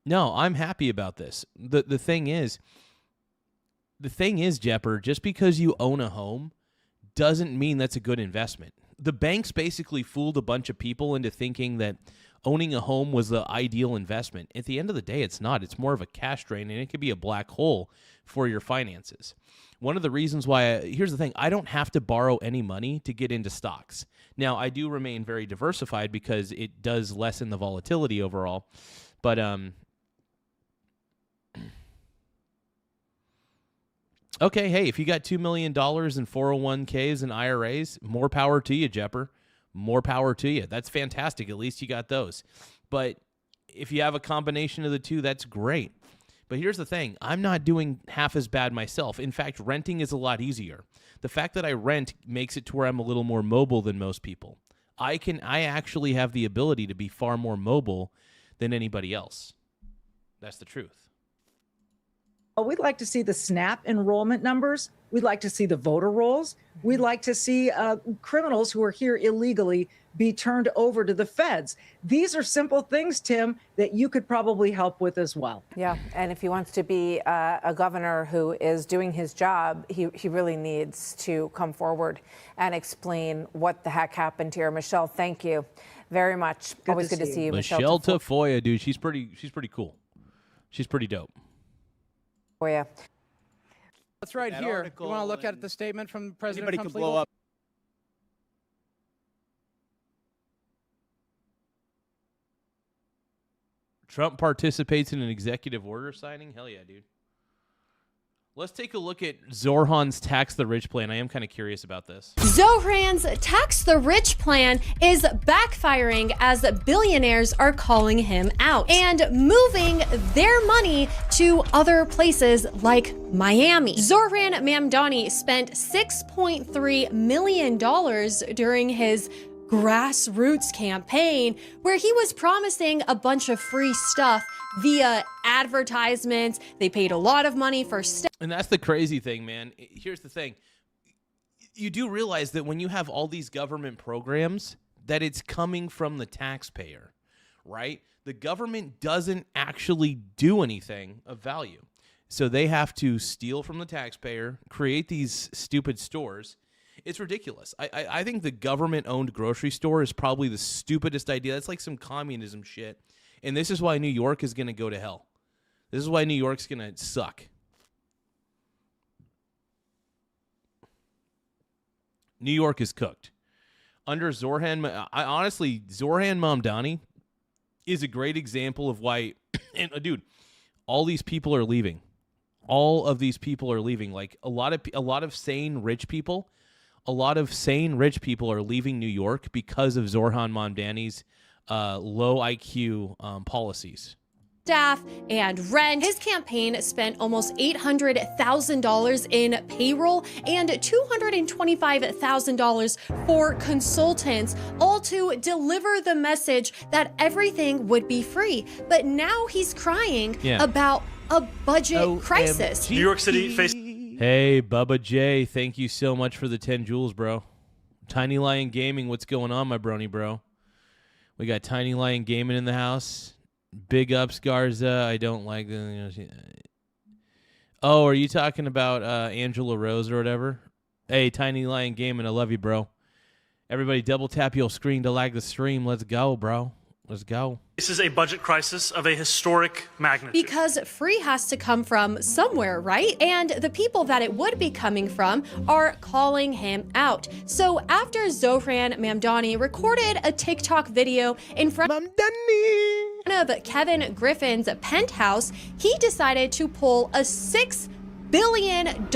No, I'm happy about this. The thing is, Jepper, just because you own a home doesn't mean that's a good investment. The banks basically fooled a bunch of people into thinking that owning a home was the ideal investment. At the end of the day, it's not. It's more of a cash drain, and it could be a black hole for your finances. One of the reasons why, here's the thing, I don't have to borrow any money to get into stocks. Now, I do remain very diversified because it does lessen the volatility overall. But, okay, hey, if you got $2 million in 401ks and IRAs, more power to you, Jepper. More power to you. That's fantastic. At least you got those. But if you have a combination of the two, that's great. But here's the thing. I'm not doing half as bad myself. In fact, renting is a lot easier. The fact that I rent makes it to where I'm a little more mobile than most people. I actually have the ability to be far more mobile than anybody else. That's the truth. We'd like to see the SNAP enrollment numbers. We'd like to see the voter rolls. We'd like to see criminals who are here illegally be turned over to the feds. These are simple things, Tim, that you could probably help with as well. Yeah, and if he wants to be a governor who is doing his job, he really needs to come forward and explain what the heck happened here. Michelle, thank you very much. Always good to see you. Michelle Tafoya, dude, she's pretty cool. She's pretty dope. Oh, yeah. That's right here. You want to look at the statement from President Anybody Trump's could blow up. Trump participates in an executive order signing? Hell yeah, dude. Let's take a look at Zohran's Tax the Rich plan. I am kind of curious about this. Zohran's Tax the Rich plan is backfiring as billionaires are calling him out and moving their money to other places like Miami. Zohran Mamdani spent $6.3 million during his grassroots campaign where he was promising a bunch of free stuff via advertisements. They paid a lot of money for stuff. And that's the crazy thing, man. Here's the thing. You do realize that when you have all these government programs, that it's coming from the taxpayer, right? The government doesn't actually do anything of value. So they have to steal from the taxpayer, create these stupid stores. It's ridiculous. I think the government-owned grocery store is probably the stupidest idea. That's like some communism shit. And this is why New York is going to go to hell. This is why New York's going to suck. New York is cooked. Under Zohran Mamdani is a great example of why, and dude, all these people are leaving. All of these people are leaving. Like a lot of sane rich people are leaving New York because of Zohran Mamdani's low IQ policies. Staff and rent. His campaign spent almost $800,000 in payroll and $225,000 for consultants, all to deliver the message that everything would be free. But now he's crying about a budget crisis. New York City face. Hey, Bubba J, thank you so much for the 10 jewels, bro. Tiny Lion Gaming, what's going on, my brony, bro? We got Tiny Lion Gaming in the house. Big ups, Garza. I don't like the. Oh, are you talking about Angela Rose or whatever? Hey, Tiny Lion Gaming, I love you, bro. Everybody, double tap your screen to lag the stream. Let's go, bro. Let's go. This is a budget crisis of a historic magnitude. Because free has to come from somewhere, right? And the people that it would be coming from are calling him out. So after Zohran Mamdani recorded a TikTok video in front of Kevin Griffin's penthouse, he decided to pull a $6 billion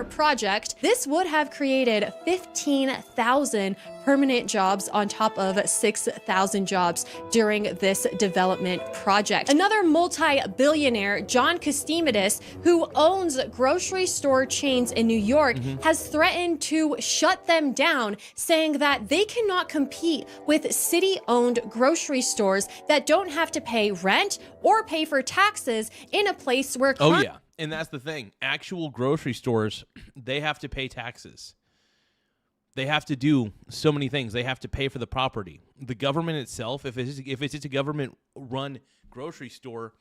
project. This would have created 15,000 permanent jobs on top of 6,000 jobs during this development project. Another multi-billionaire, John Castimatis, who owns grocery store chains in New York, has threatened to shut them down, saying that they cannot compete with city-owned grocery stores that don't have to pay rent or pay for taxes in a place where... Oh, yeah. And that's the thing. Actual grocery stores, they have to pay taxes. They have to do so many things. They have to pay for the property. The government itself, if it's a government-run grocery store,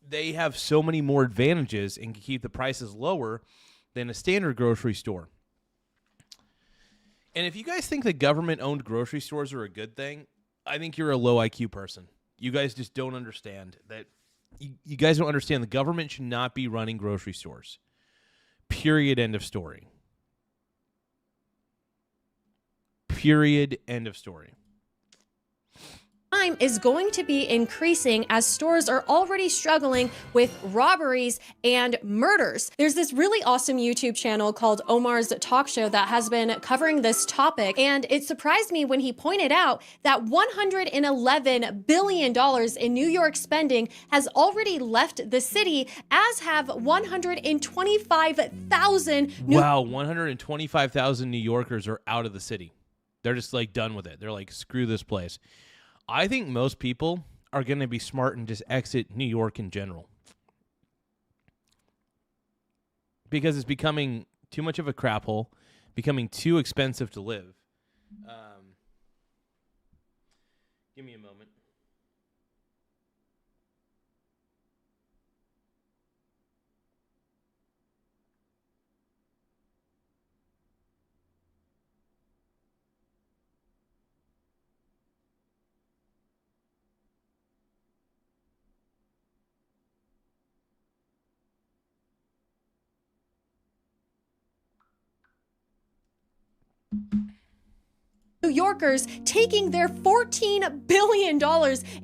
they have so many more advantages and can keep the prices lower than a standard grocery store. And if you guys think that government-owned grocery stores are a good thing, I think you're a low IQ person. You guys just don't understand that. You guys don't understand the government should not be running grocery stores. Period. End of story. Period. End of story. Crime is going to be increasing as stores are already struggling with robberies and murders. There's this really awesome YouTube channel called Omar's Talk Show that has been covering this topic, and it surprised me when he pointed out that $111 billion in New York spending has already left the city, as have 125,000 Wow, 125,000 New Yorkers are out of the city. They're just like done with it. They're like, screw this place. I think most people are going to be smart and just exit New York in general. Because it's becoming too much of a crap hole, becoming too expensive to live. Give me a moment. New Yorkers taking their $14 billion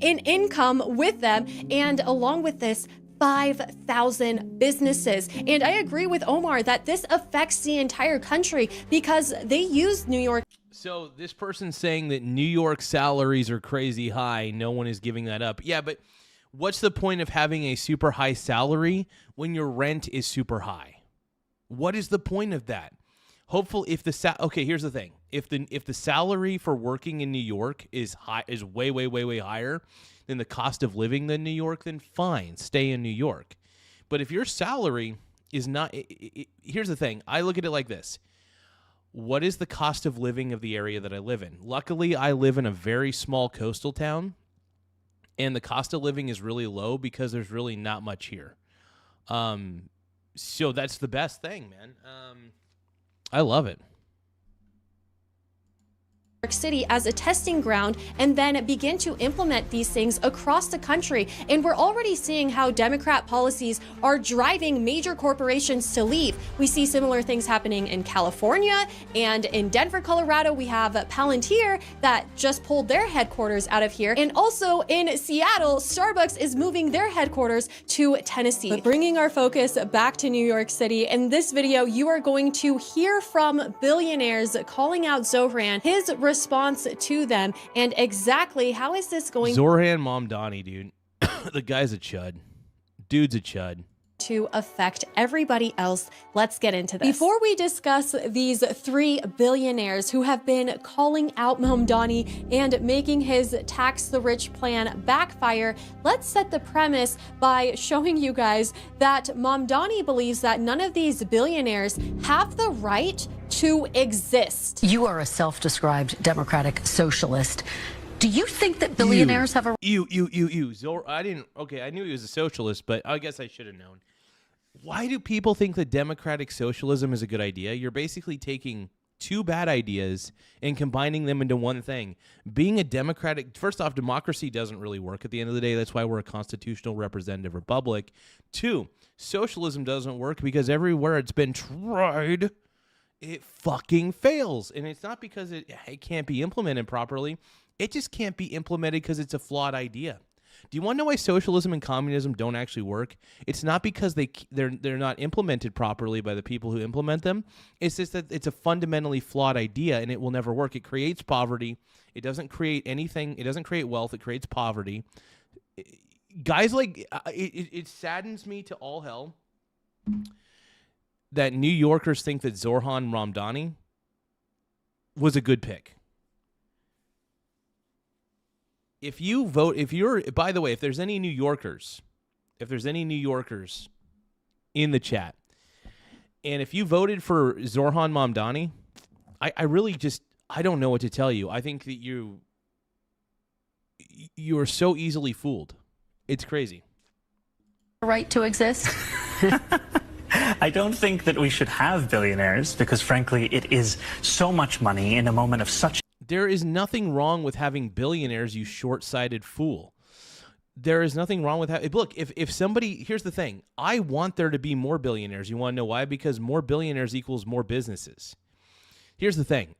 in income with them, and along with this, 5,000 businesses. And I agree with Omar that this affects the entire country because they use New York. So this person's saying that New York salaries are crazy high. No one is giving that up. Yeah, but what's the point of having a super high salary when your rent is super high? What is the point of that? Hopefully, if the okay, here's the thing: if the salary for working in New York is way higher than the cost of living in New York, then fine, stay in New York. But if your salary is not, here's the thing: I look at it like this: what is the cost of living of the area that I live in? Luckily, I live in a very small coastal town, and the cost of living is really low because there's really not much here. So that's the best thing, man. I love it. City as a testing ground and then begin to implement these things across the country. And we're already seeing how Democrat policies are driving major corporations to leave. We see similar things happening in California and in Denver, Colorado. We have Palantir that just pulled their headquarters out of here. And also in Seattle, Starbucks is moving their headquarters to Tennessee. But bringing our focus back to New York City, in this video, you are going to hear from billionaires calling out Zohran, his response to them, and exactly how is this going Zohran Mamdani, dude. The guy's a chud. Dude's a chud. To affect everybody else. Let's get into this. Before we discuss these three billionaires who have been calling out Mamdani and making his tax the rich plan backfire, let's set the premise by showing you guys that Mamdani believes that none of these billionaires have the right to exist. You are a self-described democratic socialist. Do you think that billionaires have a... I didn't... Okay, I knew he was a socialist, but I guess I should have known. Why do people think that democratic socialism is a good idea? You're basically taking two bad ideas and combining them into one thing. Being a democratic... First off, democracy doesn't really work at the end of the day. That's why we're a constitutional representative republic. Two, socialism doesn't work because everywhere it's been tried, it fucking fails. And it's not because it can't be implemented properly. It just can't be implemented because it's a flawed idea. Do you want to know why socialism and communism don't actually work? It's not because they're not implemented properly by the people who implement them. It's just that it's a fundamentally flawed idea and it will never work. It creates poverty. It doesn't create anything. It doesn't create wealth. It creates poverty. Guys like it saddens me to all hell that New Yorkers think that Zohran Mamdani was a good pick. If you vote, by the way, if there's any New Yorkers in the chat, and if you voted for Zohran Mamdani, I really just, I don't know what to tell you. I think that you are so easily fooled. It's crazy. Right to exist? I don't think that we should have billionaires because, frankly, it is so much money in a moment of such... There is nothing wrong with having billionaires, you short-sighted fool. There is nothing wrong with that. Look, if somebody, here's the thing. I want there to be more billionaires. You want to know why? Because more billionaires equals more businesses. Here's the thing.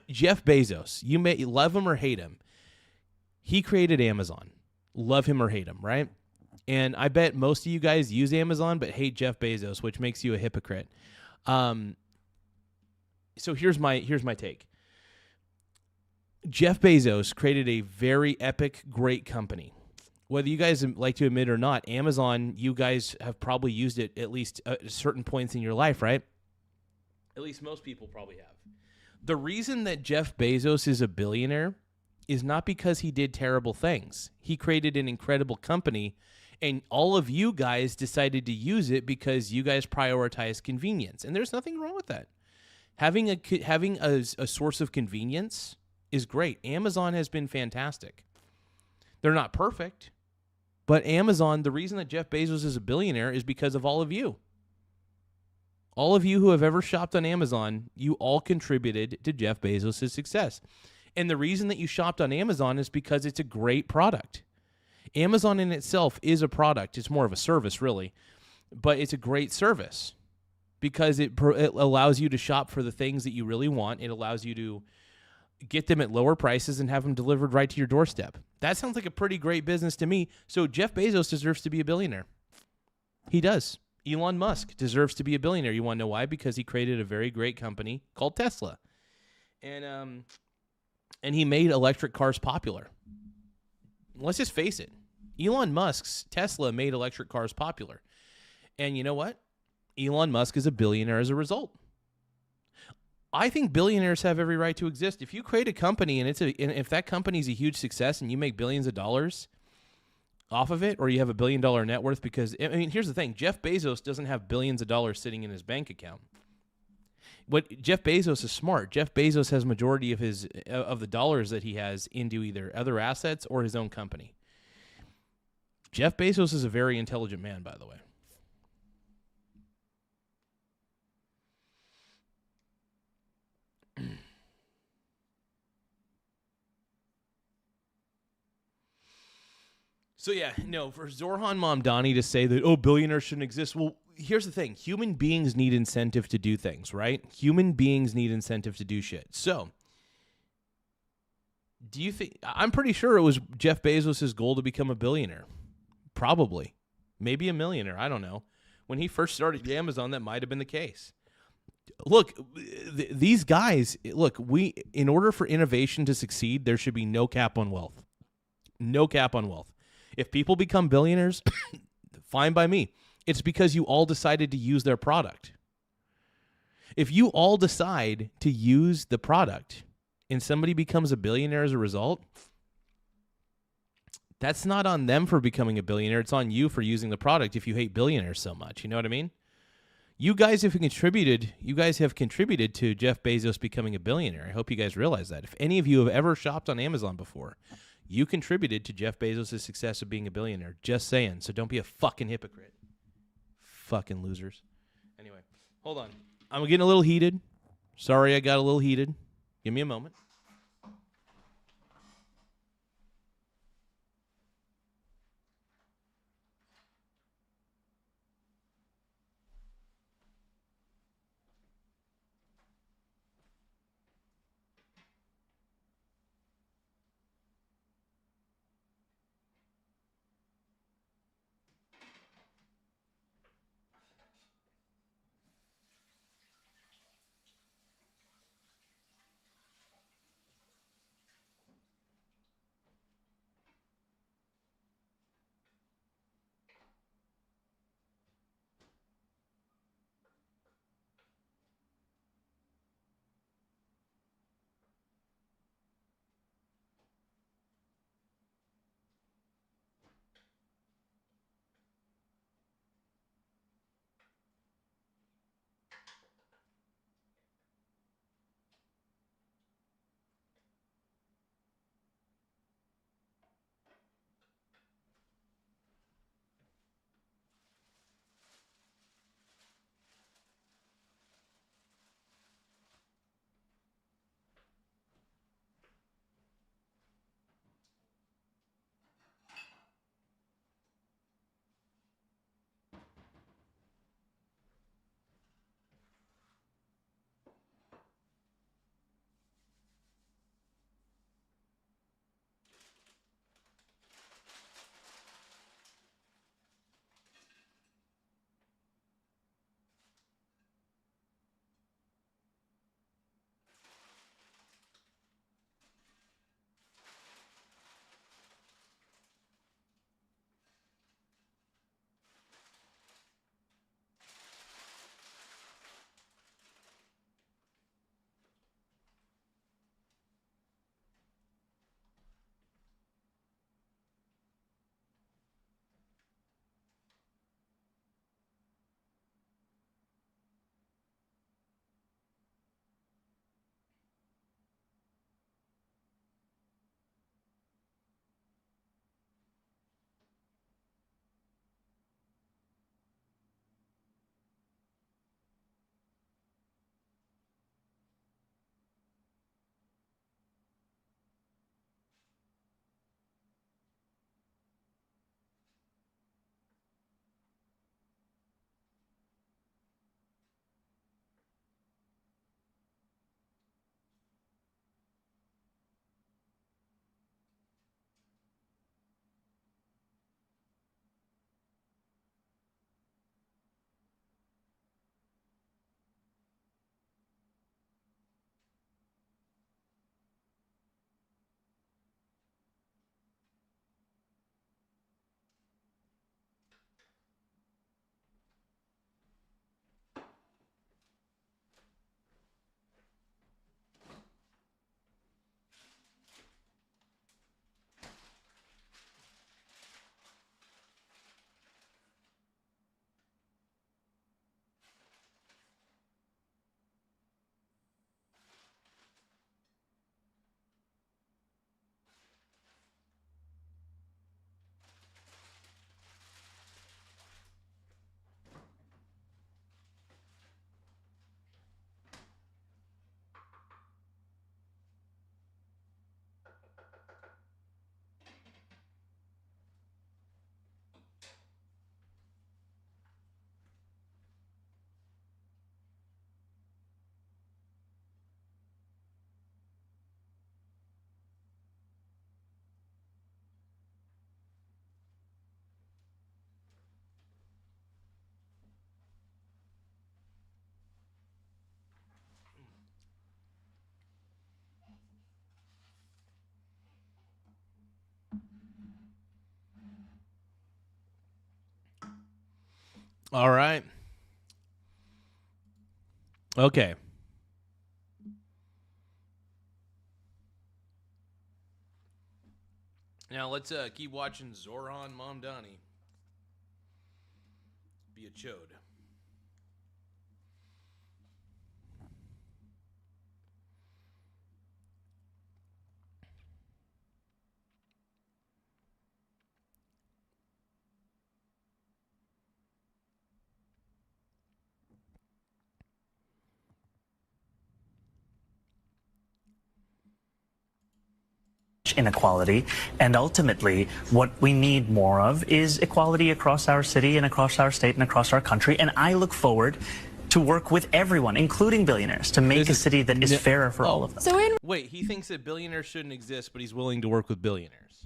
Jeff Bezos, you may love him or hate him. He created Amazon. Love him or hate him, right? And I bet most of you guys use Amazon but hate Jeff Bezos, which makes you a hypocrite. So here's my take. Jeff Bezos created a very epic, great company. Whether you guys like to admit or not, Amazon, you guys have probably used it at least at certain points in your life, right? At least most people probably have. The reason that Jeff Bezos is a billionaire is not because he did terrible things. He created an incredible company, and all of you guys decided to use it because you guys prioritize convenience. And there's nothing wrong with that. Having a source of convenience is great. Amazon has been fantastic. They're not perfect, but Amazon, the reason that Jeff Bezos is a billionaire is because of all of you. All of you who have ever shopped on Amazon, you all contributed to Jeff Bezos' success. And the reason that you shopped on Amazon is because it's a great product. Amazon in itself is a product. It's more of a service, really, but it's a great service because it allows you to shop for the things that you really want. It allows you to get them at lower prices and have them delivered right to your doorstep. That sounds like a pretty great business to me. So Jeff Bezos deserves to be a billionaire. He does. Elon Musk deserves to be a billionaire. You want to know why? Because he created a very great company called Tesla. And he made electric cars popular. Let's just face it. Elon Musk's Tesla made electric cars popular. And you know what? Elon Musk is a billionaire as a result. I think billionaires have every right to exist. If you create a company and if that company is a huge success and you make billions of dollars off of it, or you have $1 billion net worth, because I mean, here's the thing: Jeff Bezos doesn't have billions of dollars sitting in his bank account. What Jeff Bezos is smart. Jeff Bezos has majority of the dollars that he has into either other assets or his own company. Jeff Bezos is a very intelligent man, by the way. So yeah, no, for Zorhan Mamdani to say that, oh, billionaires shouldn't exist. Well, here's the thing. Human beings need incentive to do things, right? Human beings need incentive to do shit. So do you think, I'm pretty sure it was Jeff Bezos' goal to become a billionaire. Probably. Maybe a millionaire. I don't know. When he first started Amazon, that might have been the case. Look, these guys, in order for innovation to succeed, there should be no cap on wealth. No cap on wealth. If people become billionaires, fine by me. It's because you all decided to use their product. If you all decide to use the product and somebody becomes a billionaire as a result, that's not on them for becoming a billionaire. It's on you for using the product if you hate billionaires so much. You know what I mean? You guys have contributed to Jeff Bezos becoming a billionaire. I hope you guys realize that. If any of you have ever shopped on Amazon before, you contributed to Jeff Bezos' success of being a billionaire. Just saying. So don't be a fucking hypocrite. Fucking losers. Anyway, hold on. I'm getting a little heated. Sorry I got a little heated. Give me a moment. All right. Okay. Now let's keep watching Zoran Mamdani be a chode. Inequality, and ultimately what we need more of is equality across our city and across our state and across our country. And I look forward to work with everyone, including billionaires, to make a city that is fairer for all of them. So in Wait, he thinks that billionaires shouldn't exist, but he's willing to work with billionaires.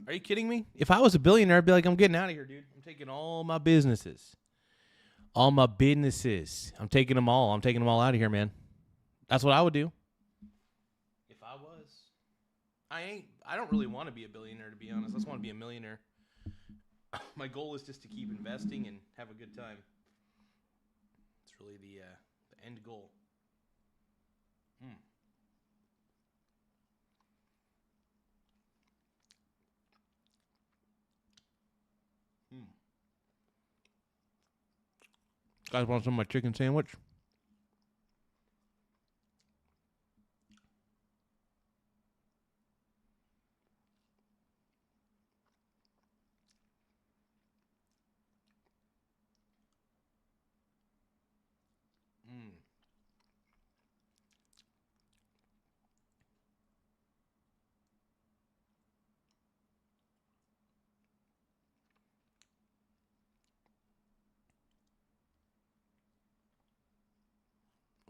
Are you kidding me? If I was a billionaire, I'd be like, I'm getting out of here, dude. I'm taking all my businesses. All my businesses. I'm taking them all. I'm taking them all out of here, man. That's what I would do. I don't really want to be a billionaire, to be honest. I just want to be a millionaire. My goal is just to keep investing and have a good time. It's really the end goal. Guys want some of my chicken sandwich?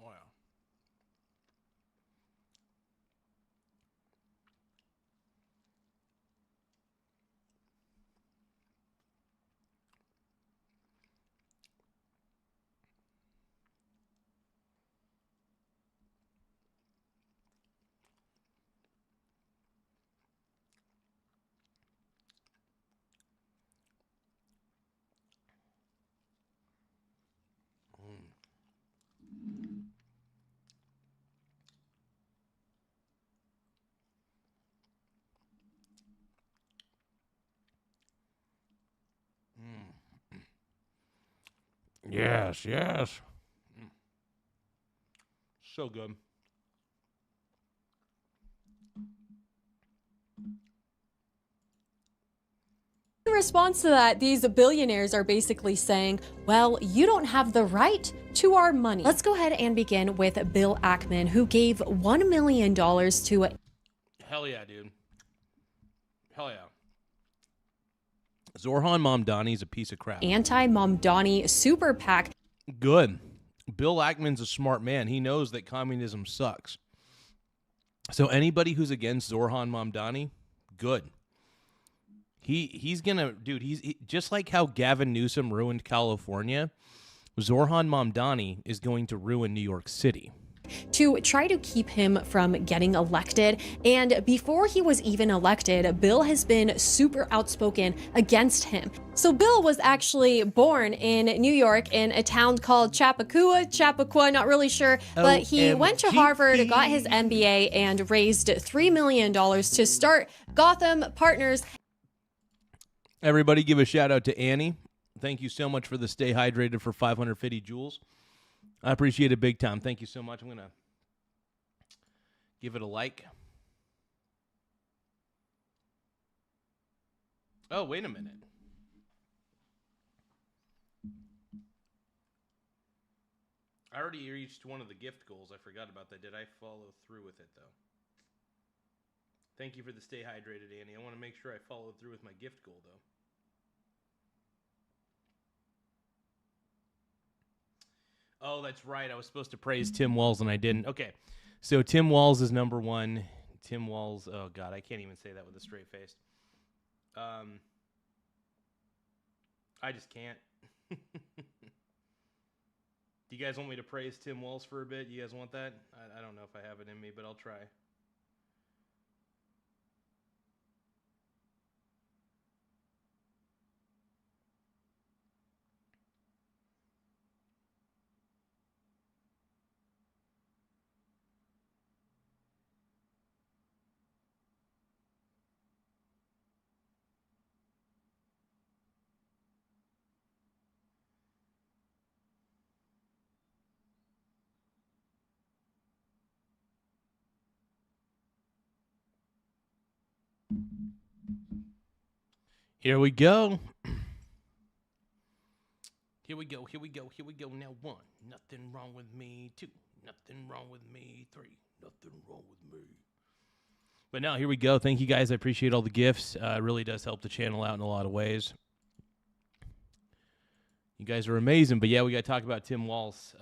Wow. Yes, yes. So good. In response to that, these billionaires are basically saying, well, you don't have the right to our money. Let's go ahead and begin with Bill Ackman, who gave $1 million to Hell yeah, dude. Hell yeah. Zoran Mamdani's a piece of crap. anti-Mamdani super PAC. Good. Bill Ackman's a smart man. He knows that communism sucks. So anybody who's against Zoran Mamdani, good. He's gonna, dude. He's just like how Gavin Newsom ruined California. Zoran Mamdani is going to ruin New York City. To try to keep him from getting elected. And before he was even elected, Bill has been super outspoken against him. So Bill was actually born in New York in a town called Chappaqua, not really sure, but he went to Harvard, got his MBA, and raised $3 million to start Gotham Partners. Everybody give a shout out to Annie. Thank you so much for the Stay Hydrated for 550 joules. I appreciate it big time. Thank you so much. I'm going to give it a like. Oh, wait a minute. I already reached one of the gift goals. I forgot about that. Did I follow through with it, though? Thank you for the Stay Hydrated, Annie. I want to make sure I followed through with my gift goal, though. Oh, that's right. I was supposed to praise Tim Walz, and I didn't. Okay, so Tim Walz is number one. Tim Walz, oh, God, I can't even say that with a straight face. I just can't. Do you guys want me to praise Tim Walz for a bit? You guys want that? I don't know if I have it in me, but I'll try. Here we go. Here we go. Here we go. Here we go. Now 1. Nothing wrong with me. 2. Nothing wrong with me. 3. Nothing wrong with me. But now here we go. Thank you guys. I appreciate all the gifts. It really does help the channel out in a lot of ways. You guys are amazing. But yeah, we got to talk about Tim Walz.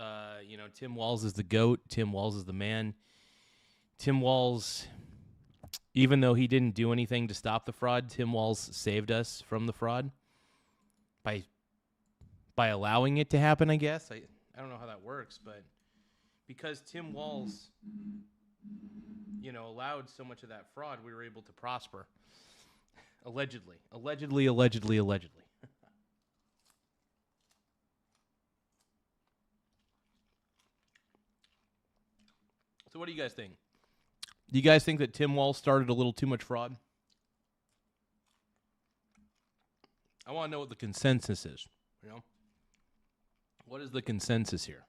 Tim Walz is the GOAT. Tim Walz is the man. Tim Walz, even though he didn't do anything to stop the fraud, Tim Walz saved us from the fraud by allowing it to happen, I guess. I don't know how that works, but because Tim Walz, allowed so much of that fraud, we were able to prosper. Allegedly. So what do you guys think? Do you guys think that Tim Walz started a little too much fraud? I want to know what the consensus is. What is the consensus here?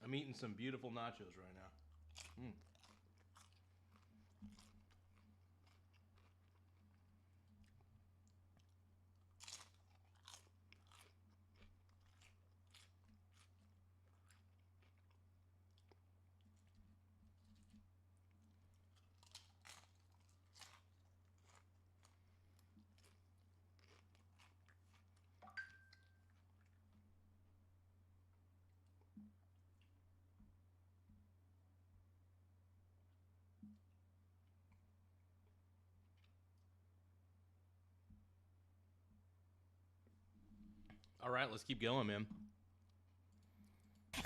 I'm eating some beautiful nachos right now. All right, let's keep going, man.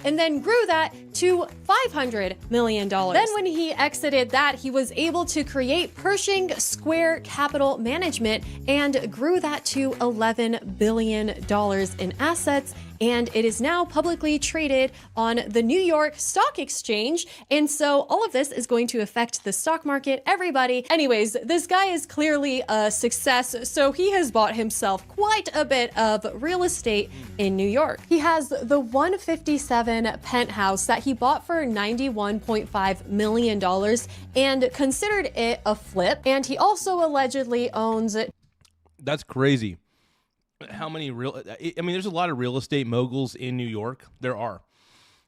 And then grew that to $500 million. Then when he exited that, he was able to create Pershing Square Capital Management and grew that to $11 billion in assets. And it is now publicly traded on the New York Stock Exchange. And so all of this is going to affect the stock market, everybody. Anyways, this guy is clearly a success. So he has bought himself quite a bit of real estate in New York. He has the 157 penthouse that he bought for $91.5 million and considered it a flip. And he also allegedly owns it. That's crazy. How many there's a lot of real estate moguls in New York. There are.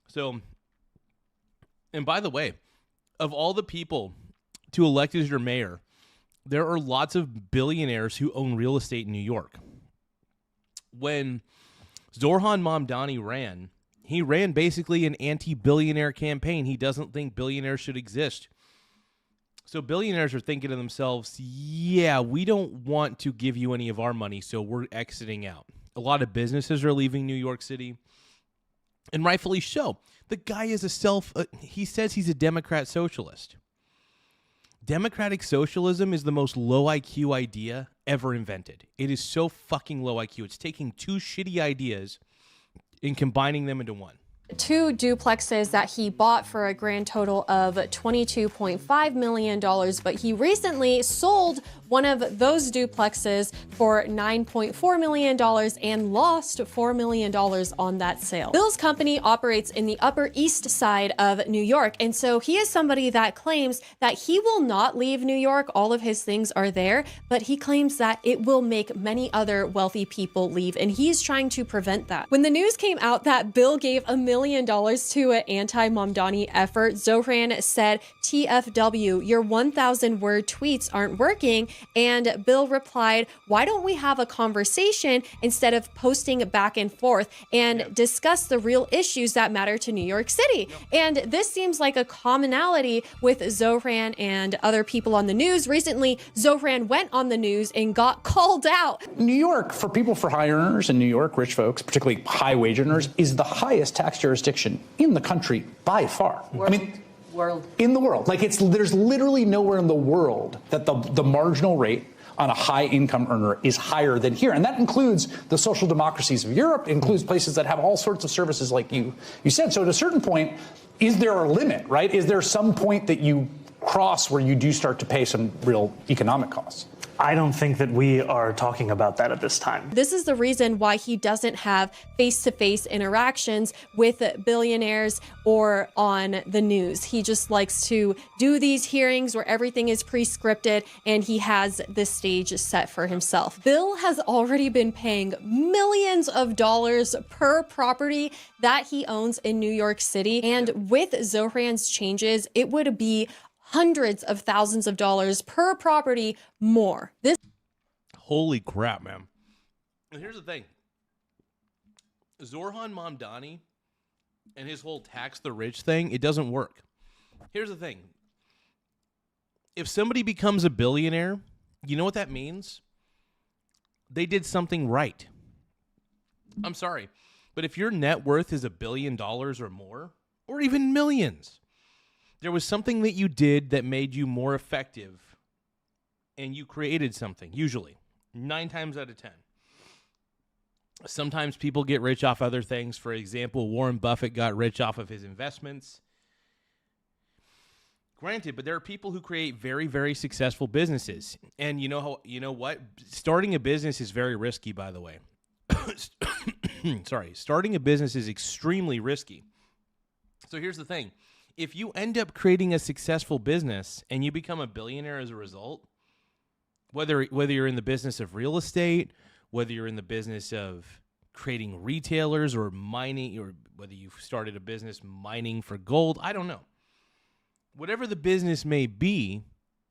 So, and by the way, of all the people to elect as your mayor, there are lots of billionaires who own real estate in New York. When Zoran Mamdani ran, he ran basically an anti-billionaire campaign. He doesn't think billionaires should exist. So billionaires are thinking to themselves, yeah, we don't want to give you any of our money, so we're exiting out. A lot of businesses are leaving New York City, and rightfully so. The guy is he says he's a Democrat socialist. Democratic socialism is the most low IQ idea ever invented. It is so fucking low IQ. It's taking two shitty ideas and combining them into one. 2 duplexes that he bought for a grand total of $22.5 million, but he recently sold one of those duplexes for $9.4 million and lost $4 million on that sale. Bill's company operates in the Upper East Side of New York, and so he is somebody that claims that he will not leave New York. All of his things are there, but he claims that it will make many other wealthy people leave, and he's trying to prevent that. When the news came out that Bill gave $1 million to an anti-Mamdani effort, Zohran said, TFW, your 1,000-word tweets aren't working. And Bill replied, why don't we have a conversation instead of posting back and forth and discuss the real issues that matter to New York City? And this seems like a commonality with Zohran and other people on the news. Recently, Zohran went on the news and got called out. New York, for high earners in New York, rich folks, particularly high wage earners, is the highest tax jurisdiction in the country by far. In the world. There's literally nowhere in the world that the marginal rate on a high income earner is higher than here. And that includes the social democracies of Europe, it includes places that have all sorts of services like you said. So at a certain point, is there a limit, right? Is there some point that you cross where you do start to pay some real economic costs? I don't think that we are talking about that at this time. This is the reason why he doesn't have face-to-face interactions with billionaires or on the news. He just likes to do these hearings where everything is pre-scripted and he has the stage set for himself. Bill has already been paying millions of dollars per property that he owns in New York City. And with Zohran's changes, it would be hundreds of thousands of dollars per property more. This Holy crap, man. And here's the thing. Zohran Mamdani and his whole tax the rich thing, it doesn't work. Here's the thing. If somebody becomes a billionaire, you know what that means? They did something right. I'm sorry, but if your net worth is $1 billion or more, or even millions, there was something that you did that made you more effective, and you created something, usually, 9 times out of 10. Sometimes people get rich off other things. For example, Warren Buffett got rich off of his investments. Granted, but there are people who create very, very successful businesses. And you know what? Starting a business is very risky, by the way. Sorry. Starting a business is extremely risky. So here's the thing. If you end up creating a successful business and you become a billionaire as a result, whether you're in the business of real estate, whether you're in the business of creating retailers or mining, or whether you've started a business mining for gold, I don't know. Whatever the business may be,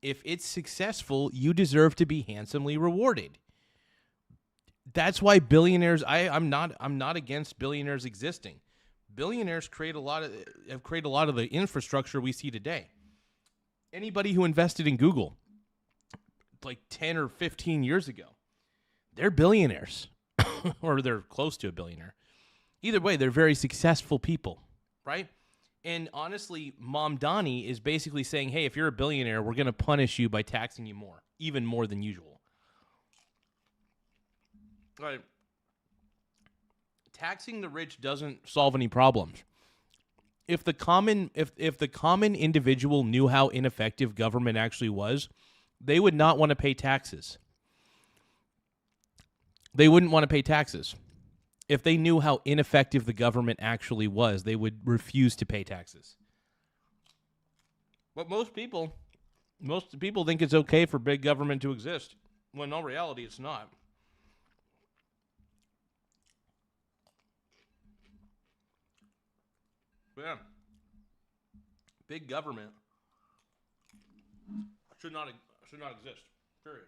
if it's successful, you deserve to be handsomely rewarded. That's why billionaires, I'm not against billionaires existing. Billionaires have created a lot of the infrastructure we see today. Anybody who invested in Google like 10 or 15 years ago, they're billionaires or they're close to a billionaire. Either way, they're very successful people, right? And honestly, Mamdani is basically saying, hey, if you're a billionaire, we're going to punish you by taxing you more, even more than usual. Right. Taxing the rich doesn't solve any problems. If the common individual knew how ineffective government actually was, they would not want to pay taxes. They wouldn't want to pay taxes. If they knew how ineffective the government actually was, they would refuse to pay taxes. But most people think it's okay for big government to exist, when in all reality it's not. Yeah. Big government should not exist. Period.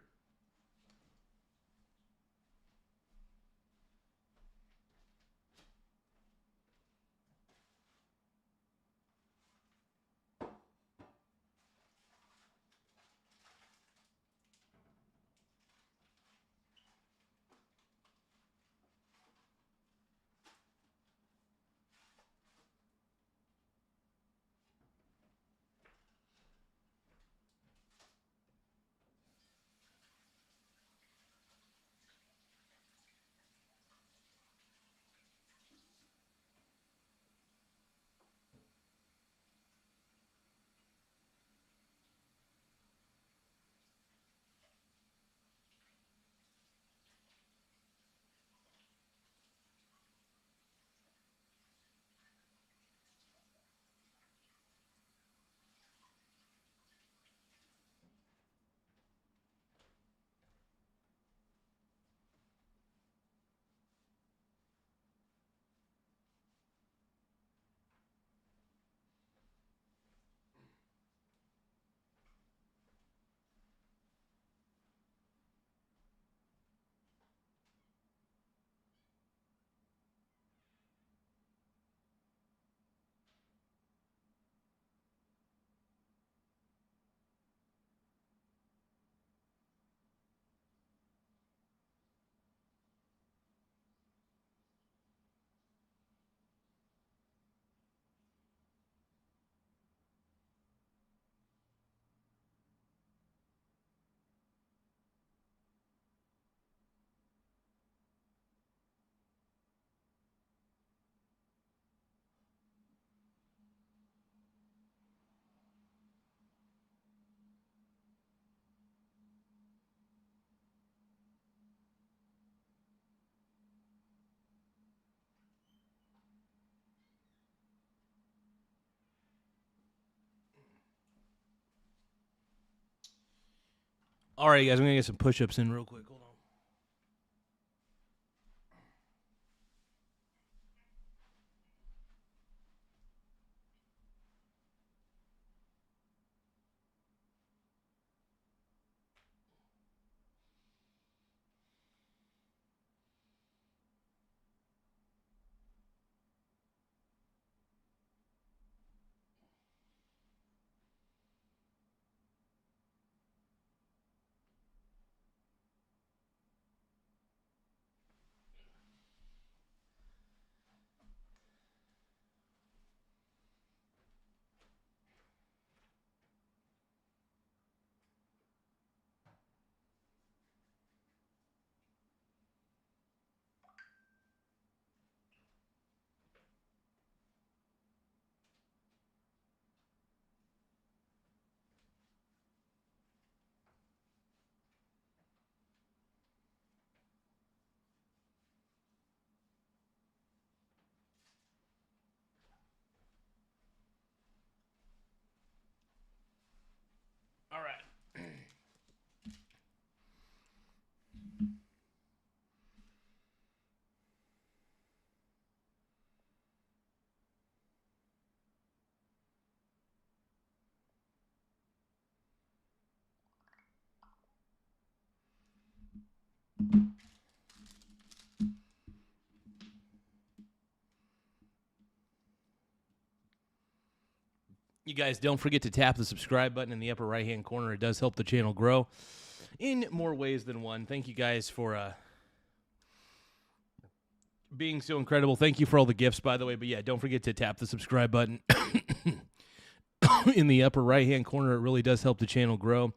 All right, guys, I'm going to get some push-ups in real quick. Hold on. All right. You guys don't forget to tap the subscribe button in the upper right-hand corner. It does help the channel grow in more ways than one. Thank you guys for being so incredible. Thank you for all the gifts, by the way. But yeah, don't forget to tap the subscribe button in the upper right-hand corner. It really does help the channel grow.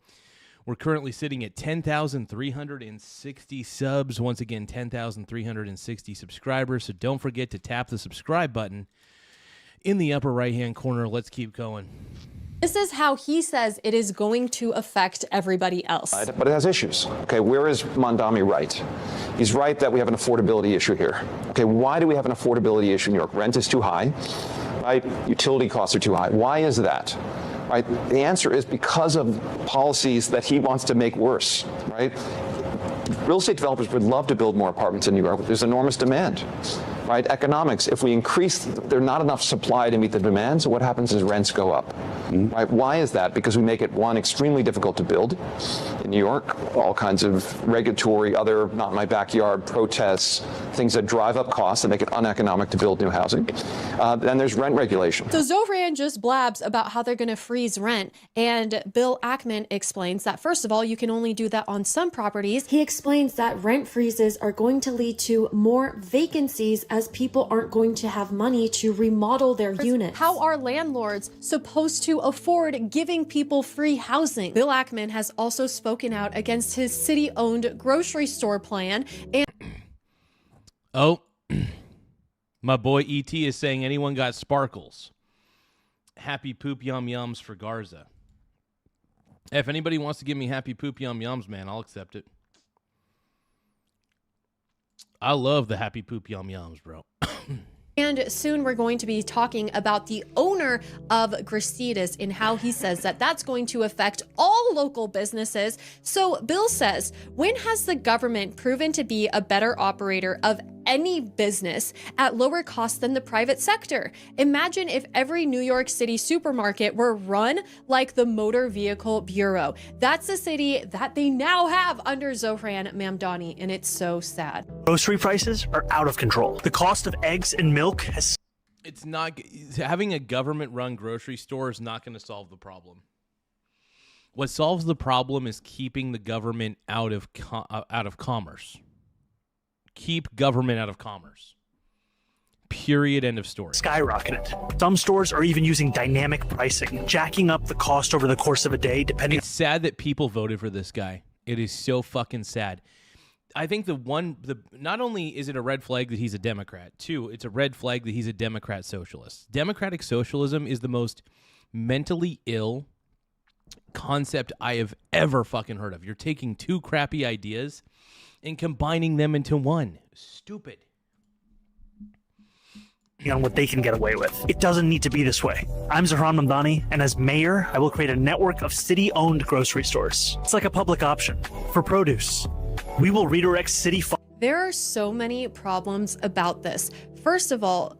We're currently sitting at 10,360 subs. Once again, 10,360 subscribers. So don't forget to tap the subscribe button in the upper right-hand corner. Let's keep going. This is how he says it is going to affect everybody else. But it has issues. Okay, where is Mondami right? He's right that we have an affordability issue here. Okay, why do we have an affordability issue in New York? Rent is too high, right? Utility costs are too high. Why is that? Right? The answer is because of policies that he wants to make worse, right? Real estate developers would love to build more apartments in New York. There's enormous demand. Right? Economics, if we increase, there's not enough supply to meet the demand, so what happens is rents go up. Right? Why is that? Because we make it, one, extremely difficult to build in New York, all kinds of regulatory, other, not in my backyard, protests, things that drive up costs and make it uneconomic to build new housing. Then there's rent regulation. So Zohran just blabs about how they're going to freeze rent, and Bill Ackman explains that, first of all, you can only do that on some properties. He explains that rent freezes are going to lead to more vacancies as people aren't going to have money to remodel their units. How are landlords supposed to afford giving people free housing? Bill Ackman has also spoken out against his city-owned grocery store plan. And oh, my boy E.T. is saying, anyone got sparkles? Happy poop yum yums for Garza. If anybody wants to give me happy poop yum yums, man, I'll accept it. I love the happy poop yum yums, bro. And soon we're going to be talking about the owner of Gristedes and how he says that that's going to affect all local businesses. So Bill says, when has the government proven to be a better operator of any business at lower cost than the private sector? Imagine if every New York City supermarket were run like the Motor Vehicle Bureau. That's a city that they now have under Zohran Mamdani, and it's so sad. Grocery prices are out of control. The cost of eggs and milk has... It's not... Having a government-run grocery store is not going to solve the problem. What solves the problem is keeping the government out of commerce. Keep government out of commerce. Period. End of story. Skyrocketed. Some stores are even using dynamic pricing, jacking up the cost over the course of a day, depending... It's sad that people voted for this guy. It is so fucking sad. I think not only is it a red flag that he's a Democrat, two, it's a red flag that he's a Democrat socialist. Democratic socialism is the most mentally ill concept I have ever fucking heard of. You're taking two crappy ideas and combining them into one. Stupid. on what they can get away with. It doesn't need to be this way. I'm Zohran Mamdani, and as mayor, I will create a network of city-owned grocery stores. It's like a public option for produce. We will redirect city funds. There are so many problems about this. First of all,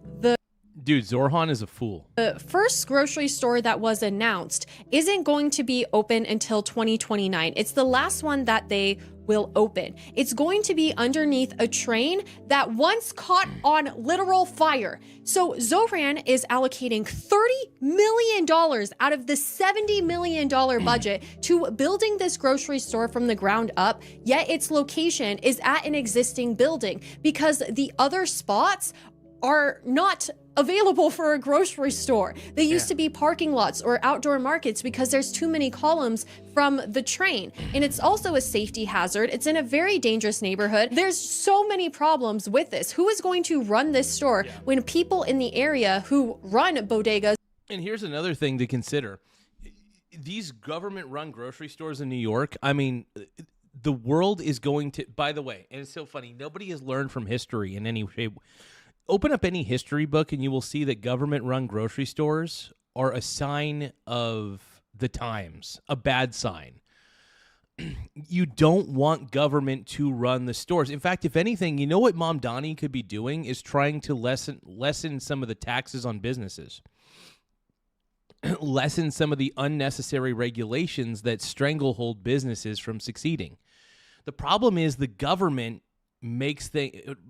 Dude, Zohran is a fool. the first grocery store that was announced isn't going to be open until 2029. It's the last one that they will open. It's going to be underneath a train that once caught on literal fire. So Zohran is allocating $30 million out of the $70 million budget to building this grocery store from the ground up, yet its location is at an existing building because the other spots are not available for a grocery store. They used to be parking lots or outdoor markets because there's too many columns from the train. And it's also a safety hazard. It's in a very dangerous neighborhood. There's so many problems with this. Who is going to run this store when people in the area who run bodegas? And here's another thing to consider. These government-run grocery stores in New York, I mean, the world is going to, by the way, and it's so funny, nobody has learned from history in any shape. Open up any history book and you will see that government-run grocery stores are a sign of the times, a bad sign. You don't want government to run the stores. In fact, if anything, you know what Mamdani could be doing is trying to lessen some of the taxes on businesses. Lessen some of the unnecessary regulations that stranglehold businesses from succeeding. The problem is the government makes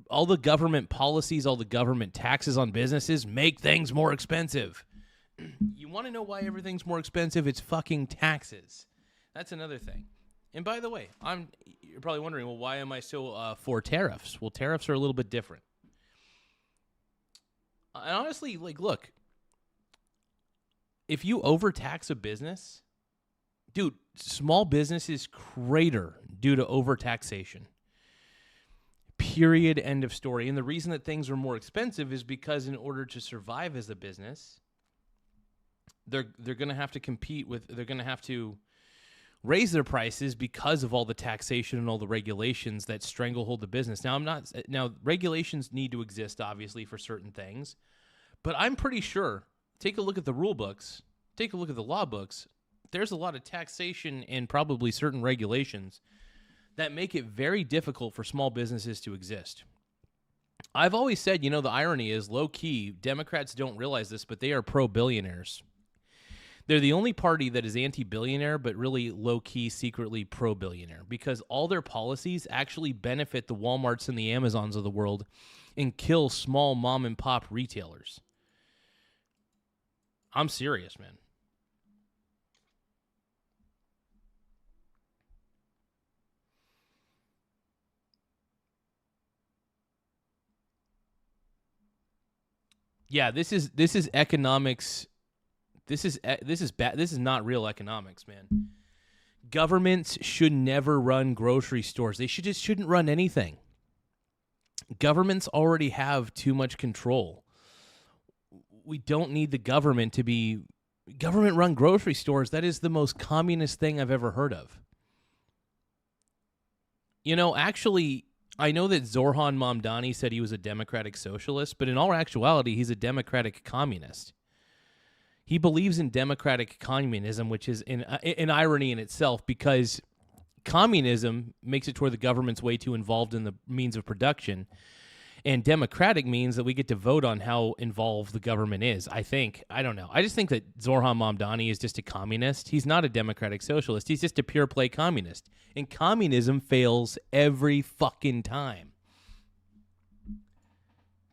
all the government policies, all the government taxes on businesses make things more expensive. You want to know why everything's more expensive? It's fucking taxes. That's another thing. And by the way, you're probably wondering, well, why am I so for tariffs? Well, tariffs are a little bit different. And honestly, like, look, if you overtax a business, dude, small businesses crater due to overtaxation. Period. End of story. And the reason that things are more expensive is because in order to survive as a business, they're going to have to compete with, they're going to have to raise their prices because of all the taxation and all the regulations that stranglehold the business. Now, regulations need to exist, obviously, for certain things, but I'm pretty sure, take a look at the rule books, take a look at the law books, there's a lot of taxation and probably certain regulations that make it very difficult for small businesses to exist. I've always said, the irony is low-key, Democrats don't realize this, but they are pro-billionaires. They're the only party that is anti-billionaire, but really low-key, secretly pro-billionaire, because all their policies actually benefit the Walmarts and the Amazons of the world and kill small mom-and-pop retailers. I'm serious, man. Yeah, this is economics. This is bad. This is not real economics, man. Governments should never run grocery stores. They shouldn't run anything. Governments already have too much control. We don't need the government to be government-run grocery stores. That is the most communist thing I've ever heard of. Actually, I know that Zohran Mamdani said he was a democratic socialist, but in all actuality, he's a democratic communist. He believes in democratic communism, which is an irony in itself, because communism makes it toward the government's way too involved in the means of production, and democratic means that we get to vote on how involved the government is. I don't know. I just think that Zohran Mamdani is just a communist. He's not a democratic socialist. He's just a pure play communist. And communism fails every fucking time.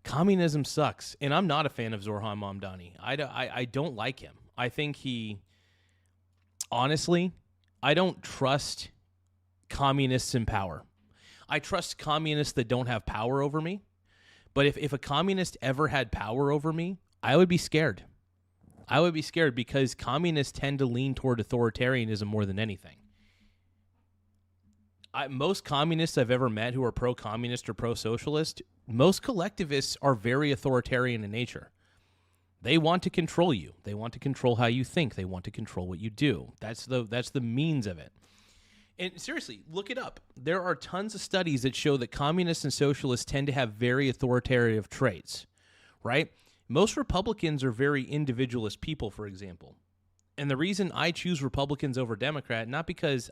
Communism sucks. And I'm not a fan of Zohran Mamdani. I don't like him. I think honestly, I don't trust communists in power. I trust communists that don't have power over me. But if a communist ever had power over me, I would be scared. I would be scared because communists tend to lean toward authoritarianism more than anything. Most communists I've ever met who are pro-communist or pro-socialist, most collectivists are very authoritarian in nature. They want to control you. They want to control how you think. They want to control what you do. That's the means of it. And seriously, look it up. There are tons of studies that show that communists and socialists tend to have very authoritarian traits, right? Most Republicans are very individualist people, for example. And the reason I choose Republicans over Democrat, not because,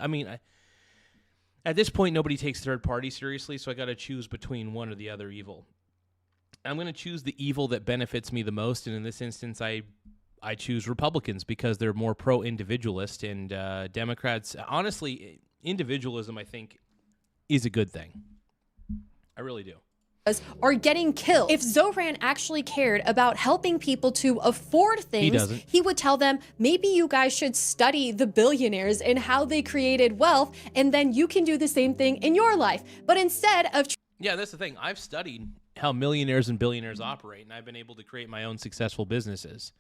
at this point, nobody takes third party seriously, so I got to choose between one or the other evil. I'm going to choose the evil that benefits me the most, and in this instance, I choose Republicans because they're more pro-individualist, and Democrats, honestly, individualism, I think, is a good thing. I really do. Are getting killed. If Zohran actually cared about helping people to afford things, he would tell them, maybe you guys should study the billionaires and how they created wealth, and then you can do the same thing in your life. But instead of... Yeah, that's the thing. I've studied how millionaires and billionaires operate, and I've been able to create my own successful businesses.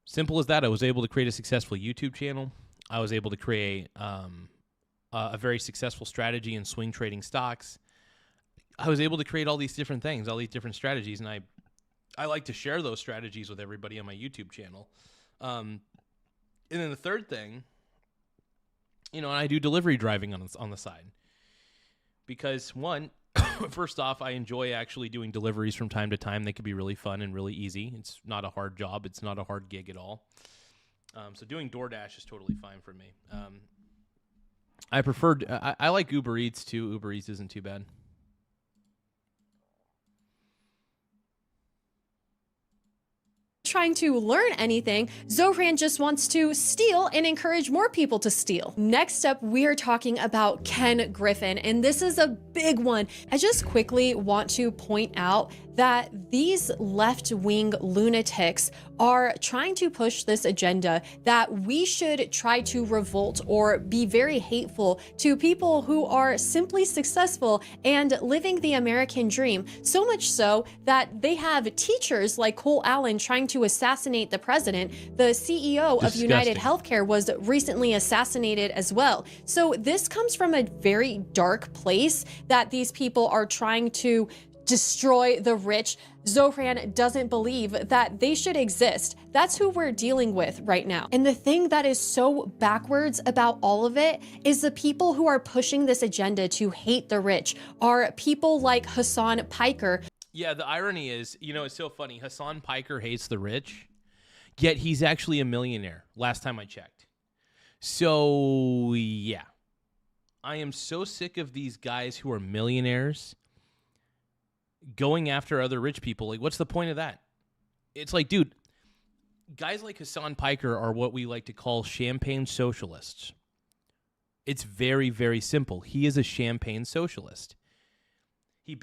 Simple as that. I was able to create a successful YouTube channel. I was able to create a very successful strategy in swing trading stocks. I was able to create all these different things, all these different strategies, and I like to share those strategies with everybody on my YouTube channel. And then the third thing, and I do delivery driving on the side. Because, one, first off, I enjoy actually doing deliveries from time to time. They can be really fun and really easy. It's not a hard job. It's not a hard gig at all. So doing DoorDash is totally fine for me. I like Uber Eats, too. Uber Eats isn't too bad. Trying to learn anything, Zohran just wants to steal and encourage more people to steal. Next up, we're talking about Ken Griffin, and this is a big one. I just quickly want to point out that these left-wing lunatics are trying to push this agenda that we should try to revolt or be very hateful to people who are simply successful and living the American dream. So much so that they have teachers like Cole Allen trying to assassinate the president. The CEO of United Healthcare was recently assassinated as well. So this comes from a very dark place that these people are trying to destroy the rich. Zohran doesn't believe that they should exist. That's who we're dealing with right now. And the thing that is so backwards about all of it is the people who are pushing this agenda to hate the rich are people like Hassan Piker. Yeah, the irony is, it's so funny. Hassan Piker hates the rich, yet he's actually a millionaire, last time I checked. So, yeah. I am so sick of these guys who are millionaires going after other rich people. Like, what's the point of that? It's like, dude, guys like Hassan Piker are what we like to call champagne socialists. It's very, very simple. He is a champagne socialist. He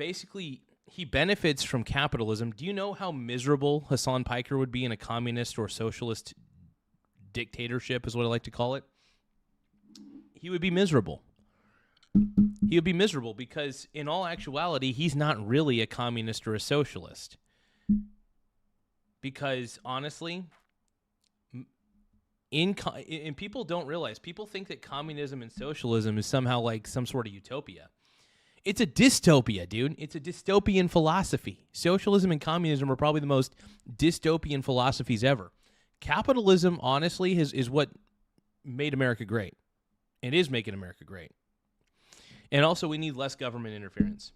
benefits from capitalism. Do you know how miserable Hassan Piker would be in a communist or socialist dictatorship, is what I like to call it? He would be miserable. He would be miserable because, in all actuality, he's not really a communist or a socialist. Because, honestly, and people don't realize, people think that communism and socialism is somehow like some sort of utopia. It's a dystopia, dude. It's a dystopian philosophy. Socialism and communism are probably the most dystopian philosophies ever. Capitalism, honestly, is what made America great. It is making America great. And also, we need less government interference.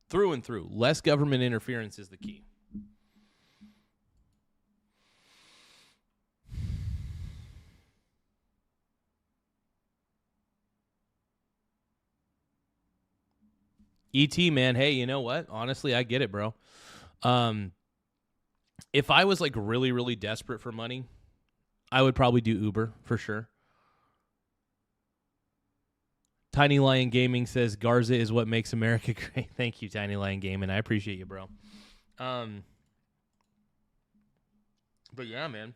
Through and through, less government interference is the key. E.T., man, hey, you know what? Honestly, I get it, bro. If I was, like, really, really desperate for money, I would probably do Uber, for sure. Tiny Lion Gaming says Garza is what makes America great. Thank you, Tiny Lion Gaming. I appreciate you, bro. But yeah, man.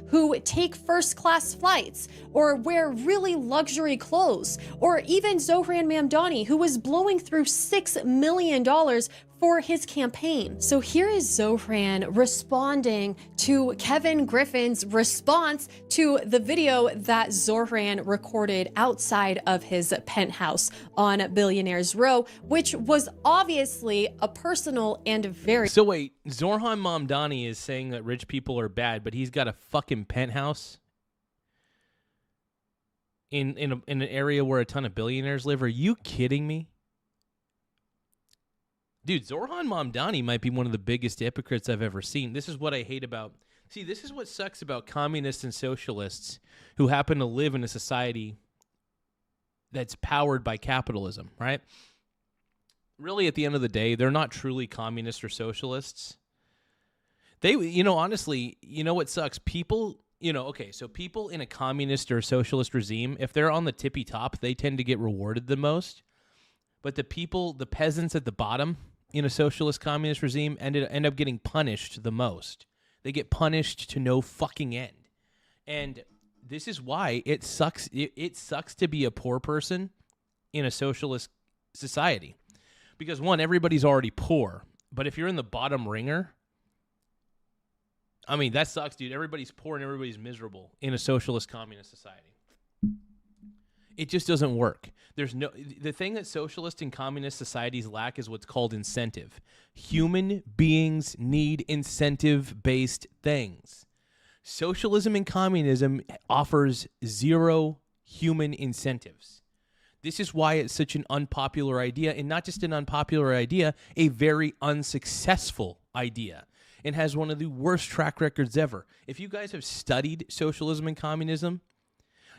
Who take first-class flights or wear really luxury clothes, or even Zohran Mamdani, who was blowing through $6 million for his campaign. So here is Zohran responding to Kevin Griffin's response to the video that Zohran recorded outside of his penthouse on Billionaires Row, which was obviously a personal and very... So wait, Zohran Mamdani is saying that rich people are bad, but he's got a fucking penthouse in an area where a ton of billionaires live? Are you kidding me? Dude, Zoran Mamdani might be one of the biggest hypocrites I've ever seen. This is what I hate about... See, this is what sucks about communists and socialists who happen to live in a society that's powered by capitalism, right? Really, at the end of the day, they're not truly communists or socialists. They, honestly, what sucks? People, so people in a communist or socialist regime, if they're on the tippy top, they tend to get rewarded the most. But the peasants at the bottom in a socialist communist regime end up getting punished the most. They get punished to no fucking end. And this is why it sucks. It sucks to be a poor person in a socialist society. Because one, everybody's already poor. But if you're in the bottom ringer, I mean, that sucks, dude. Everybody's poor and everybody's miserable in a socialist communist society. It just doesn't work. The thing that socialist and communist societies lack is what's called incentive. Human beings need incentive-based things. Socialism and communism offers zero human incentives. This is why it's such an unpopular idea, and not just an unpopular idea, a very unsuccessful idea, and has one of the worst track records ever. If you guys have studied socialism and communism,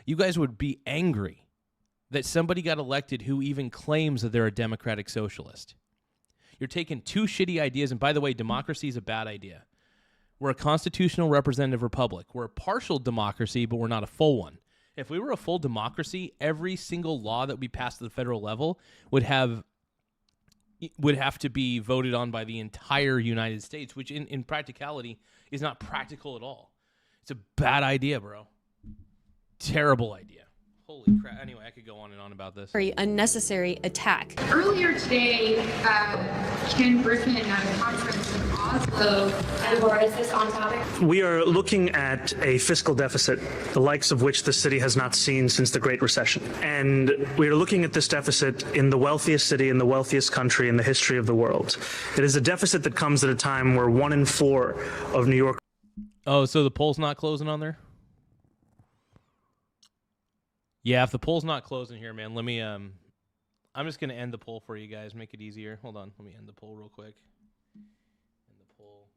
you guys would be angry that somebody got elected who even claims that they're a democratic socialist. You're taking two shitty ideas, and by the way, democracy is a bad idea. We're a constitutional representative republic. We're a partial democracy, but we're not a full one. If we were a full democracy, every single law that we passed at the federal level would have to be voted on by the entire United States, which in practicality is not practical at all. It's a bad idea, bro. Terrible idea. Holy crap. Anyway, I could go on and on about this. Very unnecessary attack. Earlier today, Ken Griffin at a conference in Oslo. Is this on topic? We are looking at a fiscal deficit, the likes of which the city has not seen since the Great Recession. And we are looking at this deficit in the wealthiest city, in the wealthiest country in the history of the world. It is a deficit that comes at a time where 1 in 4 of New York... Oh, so the poll's not closing on there? Yeah, if the poll's not closing here, man, let me, I'm just going to end the poll for you guys, make it easier. Hold on, let me end the poll real quick. End the poll.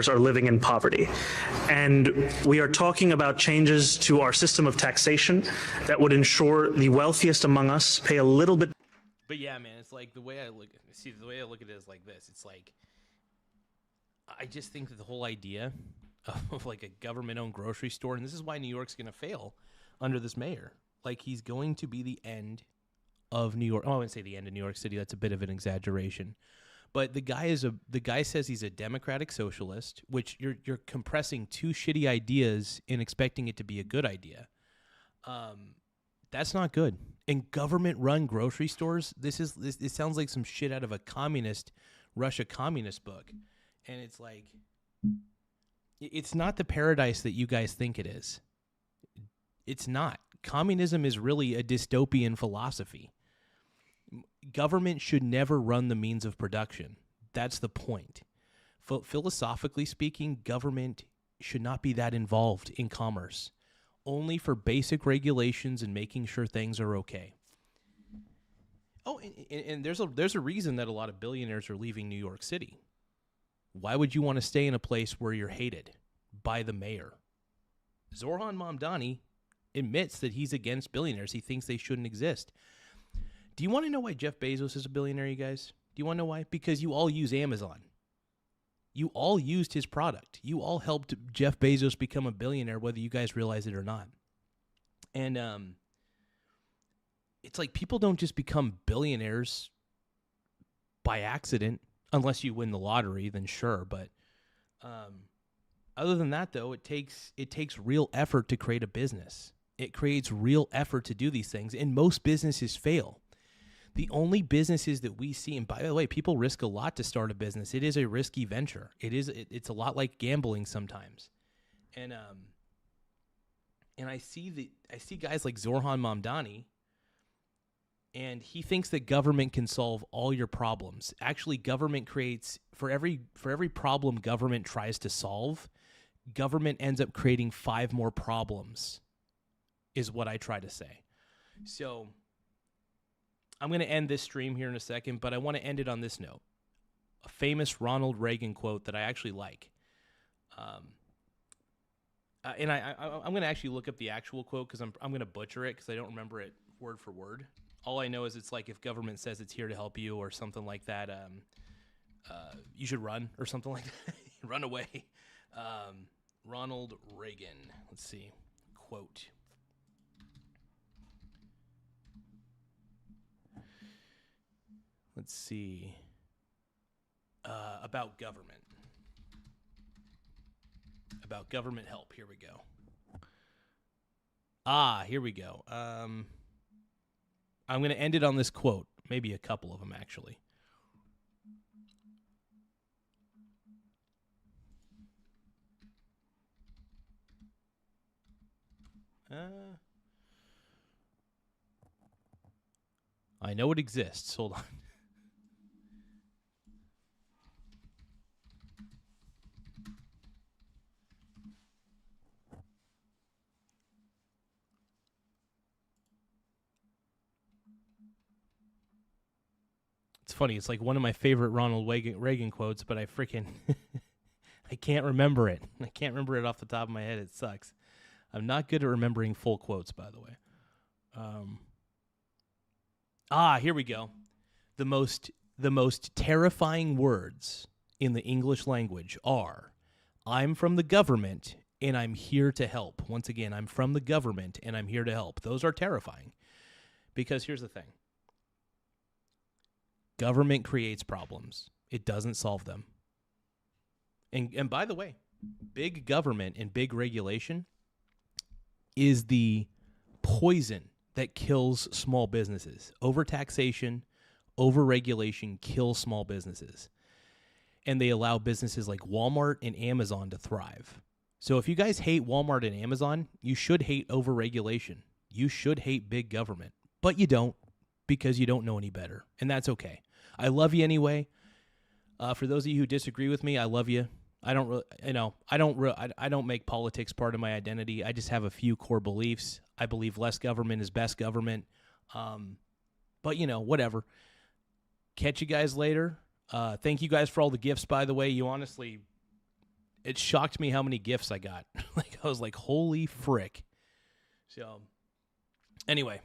Are living in poverty. And we are talking about changes to our system of taxation that would ensure the wealthiest among us pay a little bit. But yeah, man, it's like the way I look at it is like this. It's like, I just think that the whole idea of like a government-owned grocery store, and this is why New York's going to fail under this mayor. Like, he's going to be the end of New York. Oh, I wouldn't say the end of New York City. That's a bit of an exaggeration. But the guy says he's a democratic socialist, which you're compressing two shitty ideas and expecting it to be a good idea. That's not good. In government-run grocery stores, this sounds like some shit out of a Russia communist book, and it's like, it's not the paradise that you guys think it is. It's not. Communism is really a dystopian philosophy. Government should never run the means of production. That's the point. Philosophically speaking, government should not be that involved in commerce, only for basic regulations and making sure things are okay. Oh, and there's a reason that a lot of billionaires are leaving New York City. Why would you want to stay in a place where you're hated by the mayor? Zoran Mamdani admits that he's against billionaires. He thinks they shouldn't exist. Do you want to know why Jeff Bezos is a billionaire, you guys? Do you want to know why? Because you all use Amazon. You all used his product. You all helped Jeff Bezos become a billionaire, whether you guys realize it or not. And it's like people don't just become billionaires by accident, unless you win the lottery, then sure. But Other than that, though, it takes real effort to create a business. It creates real effort to do these things, and most businesses fail. The only businesses that we see, and by the way, people risk a lot to start a business. It is a risky venture. It's a lot like gambling sometimes. And I see guys like Zoran Mamdani, and he thinks that government can solve all your problems. Actually, government creates for every problem government tries to solve, government ends up creating 5 more problems, is what I try to say. So I'm going to end this stream here in a second, but I want to end it on this note. A famous Ronald Reagan quote that I actually like. And I'm going to actually look up the actual quote because I'm going to butcher it because I don't remember it word for word. All I know is it's like if government says it's here to help you or something like that, you should run or something like that. Run away. Ronald Reagan. Let's see. Quote. Let's see. About government. About government help. Here we go. Here we go. I'm going to end it on this quote. Maybe a couple of them, actually. I know it exists. Hold on. It's funny. It's like one of my favorite Ronald Reagan quotes, but I freaking I can't remember it. I can't remember it off the top of my head. It sucks. I'm not good at remembering full quotes, by the way. Here we go. The most terrifying words in the English language are, "I'm from the government and I'm here to help." Once again, I'm from the government and I'm here to help. Those are terrifying because here's the thing. Government creates problems. It doesn't solve them. And by the way, big government and big regulation is the poison that kills small businesses. Overtaxation, overregulation kills small businesses. And they allow businesses like Walmart and Amazon to thrive. So if you guys hate Walmart and Amazon, you should hate overregulation. You should hate big government. But you don't, because you don't know any better. And that's okay. I love you anyway. For those of you who disagree with me, I love you. I don't make politics part of my identity. I just have a few core beliefs. I believe less government is best government. But whatever. Catch you guys later. Thank you guys for all the gifts, by the way. You honestly, it shocked me how many gifts I got. I was like, holy frick. So anyway,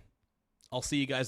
I'll see you guys later.